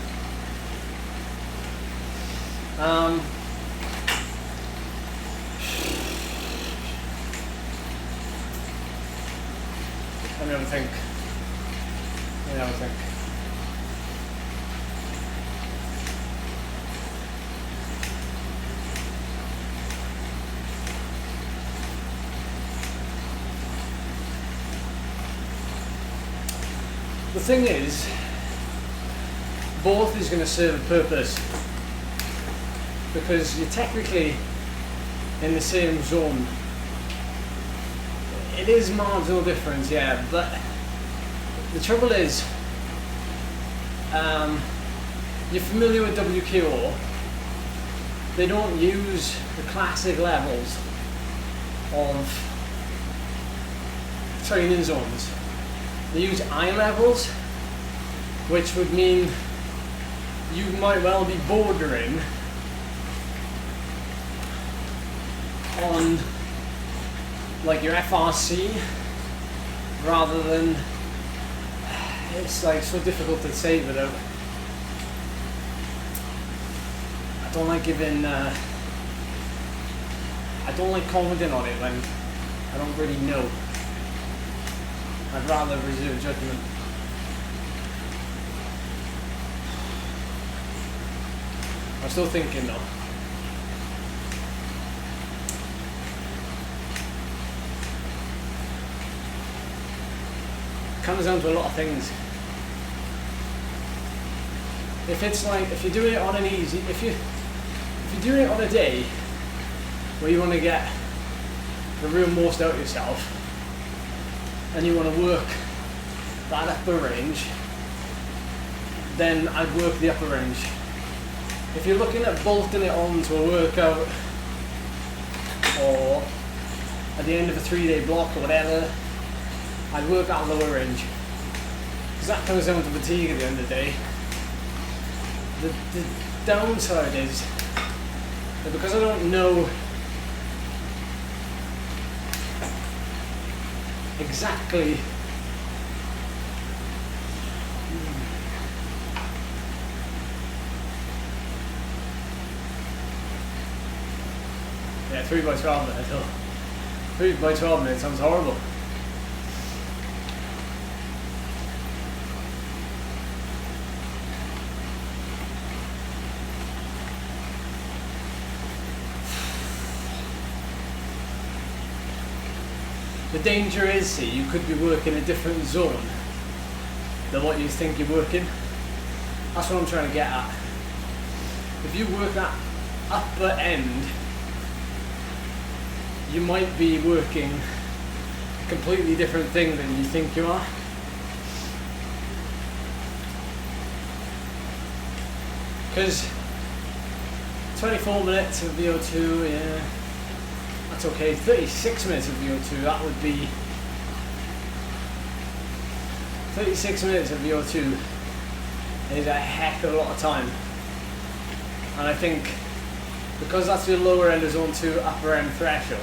Let me have a think. The thing is, both is going to serve a purpose because you're technically in the same zone. It is marginal difference, yeah, but the trouble is, you're familiar with WKO. They don't use the classic levels of training zones. They use eye levels, which would mean you might well be bordering on like your FRC rather than, it's like so difficult to say without, I don't like giving, I don't like commenting on it when I don't really know. I'd rather reserve judgment. I'm still thinking though. Comes down to a lot of things. If it's like, if you're doing it on an easy, if you're doing it on a day where you want to get the real most out of yourself and you want to work that upper range, then I'd work the upper range. If you're looking at bolting it onto a workout or at the end of a 3-day block or whatever, I'd work that lower range. Because that comes down to fatigue at the end of the day. The downside is that because I don't know exactly yeah, 3 by 12 minutes. 3 by 12 minutes sounds horrible. The danger is, see, you could be working a different zone than what you think you're working. That's what I'm trying to get at. If you work that upper end, you might be working a completely different thing than you think you are. Because 24 minutes of VO2, yeah, that's okay. 36 minutes of VO2, that would be 36 minutes of VO2 is a heck of a lot of time. And I think because that's your lower end of zone 2, upper end threshold,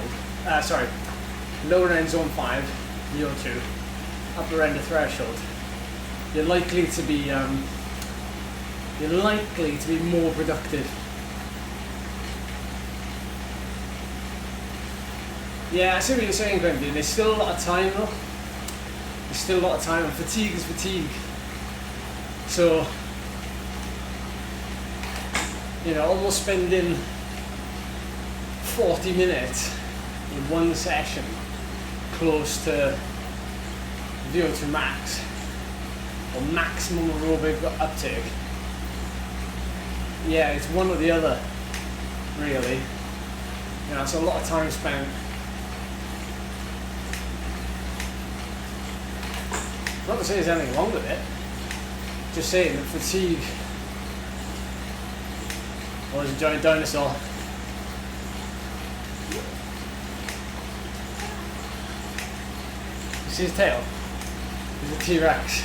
lower end zone 5, VO2, upper end of threshold, you're likely to be more productive. Yeah, I see what you're saying, Quentin. There's still a lot of time though. There's still a lot of time, and fatigue is fatigue. So, you know, almost spending 40 minutes in one session close to VO2 max or maximum aerobic uptake. Yeah, it's one or the other, really. You know, it's a lot of time spent. Not to say there's anything wrong with it, just saying that fatigue was a giant dinosaur. You see his tail? He's a T-Rex.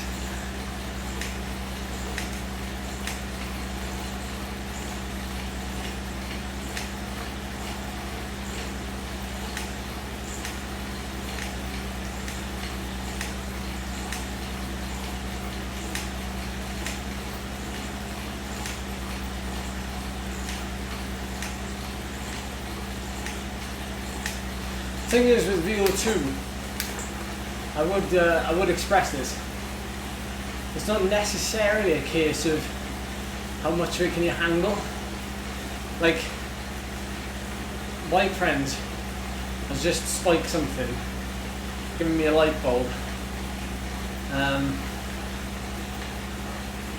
Thing is with VO2, I would express this. It's not necessarily a case of how much of it can you handle. Like, my friend has just spiked something, given me a light bulb.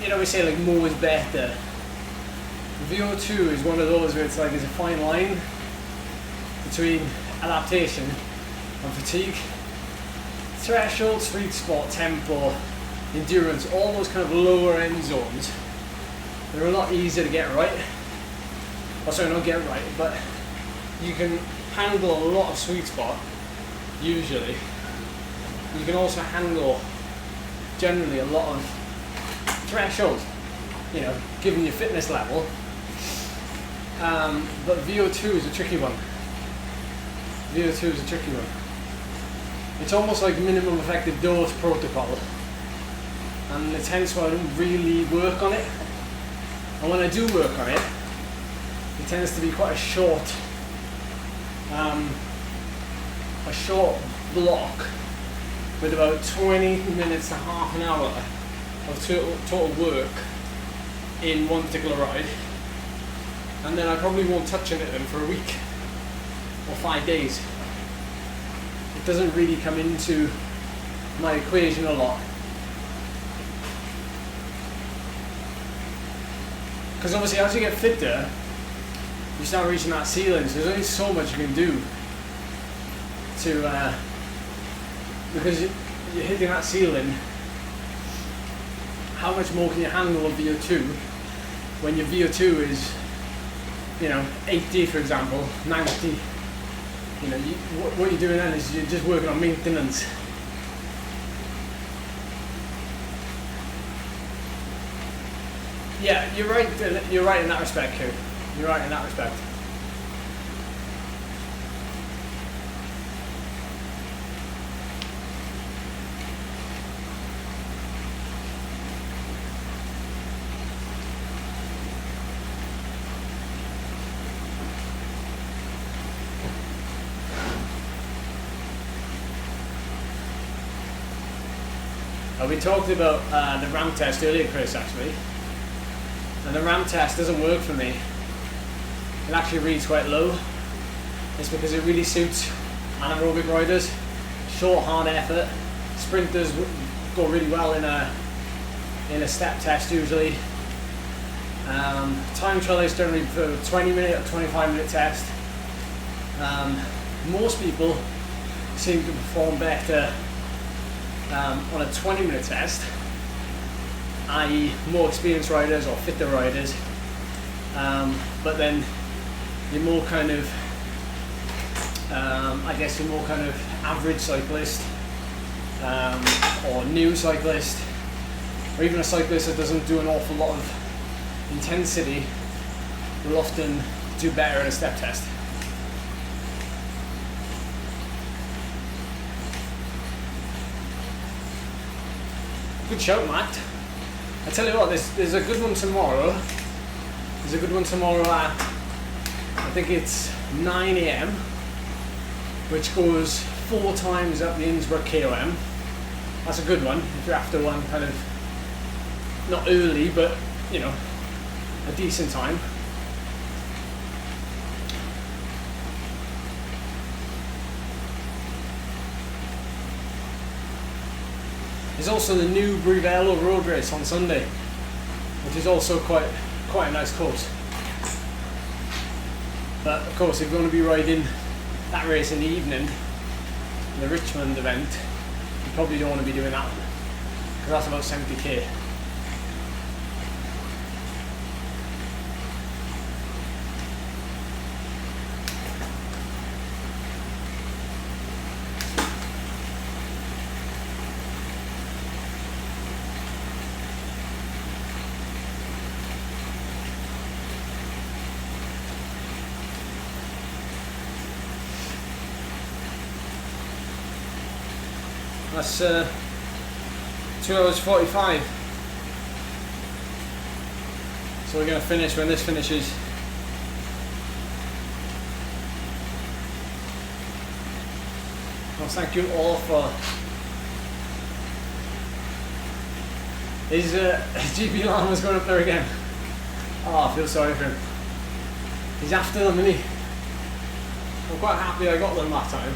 You know, we say like more is better. VO2 is one of those where it's like there's a fine line between adaptation and fatigue. Threshold, sweet spot, tempo, endurance, all those kind of lower end zones, they're a lot easier to get right. Oh, sorry, not get right, but you can handle a lot of sweet spot, usually. You can also handle generally a lot of threshold, you know, given your fitness level. But VO2 is a tricky one. VO2 is a tricky one. It's almost like minimum effective dose protocol, and it's hence why I don't really work on it. And when I do work on it, it tends to be quite a short block with about 20 minutes to half an hour of total work in one particular ride, and then I probably won't touch anything for a week or 5 days. It doesn't really come into my equation a lot, because obviously as you get fitter, you start reaching that ceiling, so there's only so much you can do to because you're hitting that ceiling. How much more can you handle of VO2 when your VO2 is, you know, 80 for example, 90? You know, what you're doing then is you're just working on maintenance. Yeah, you're right in that respect, Hugh. You're right in that respect. We talked about the ramp test earlier, Chris, actually, and the ramp test doesn't work for me. It actually reads quite low. It's because it really suits anaerobic riders, short, hard effort. Sprinters go really well in a step test usually. Time trial is generally for a 20-minute or 25-minute test. Most people seem to perform better on a 20-minute test, i.e. more experienced riders or fitter riders, but then you're more kind of, I guess you're more kind of average cyclist, or new cyclist, or even a cyclist that doesn't do an awful lot of intensity will often do better at a step test. Good shout, Matt. I tell you what, there's a good one tomorrow. There's a good one tomorrow at, I think it's 9 AM, which goes 4 times up the Innsbruck KOM. That's a good one if you're after one kind of, not early, but you know, a decent time. There's also the new Brivelo road race on Sunday, which is also quite a nice course. But of course, if you want to be riding that race in the evening, the Richmond event, you probably don't want to be doing that one, because that's about 70k. That's 2 hours 45. So we're going to finish when this finishes. Well, thank you all for His GP line was going up there again. Oh, I feel sorry for him. He's after them, isn't he? I'm quite happy I got them that time.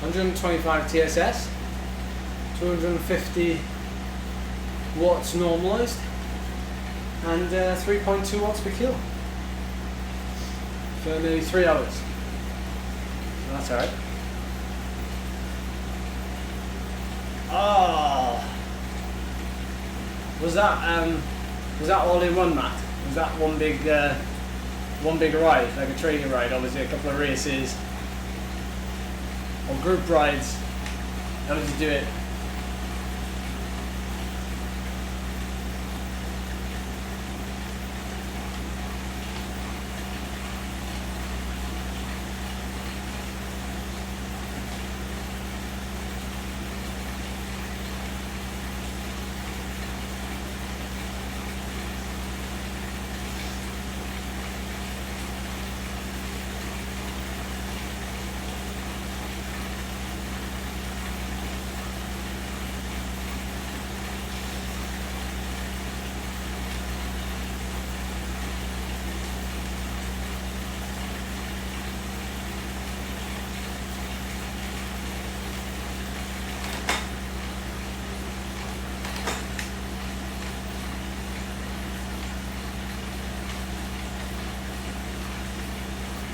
(125 TSS), 250 watts normalized, and 3.2 watts per kilo for nearly 3 hours. So that's alright. Oh, was that all in one, Matt? Was that one big ride, like a training ride? Obviously, a couple of races or group rides. How did you do it?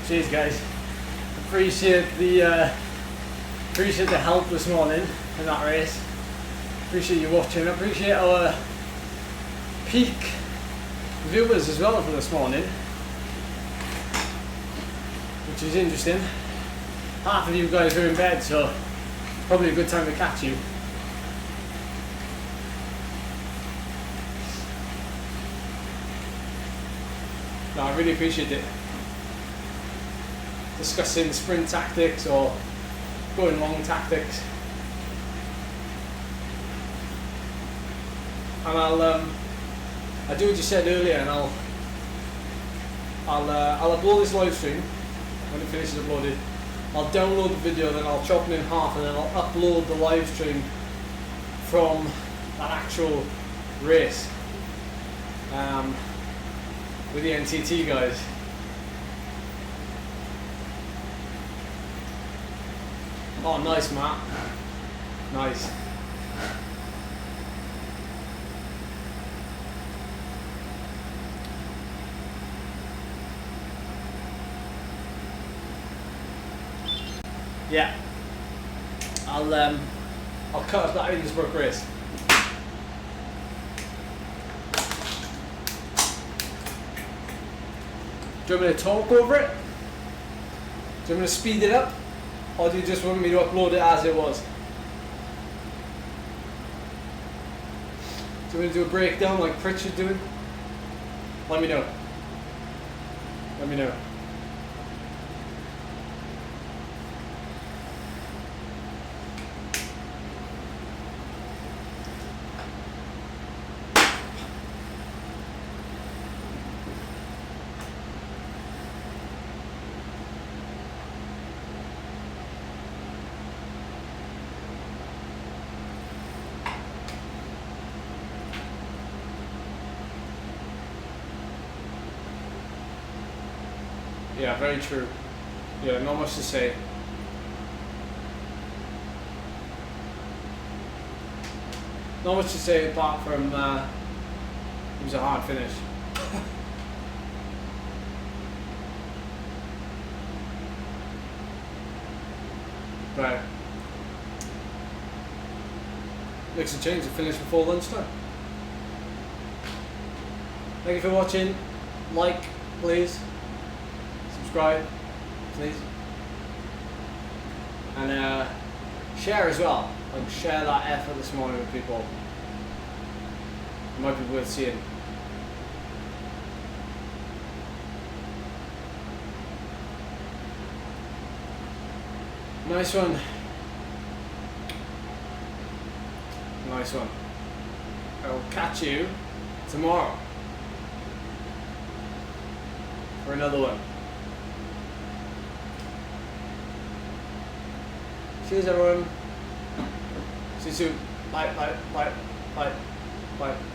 Cheers, guys. Appreciate the help this morning in that race. Appreciate you watching. Appreciate our peak viewers as well for this morning, which is interesting. Half of you guys are in bed, so probably a good time to catch you. No, I really appreciate it. Discussing sprint tactics or going long tactics, and I do what you said earlier, and I'll upload this live stream when it finishes uploaded. I'll download the video, then I'll chop it in half, and then I'll upload the live stream from that actual race with the NTT guys. Oh, nice, Matt. Nice. Yeah. I'll cut up that Innsbruck race. Do you want me to talk over it? Do you want me to speed it up? Or do you just want me to upload it as it was? Do you want me to do a breakdown like Pritchard doing? Let me know. Let me know. Yeah, very true. Yeah, not much to say. Not much to say apart from it was a hard finish. But makes a change to finish before lunchtime. Thank you for watching. Like, please. Subscribe, please, and share as well. Like, share that effort this morning with people. It might be worth seeing. Nice one. Nice one. I will catch you tomorrow for another one. Cheers everyone. See you soon. Bye, bye, bye, bye, bye.